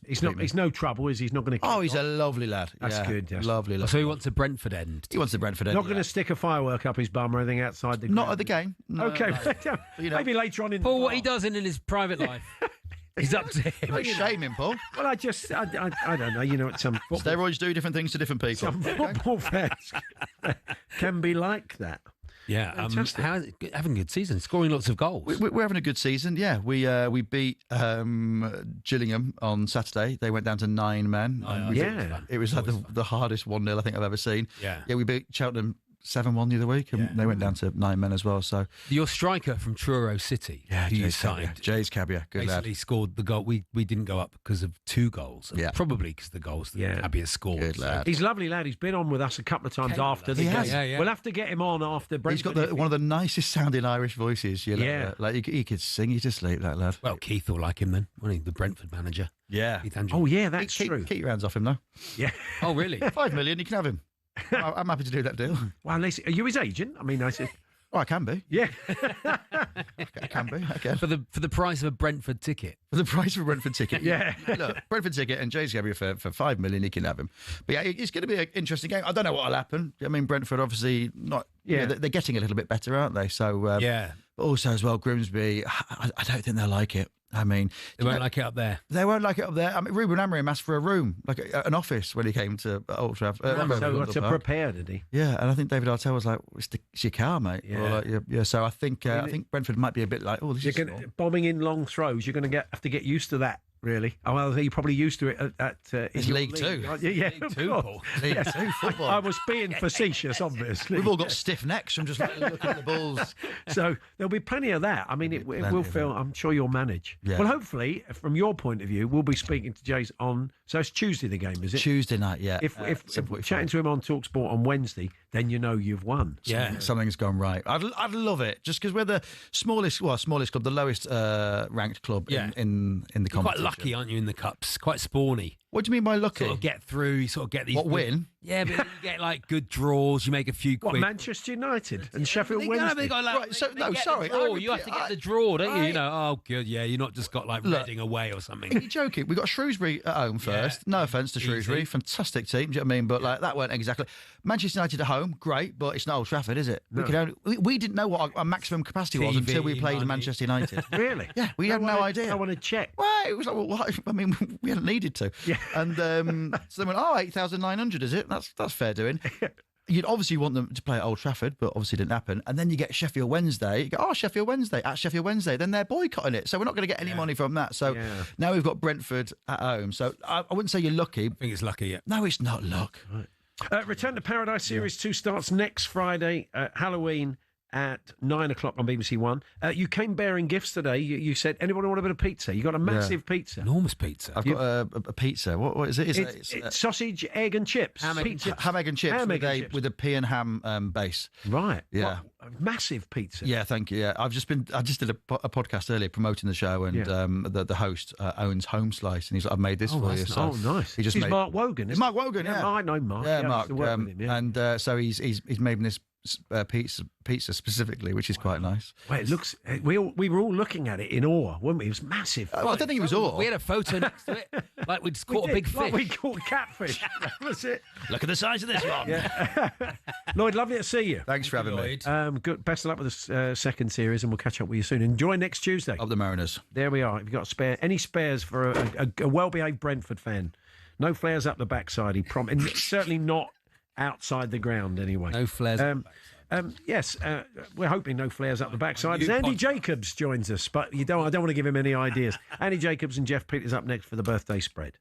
He's no trouble, is he? He's not going to... Oh, he's a lovely lad. That's good. Yes. Lovely. So he wants a Brentford end. He wants the Brentford end. Not going to stick a firework up his bum or anything outside the... Not at the game. No, okay. No. Maybe later on in Paul, what he does in his private life is up to him. Don't shame him, Paul. Well, I don't know. You know, some steroids do different things to different people. Some football fans can be like that. Yeah, having a good season, scoring lots of goals. We're having a good season, yeah. We beat Gillingham on Saturday. They went down to 9 men. It was like the hardest 1-0 I think I've ever seen. Yeah, we beat Cheltenham 7-1 the other week, and they went down to 9 men as well. So your striker from Truro City, who you signed, Jay's Cabia, good lad. Basically scored the goal. We didn't go up because of 2 goals. Probably because of the goals that Cabia scored. Good lad. He's a lovely lad. He's been on with us a couple of times after the game. Yeah. We'll have to get him on after Brentford. He's got one of the nicest sounding Irish voices. Like he could sing you to sleep, that lad. Well, Keith will like him then, won't he? The Brentford manager. Yeah. Oh yeah, that's true. Keep your hands off him though. Yeah. Oh really? 5 million, you can have him. I'm happy to do that deal. Well, are you his agent? I mean, I said. Oh, I can be. Yeah. I can be. I can. For the price of a Brentford ticket. For the price of a Brentford ticket. Yeah. Look, Brentford ticket and Jay's Gabriel for 5 million, he can have him. But yeah, it's going to be an interesting game. I don't know what'll happen. I mean, Brentford obviously not. Yeah, they're getting a little bit better, aren't they? So yeah. But also as well, Grimsby. I don't think they'll like it. I mean, they won't like it up there. They won't like it up there. I mean, Ruben Amorim asked for a room, like an office, when he came to Old Trafford. To prepare, did he? Yeah, and I think David Artell was like, "It's your car, mate." Yeah. Or so I think Brentford might be a bit like, "Oh, this is bombing in long throws. You're going to have to get used to that." Really? Oh, well, you're probably used to it at it's League 2. Yeah, League 2, Paul. League 2 football. I was being facetious, obviously. We've all got stiff necks from just looking at the balls. So there'll be plenty of that. I mean, it will feel, I'm sure you'll manage. Yeah. Well, hopefully, from your point of view, we'll be speaking to Jace on, so it's Tuesday the game, is it? Tuesday night, yeah. If chatting to him on talkSPORT on Wednesday, then you know you've won. Yeah. Something's gone right. I'd love it, just because we're the smallest club, the lowest ranked club in the competition. You're quite lucky, aren't you, in the Cups? Quite spawny. What do you mean by lucky? Sort of get through, you sort of get these... win? Yeah, but you get like good draws, you make a few quid. What, Manchester United and Sheffield Wednesday? You have to get the draw, don't you? You know, oh, good, yeah, you're not just got like Reading away or something. Are you joking? We got Shrewsbury at home first. No offence to Shrewsbury, fantastic team, do you know what I mean? But like that weren't exactly... Manchester United at home, great, but it's not Old Trafford, is it? No. We didn't know what our maximum capacity was until we played Manchester United. Really? Yeah, we had no idea. I want to check. Well, it was like, well, I mean, we hadn't needed to. Yeah. And so they went, 8,900, is it? That's fair doing. You'd obviously want them to play at Old Trafford, but obviously didn't happen. And then you get Sheffield Wednesday. You go, oh, Sheffield Wednesday, at Sheffield Wednesday. Then they're boycotting it. So we're not going to get any money from that. So now we've got Brentford at home. So I wouldn't say you're lucky. I think it's lucky, yeah. No, it's not luck. Right. Return to Paradise Series 2 starts next Friday, Halloween, at 9 o'clock on BBC One. You came bearing gifts today. You said, anybody want a bit of pizza? You got a massive pizza. Enormous pizza. I've got a pizza. What is it? It's sausage, egg and chips. Ham, egg and chips, with a pea and ham base. Right. Yeah. What, massive pizza. Yeah, thank you. Yeah, I just did a podcast earlier promoting the show, and the host owns Home Slice, and he's like, I've made this for you. So nice. He's Mark Wogan. It's Mark Wogan, yeah. I know Mark. Yeah, Mark. And so he's made me this pizza specifically, which is quite nice. Well, it looks. We were all looking at it in awe, weren't we? It was massive. Well, I don't think it was awe. We had a photo next to it, like we'd caught a big fish. Like we caught catfish. That was it. Look at the size of this one. Yeah. Lloyd, lovely to see you. Thanks for having me. Good. Best of luck with the second series, and we'll catch up with you soon. Enjoy next Tuesday. Up the Mariners. There we are. If you've got any spares for a well-behaved Brentford fan, no flares up the backside. He promised. Certainly not outside the ground anyway. No flares. Yes, we're hoping no flares up the backside. As Andy Jacobs joins us, but I don't want to give him any ideas. Andy Jacobs and Jeff Peters up next for the birthday spread.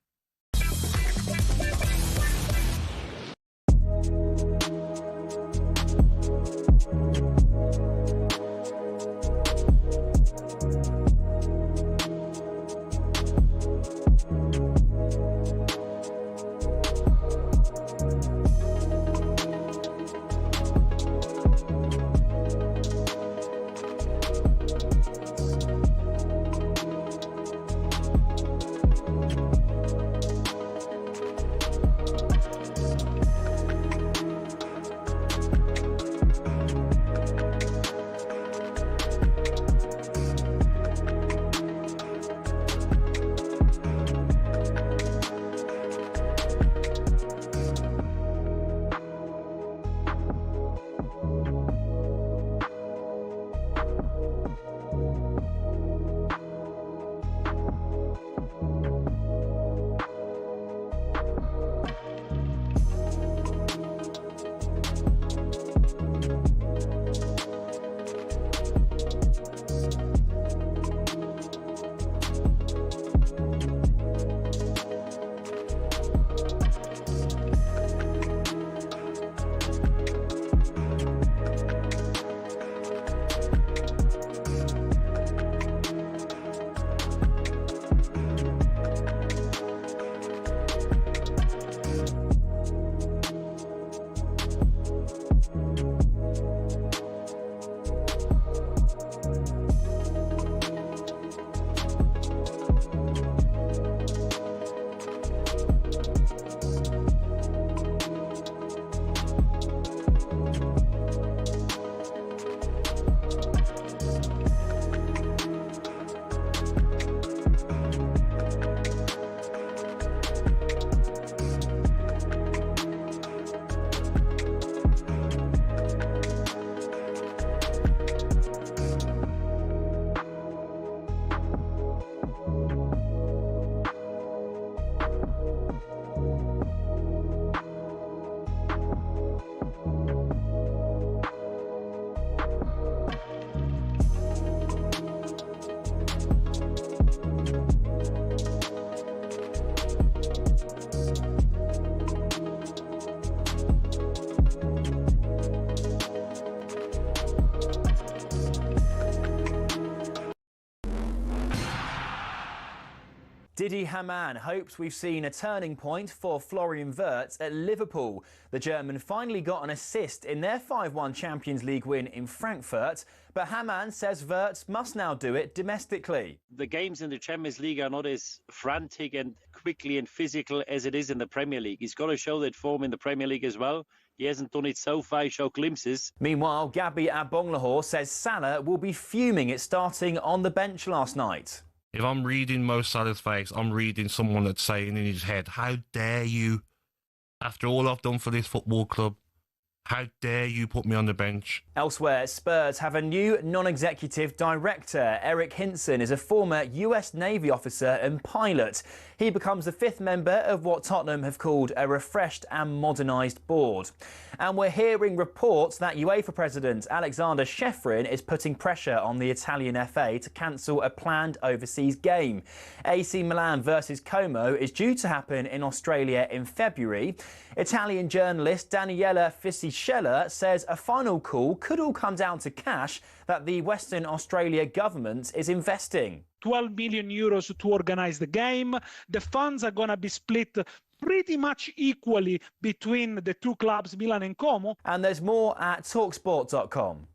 Didi Hamann hopes we've seen a turning point for Florian Wirtz at Liverpool. The German finally got an assist in their 5-1 Champions League win in Frankfurt, but Hamann says Wirtz must now do it domestically. The games in the Champions League are not as frantic and quickly and physical as it is in the Premier League. He's got to show that form in the Premier League as well. He hasn't done it so far, he showed glimpses. Meanwhile, Gabby Agbonlahor says Salah will be fuming at starting on the bench last night. If I'm reading Mo Salah's face, I'm reading someone that's saying in his head, how dare you, after all I've done for this football club, How dare you put me on the bench? Elsewhere, Spurs have a new non-executive director. Eric Hinson is a former US Navy officer and pilot. He becomes the 5th member of what Tottenham have called a refreshed and modernised board. And we're hearing reports that UEFA President Alexander Sheffrin is putting pressure on the Italian FA to cancel a planned overseas game. AC Milan versus Como is due to happen in Australia in February. Italian journalist Daniela Fisichella says a final call could all come down to cash that the Western Australia government is investing. 12 million euros to organize the game. The funds are going to be split pretty much equally between the two clubs, Milan and Como. And there's more at talkSPORT.com.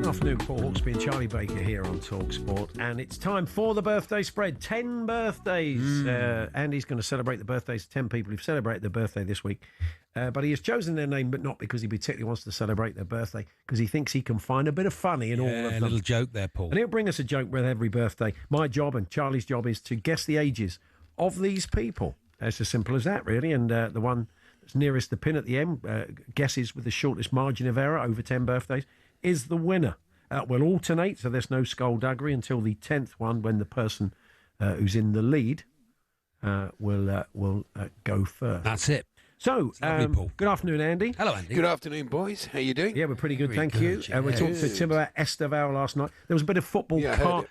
Afternoon, Paul Hawksbee and Charlie Baker here on talkSPORT, and it's time for the birthday spread. 10 birthdays. Andy's going to celebrate the birthdays of 10 people who've celebrated their birthday this week, but he has chosen their name, but not because he particularly wants to celebrate their birthday, because he thinks he can find a bit of funny in all of them. A little joke there, Paul. And he'll bring us a joke with every birthday. My job and Charlie's job is to guess the ages of these people. It's as simple as that, really, and the one that's nearest the pin at the end, guesses with the shortest margin of error over 10 birthdays, is the winner. We'll alternate, so there's no skullduggery until the 10th one, when the person who's in the lead will go first. That's it. So, good afternoon, Andy. Hello, Andy. Good afternoon, boys. How you doing? Yeah, we're pretty good, thank you. We talked to Tim about Esteval last night. There was a bit of football,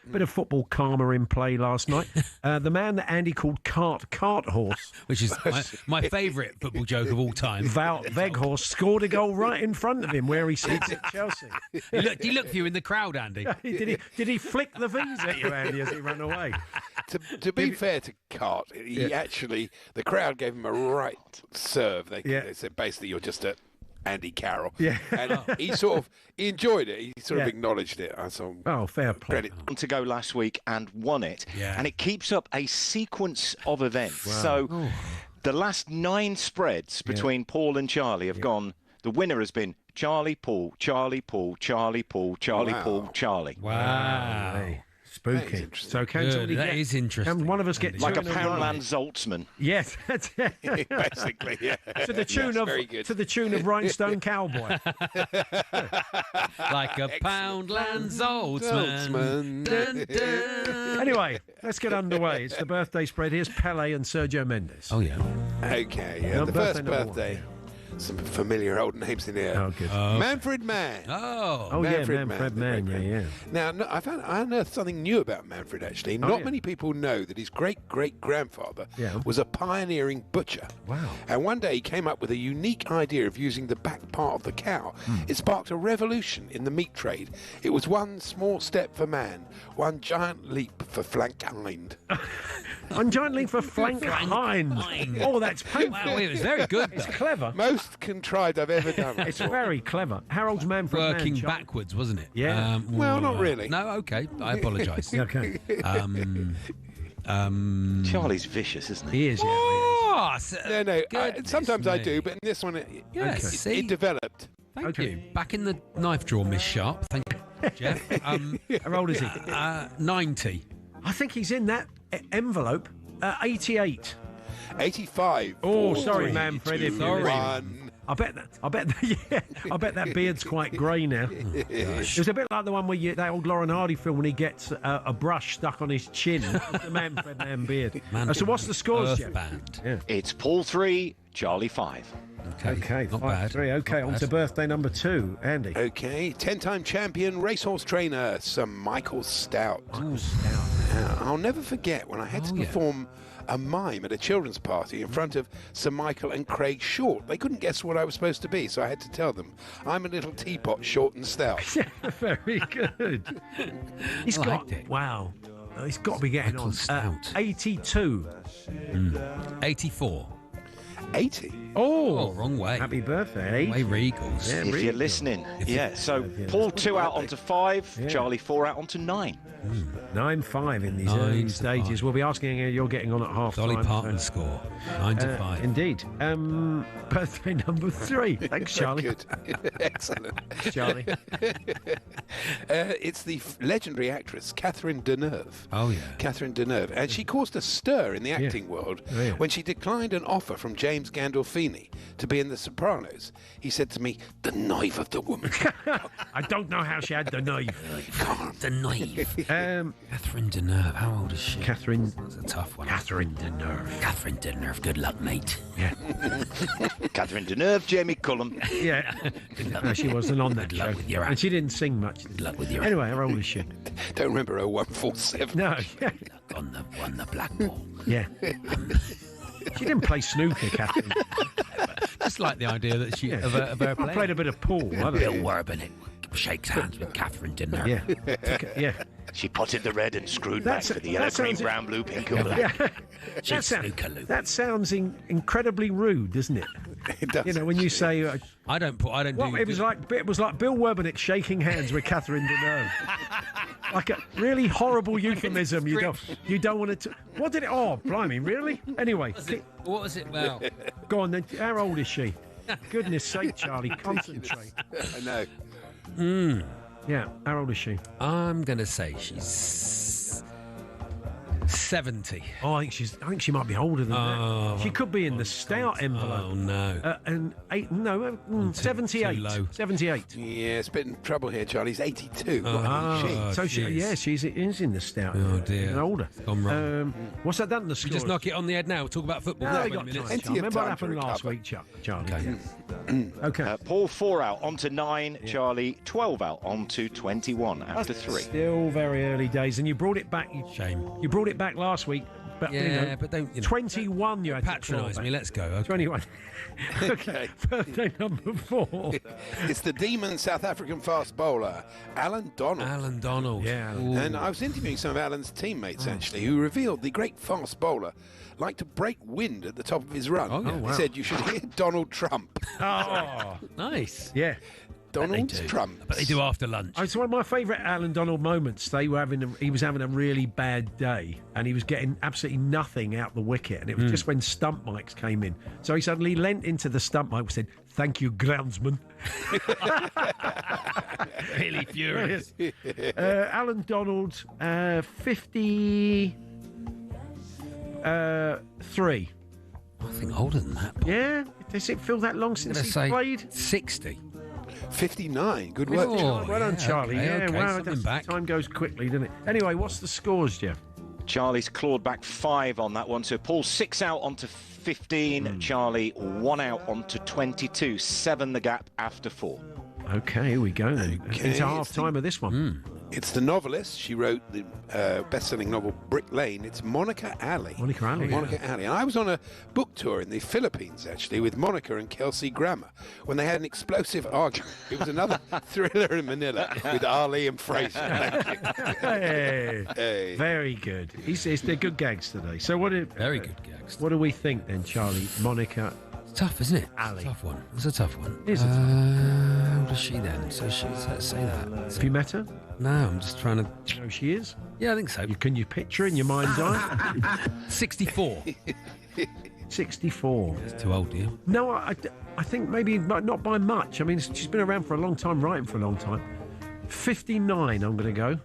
bit of football karma in play last night. The man that Andy called Cart Horse, which is my favourite football joke of all time. Wout Weghorst scored a goal right in front of him where he sits at Chelsea. He looked for you in the crowd, Andy. Did he flick the V's at you, Andy, as he ran away? To be fair to Cart, he actually, the crowd gave him a right serve. They said basically you're just a Andy Carroll. Yeah. And he enjoyed it. He sort of acknowledged it. Fair play. To go last week and won it. Yeah. And it keeps up a sequence of events. Wow. So the last 9 spreads between Paul and Charlie have gone. The winner has been Charlie, Paul, Charlie, Paul, Charlie, Paul, Charlie, Paul, Charlie. Wow. Hey. Spooky. So can somebody that is interesting. Can one of us get like a Poundland Zoltzman? Yes, basically. Yeah. To the tune of Rhinestone Cowboy. Like a Poundland Zoltzman. Dun, dun. Anyway, let's get underway. It's the birthday spread. Here's Pele and Sergio Mendes. Oh yeah. Okay. Yeah. The first birthday. Some familiar old names in here. Oh, good. Manfred Mann. Manfred Mann. Yeah. Now, I unearthed something new about Manfred, actually. Not many people know that his great-great-grandfather was a pioneering butcher. Wow. And one day he came up with a unique idea of using the back part of the cow. It sparked a revolution in the meat trade. It was one small step for man, one giant leap for flank hind. One giant leap for flank hind. Oh, that's painful. Wow, it was very good. It's clever. Most contrived I've ever done. It's very clever. Harold's Manfred Mann. Working backwards, wasn't it? Yeah. Well, not really. No, okay. I apologise. Okay. Charlie's vicious, isn't he? He is, yeah. No. Sometimes I do, but in this one, it developed. Thank you. Back in the knife drawer, Miss Sharp. Thank you, Jeff. How old is he? 90. I think he's in that envelope. 88. 85. Oh, sorry, Manfred. If you're one. I bet that beard's quite grey now. It was a bit like the one where that old Lauren Hardy film when he gets a brush stuck on his chin. The man beard. So what's the scores, Jeff? Yeah. It's Paul 3, Charlie 5. Okay, not 5-3. Okay, on to birthday number 2, Andy. Okay, 10-time champion racehorse trainer Sir Michael Stout. I'll never forget when I had to perform a mime at a children's party in front of Sir Michael and Craig Short. They couldn't guess what I was supposed to be, so I had to tell them, I'm a little teapot, short and stout. Very good. He's got it. Wow. He's got to be getting on. 82. 84. 80. Oh, wrong way. Happy birthday. Way Regals. Yeah, if you're listening. So Paul 2 out onto 5, Charlie 4 out onto 9. 9-5 in these early stages. We'll be asking how you're getting on at half time. Dolly Parton score. 9-5. Indeed. Birthday number 3. Thanks, Charlie. Good. Excellent. Charlie. It's the legendary actress Catherine Deneuve. Oh, yeah. Catherine Deneuve. And she caused a stir in the acting world when she declined an offer from James Gandolfini to be in The Sopranos. He said to me, the knife of the woman. I don't know how she had the knife. The knife. Catherine Deneuve. How old is she? Catherine. That's a tough one. Catherine Deneuve. Catherine Deneuve. Good luck, mate. Yeah. Catherine Deneuve, Jamie Cullum. Yeah. No, she wasn't on that show. And she didn't sing much. Good luck with your Anyway, how old is she? Don't remember her 147. No. Good luck on the black ball. Yeah. She didn't play snooker, Catherine. Just like the idea that she of her I playing. played a bit of pool. Bill Werbin shakes hands with Catherine Deneuve. Yeah. She potted the red and screwed back for the yellow, green, brown, blue, pink, and blue. That sounds incredibly rude, doesn't it? It does. You know, when you say... I don't do... It was like Bill Werbinick shaking hands with Catherine Deneuve. Like a really horrible euphemism. You don't want to... What did it... Oh, blimey, really? Anyway. What was it? Well... Go on then. How old is she? Goodness sake, Charlie, concentrate. I know. Yeah, how old is she? I'm going to say she's 70. Oh, I think she might be older than that. She could be in the stout envelope. Oh, no. 78. Too low. 78. Yeah, it's a bit in trouble here, Charlie. He's 82. She's in the stout. Oh, dear. And older. Gone wrong. What's that done to the We score? just knock it on the head now. We'll talk about football. No, for we 20 got minutes. time. Remember what happened last week, Charlie? Okay. Okay. Paul 4 out onto 9, Charlie 12 out onto 21 after 3. Still very early days, and you brought it back. Shame. You brought it back last week. But, but don't 21. You had patronise me. Let's go. Okay. 21. Okay. Birthday number 4. It's the demon South African fast bowler, Alan Donald. Alan Donald. Yeah. And I was interviewing some of Alan's teammates actually, who revealed the great fast bowler liked to break wind at the top of his run. Oh, yeah. He said you should hear Donald Trump. Oh, nice. Yeah. Donald Trump. But they do after lunch. It's one of my favourite Alan Donald moments. He was having a really bad day, and he was getting absolutely nothing out the wicket. And it was just when stump mics came in. So he suddenly leant into the stump mic and said, "Thank you, groundsman." Really furious. Alan Donald, 53. I think older than that. Paul. Yeah? Does it feel that long since he played? 60. 59. Good work, Charlie. Well done, Charlie. Okay, wow, back. time goes quickly, doesn't it? Anyway, what's the scores, Jeff? Charlie's clawed back 5 on that one. So Paul 6 out onto 15. Charlie 1 out onto 22. 7 the gap after 4. Okay, here we go then. Okay, Into half time of this one. It's the novelist. She wrote the best-selling novel Brick Lane. It's Monica Ali. Monica Ali. And I was on a book tour in the Philippines, actually, with Monica and Kelsey Grammer, when they had an explosive argument. It was another thriller in Manila with Ali and Fraser. Hey. Very good. They're good gags today. So very good gags. What do we think then, Charlie? Monica. It's tough, isn't it? Ali. Tough one. It's a tough one. It is a tough one. How old is she then? So let's say that. Have you met her? No, I'm just trying to... Do you know who she is? Yeah, I think so. Can you picture in your mind's eye? 64. 64. It's too old, do you? No, I think maybe not by much. I mean, she's been around for a long time, writing for a long time. 59, I'm going to go.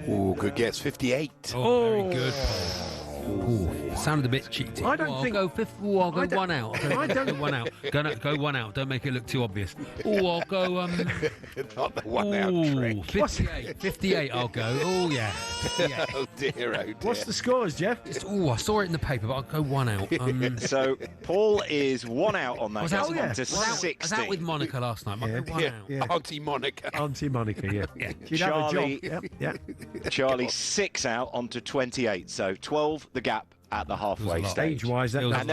Oh, good guess. 58. Oh, very good, Paul. Sounded a bit cheating. I don't think... I'll go fifth. I'll go one out. I don't... Go one out. Go one out. Don't make it look too obvious. I'll go... Not the one out trick. 58 I'll go. Oh, yeah. 58. Oh, dear, oh, dear. What's the scores, Jeff? I saw it in the paper, but I'll go one out. So, Paul is one out on that. Was out, to 60. I was out with Monica last night. I'll go one out. Yeah. Auntie Monica. Auntie Monica, yeah. She'd Charlie, have a job. Charlie 6 out onto 28. So 12 the gap at the halfway stage. Age-wise, and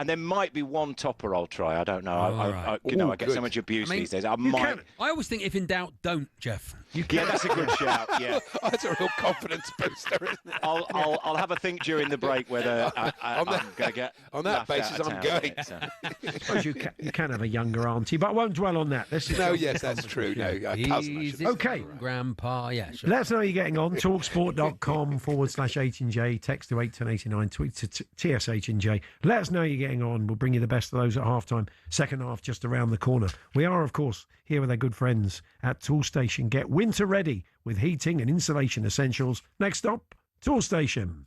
there might be one topper I'll try. I don't know. I get so much abuse these days. I always think if in doubt, don't, Jeff. Yeah, that's a good shout. Yeah, that's a real confidence booster, isn't it? I'll have a think during the break whether I'm going to get on that basis. I'm going. I suppose you can have a younger auntie, but I won't dwell on that. Yes, that's true. No, cousin. Okay, Grandpa. Yeah, sure. Let us know how you're getting on. talksport.com/H&J. Text to 81089. Tweet to TSH&J. Let us know how you're getting on. We'll bring you the best of those at half-time. Second half just around the corner. We are, of course, here with our good friends at Tool Station. Get winter ready with heating and insulation essentials. Next stop, Tool Station.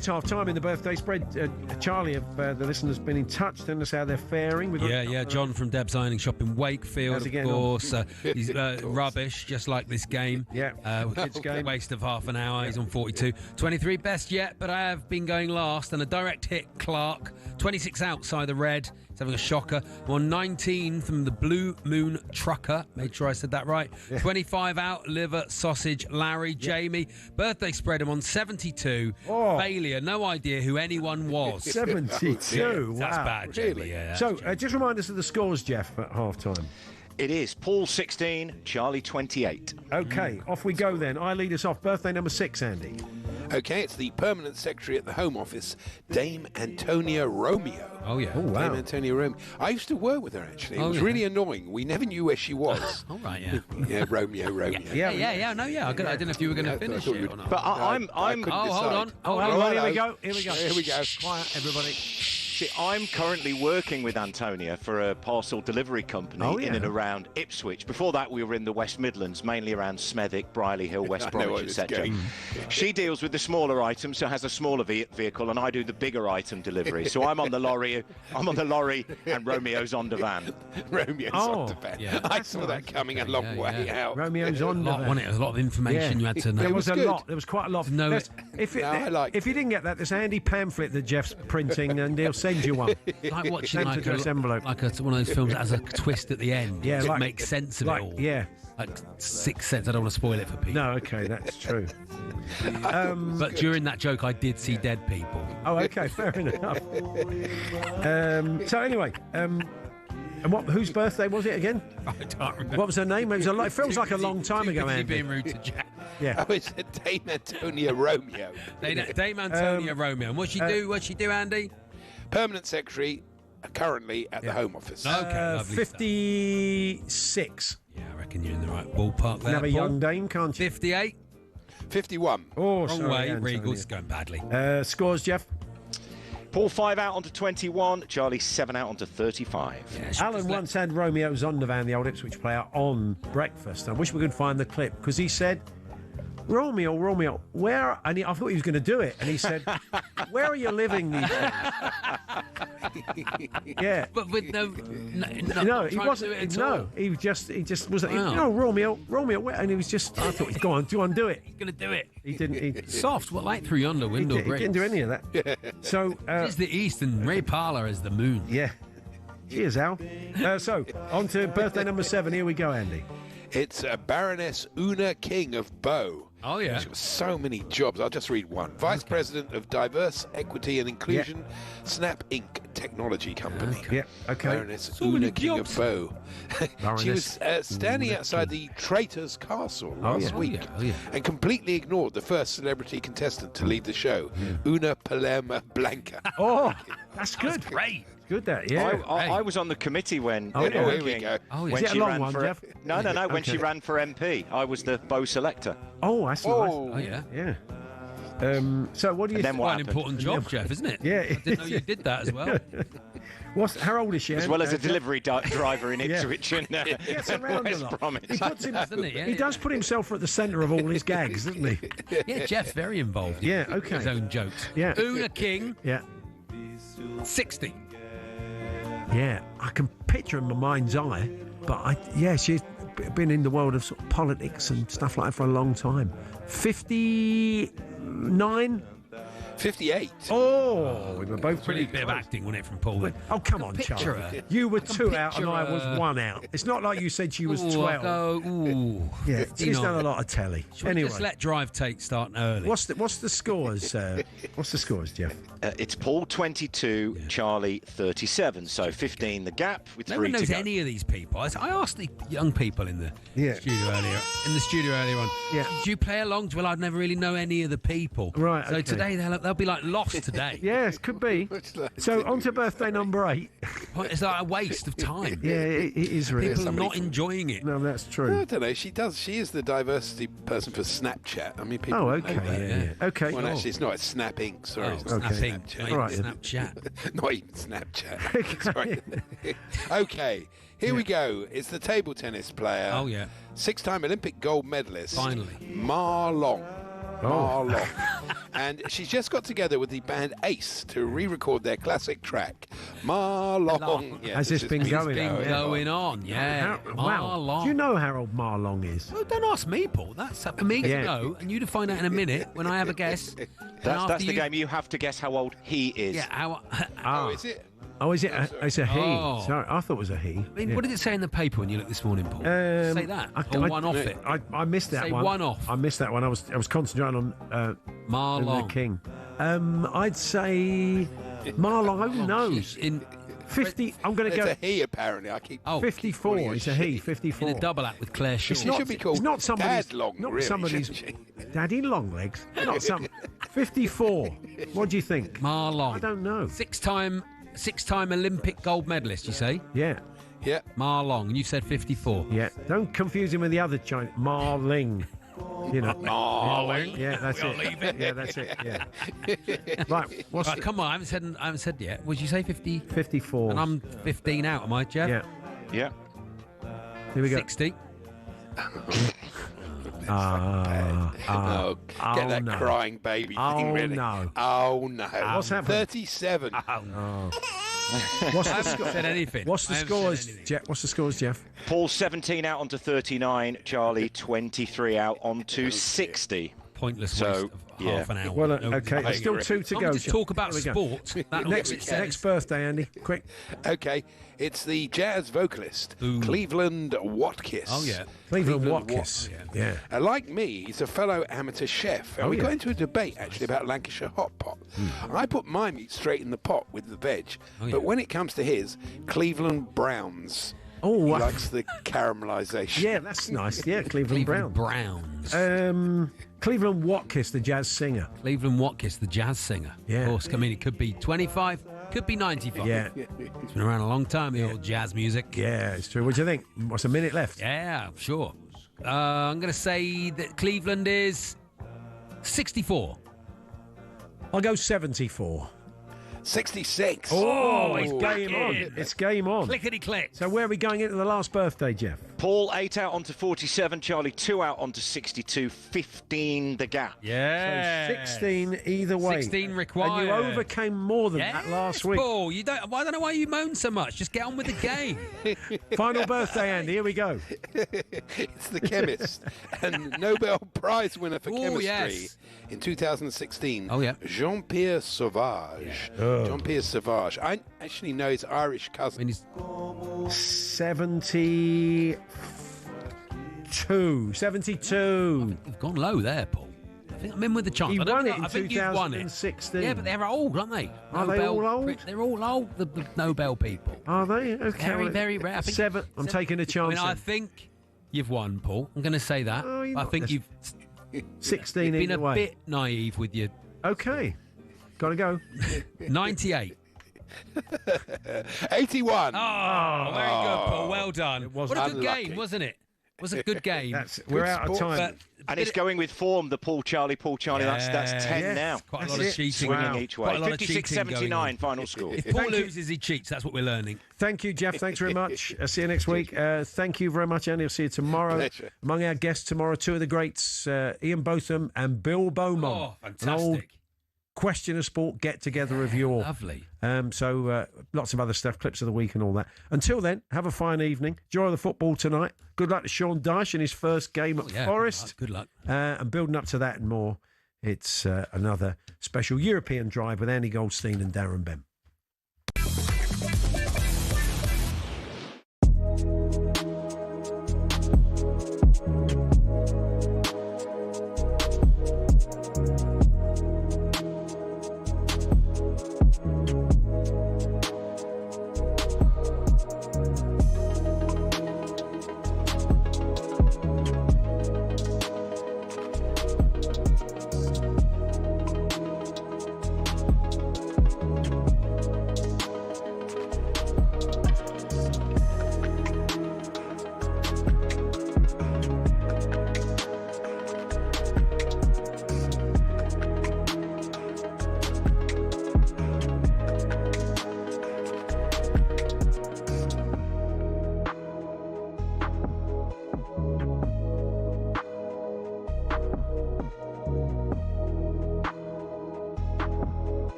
It's half time in the birthday spread. Charlie, have the listeners been in touch? Telling us how they're faring? Yeah. John from Deb's Ironing Shop in Wakefield, of course. He's rubbish, just like this game. Yeah. It's a waste of half an hour. He's on 42. 23 best yet, but I have been going last. And a direct hit, Clark. 26 outside the red. He's having a shocker. I'm on 19 from the Blue Moon Trucker. Made sure I said that right. 25 out, liver, sausage, Larry, Jamie. Birthday spread, I'm on 72. Failure, no idea who anyone was. 72? That's Wow. bad, Jamie. Yeah, So, just remind us of the scores, Jeff, at half time. It is Paul 16, Charlie 28. OK, off we go then. I lead us off. Birthday number 6, Andy. OK, it's the Permanent Secretary at the Home Office, Dame Antonia Romeo. Oh, yeah. Oh, wow. Dame Antonia Romeo. I used to work with her, actually. It was really annoying. We never knew where she was. All right, yeah. Yeah, Romeo. I didn't know if you were going to finish it or not. But I'm hold on. Here we go. Here we go. Quiet, everybody. See, I'm currently working with Antonia for a parcel delivery company in and around Ipswich. Before that, we were in the West Midlands, mainly around Smethwick, Brierley Hill, West Bromwich, etc. She deals with the smaller items, so has a smaller vehicle, and I do the bigger item delivery. So I'm on the lorry, and Romeo's on the van. Romeo's on the van. Yeah. I saw that coming a long way out. Romeo's on the van. Wasn't it? There was a lot of information you had to know. There was a lot. There was quite a lot. To know if you didn't get that, there's a handy pamphlet that Jeff's printing, and he'll send you one. Like watching one of those films that has a twist at the end. Yeah, it makes sense of it all. Yeah. Like Sixth Sense. I don't want to spoil it for people. No, okay, that's true. But during that joke, I did see dead people. Oh, okay, fair enough. So anyway, and whose birthday was it again? I don't remember. What was her name? It feels like a long time ago, Andy. Andy. Being rude to Jack. Yeah. Oh, it's Dame Antonia Romeo. Dame Antonia Romeo. And what's she do, Andy? Permanent Secretary, currently at the Home Office. Okay, 56. Yeah, I reckon you're in the right ballpark there. Have a young dame, can't you? 58. 51. Oh, wrong way. Regal's going badly. Scores, Jeff. Paul 5 out onto 21, Charlie 7 out onto 35. Yeah, Alan once had Romeo Zondervan, the old Ipswich player, on breakfast. I wish we could find the clip because he said, Romeo, where? And I thought he was going to do it. And he said, where are you living these days? Yeah. But with no, he wasn't. No, he just was. Wow. Romeo, where? And he was just. I thought, go on, do you want to do it? He's going to do it. He didn't. Soft, what like through yonder window He didn't do any of that. So it's the east, and Ray Parlour is the moon. Yeah. Cheers, Al. So on to birthday number 7. Here we go, Andy. It's Baroness Una King of Bow. Oh, yeah. She's got so many jobs. I'll just read one. Vice President of Diverse, Equity and Inclusion, Snap Inc. Technology Company. Yeah, okay. Baroness Una King of Bow. She was standing outside the Traitor's Castle last week and completely ignored the first celebrity contestant to leave the show, Una Palermo Blanca. Oh, that's good. That's great. Good, that, yeah. I was on the committee when here we go. When is it she a long ran one, for Jeff? No, when she ran for MP, I was the bow selector. Oh, that's nice. Oh, yeah. Yeah. So what do you And then think? what Quite an happened? important job, Jeff, isn't it? Yeah. I didn't know you did that as well. How old is she? As well as a Jeff? delivery driver in Ipswich and He gets around a West lot. Bromwich. He puts him, Doesn't he? Yeah, he does put himself at the centre of all his gags, doesn't he? Yeah, Jeff's very involved. Yeah, in okay. his own jokes. Yeah. Una King, Yeah. 60. Yeah, I can picture in my mind's eye, but she's been in the world of sort of politics and stuff like that for a long time. 59? 58. Oh, we were both Pretty bit of acting, wasn't it, from Paul? Oh, come on, picture Charlie. her. You were 2 out and picture I was her. 1 out. It's not like you said she was 12. Yeah, she's 59. done a lot of telly. Should we Anyway, just let drive take start early? what's the scores? What's the scores, Jeff? It's Paul 22, Charlie 37. So 15 the gap with No 3 one knows to go. any of these people. I asked the young people in the studio earlier on. Yeah. Do you play along? Well, I'd never really know any of the people. Right, So okay. today they'll be like lost today. Yes, could be. So on to birthday number 8. It's like a waste of time. Yeah, it is really. People are not enjoying it. No, that's true. I don't know. She is the diversity person for Snapchat. I mean, people. Oh, okay. Yeah. Okay. Well, actually, it's not. It's Snap Inc. Sorry, it's not Snap Inc. Snapchat. Not Right. even Snapchat. Not even Snapchat. Sorry. Okay, here we go. It's the table tennis player. Oh, yeah. 6-time Olympic gold medalist. Finally. Ma Long. Marlong. And she's just got together with the band Ace to re-record their classic track, Marlong. Yeah, Has this been going on? Yeah. Wow. Do you know how old Marlong is? Well, don't ask me, Paul. That's up for me to know, and you to find out in a minute when I have a guess. That's the game. You have to guess how old he is. Yeah. Oh, is it? Oh, is it? It's a he. Oh. Sorry, I thought it was a he. I mean, what did it say in the paper when you looked this morning, Paul? Say that. Or one off it. I missed that Say one. one off. I missed that one. I was concentrating on Marlong. the King. I'd say Marlong. Who knows? In 50. I'm going to go. It's a he, apparently. I keep. 54. It's a he. 54. In a double act with Claire Shaw. She should be called It's not somebody's. Dad Long, not really, somebody's. shouldn't she? Daddy Longlegs. Not some. 54. What do you think? Marlong. I don't know. Six-time Olympic gold medalist, you say? Yeah. Yeah. Marlong, and you said 54. Yeah. Don't confuse him with the other Chinese. Marling. You know. Marling. Yeah, that's We'll it. leave it. Yeah, that's it. Yeah. Right. Right, come on, I haven't said yet. Would you say 50? 54. And I'm 15 out, am I, Jeff? Yeah. Yeah. Here we go. 60. No, get that no. crying baby thing ready. No. Oh, no. What's happened? 37. What's I the haven't said anything. What's the scores, Jeff? What's the scores, Jeff? Paul 17 out onto 39. Charlie 23 out onto 60. Pointless waste of half an hour. Well, okay, there's still 2 to go. Just talk about sport. Next birthday, Andy. Quick. Okay, it's the jazz vocalist, Cleveland Watkis. Oh, yeah. Cleveland Watkis. Yeah. Like me, he's a fellow amateur chef. And we got into a debate, actually, about Lancashire hot pot. I put my meat straight in the pot with the veg. But when it comes to his, Cleveland Browns. Oh, he likes the caramelisation. Yeah, that's nice. Yeah, Cleveland Browns. Cleveland Watkis, the jazz singer. Cleveland Watkis, the jazz singer. Yeah. Of course, I mean, it could be 25, could be 95. Yeah. It's been around a long time, the old jazz music. Yeah, it's true. What do you think? What's a minute left? Yeah, sure. I'm going to say that Cleveland is 64. I'll go 74. 66. Oh, it's game on. It's game on. Clickety-click. So where are we going into the last birthday, Jeff? Paul 8 out onto 47. Charlie 2 out onto 62. 15 the gap. Yeah. So 16 either way. 16 required. And you overcame more than that last week. Paul, I don't know why you moan so much. Just get on with the game. Final birthday, Andy. Here we go. It's the chemist and Nobel Prize winner for chemistry in 2016. Oh, yeah. Jean-Pierre Sauvage. Jean-Pierre Sauvage. I actually know his Irish cousin. 72. 72. You've gone low there, Paul. I think I'm in with the chance. He I don't won know, it in I think you've won it. 2016. Yeah, but they're old, aren't they? Are they all old? They're all old, the Nobel people. Are they? Okay. Very, very rare. I think I'm taking a chance. I think you've won, Paul. I'm going to say that. I think you've 16 you've been either a way. bit naive with your... Okay. Gotta go. 98. 81. Oh, very good, Paul. Well done. was what a good unlucky. game, wasn't it? It was a good game. We're out of time. And it's going with form, the Paul Charlie. That's 10 now. Quite a lot of cheating. Swinging each way. Quite a lot of cheating 56-79 final score. If Paul loses, he cheats. That's what we're learning. Thank you, Jeff. Thanks very much. I'll see you next week. Thank you very much, Andy. I'll see you tomorrow. Pleasure. Among our guests tomorrow, two of the greats, Ian Botham and Bill Beaumont. Oh, fantastic. An old Question of Sport get-together of your... Lovely. So lots of other stuff, clips of the week and all that. Until then, have a fine evening. Enjoy the football tonight. Good luck to Sean Dyche in his first game at Forest. Good luck. And building up to that and more, it's another special European drive with Andy Goldstein and Darren Bem.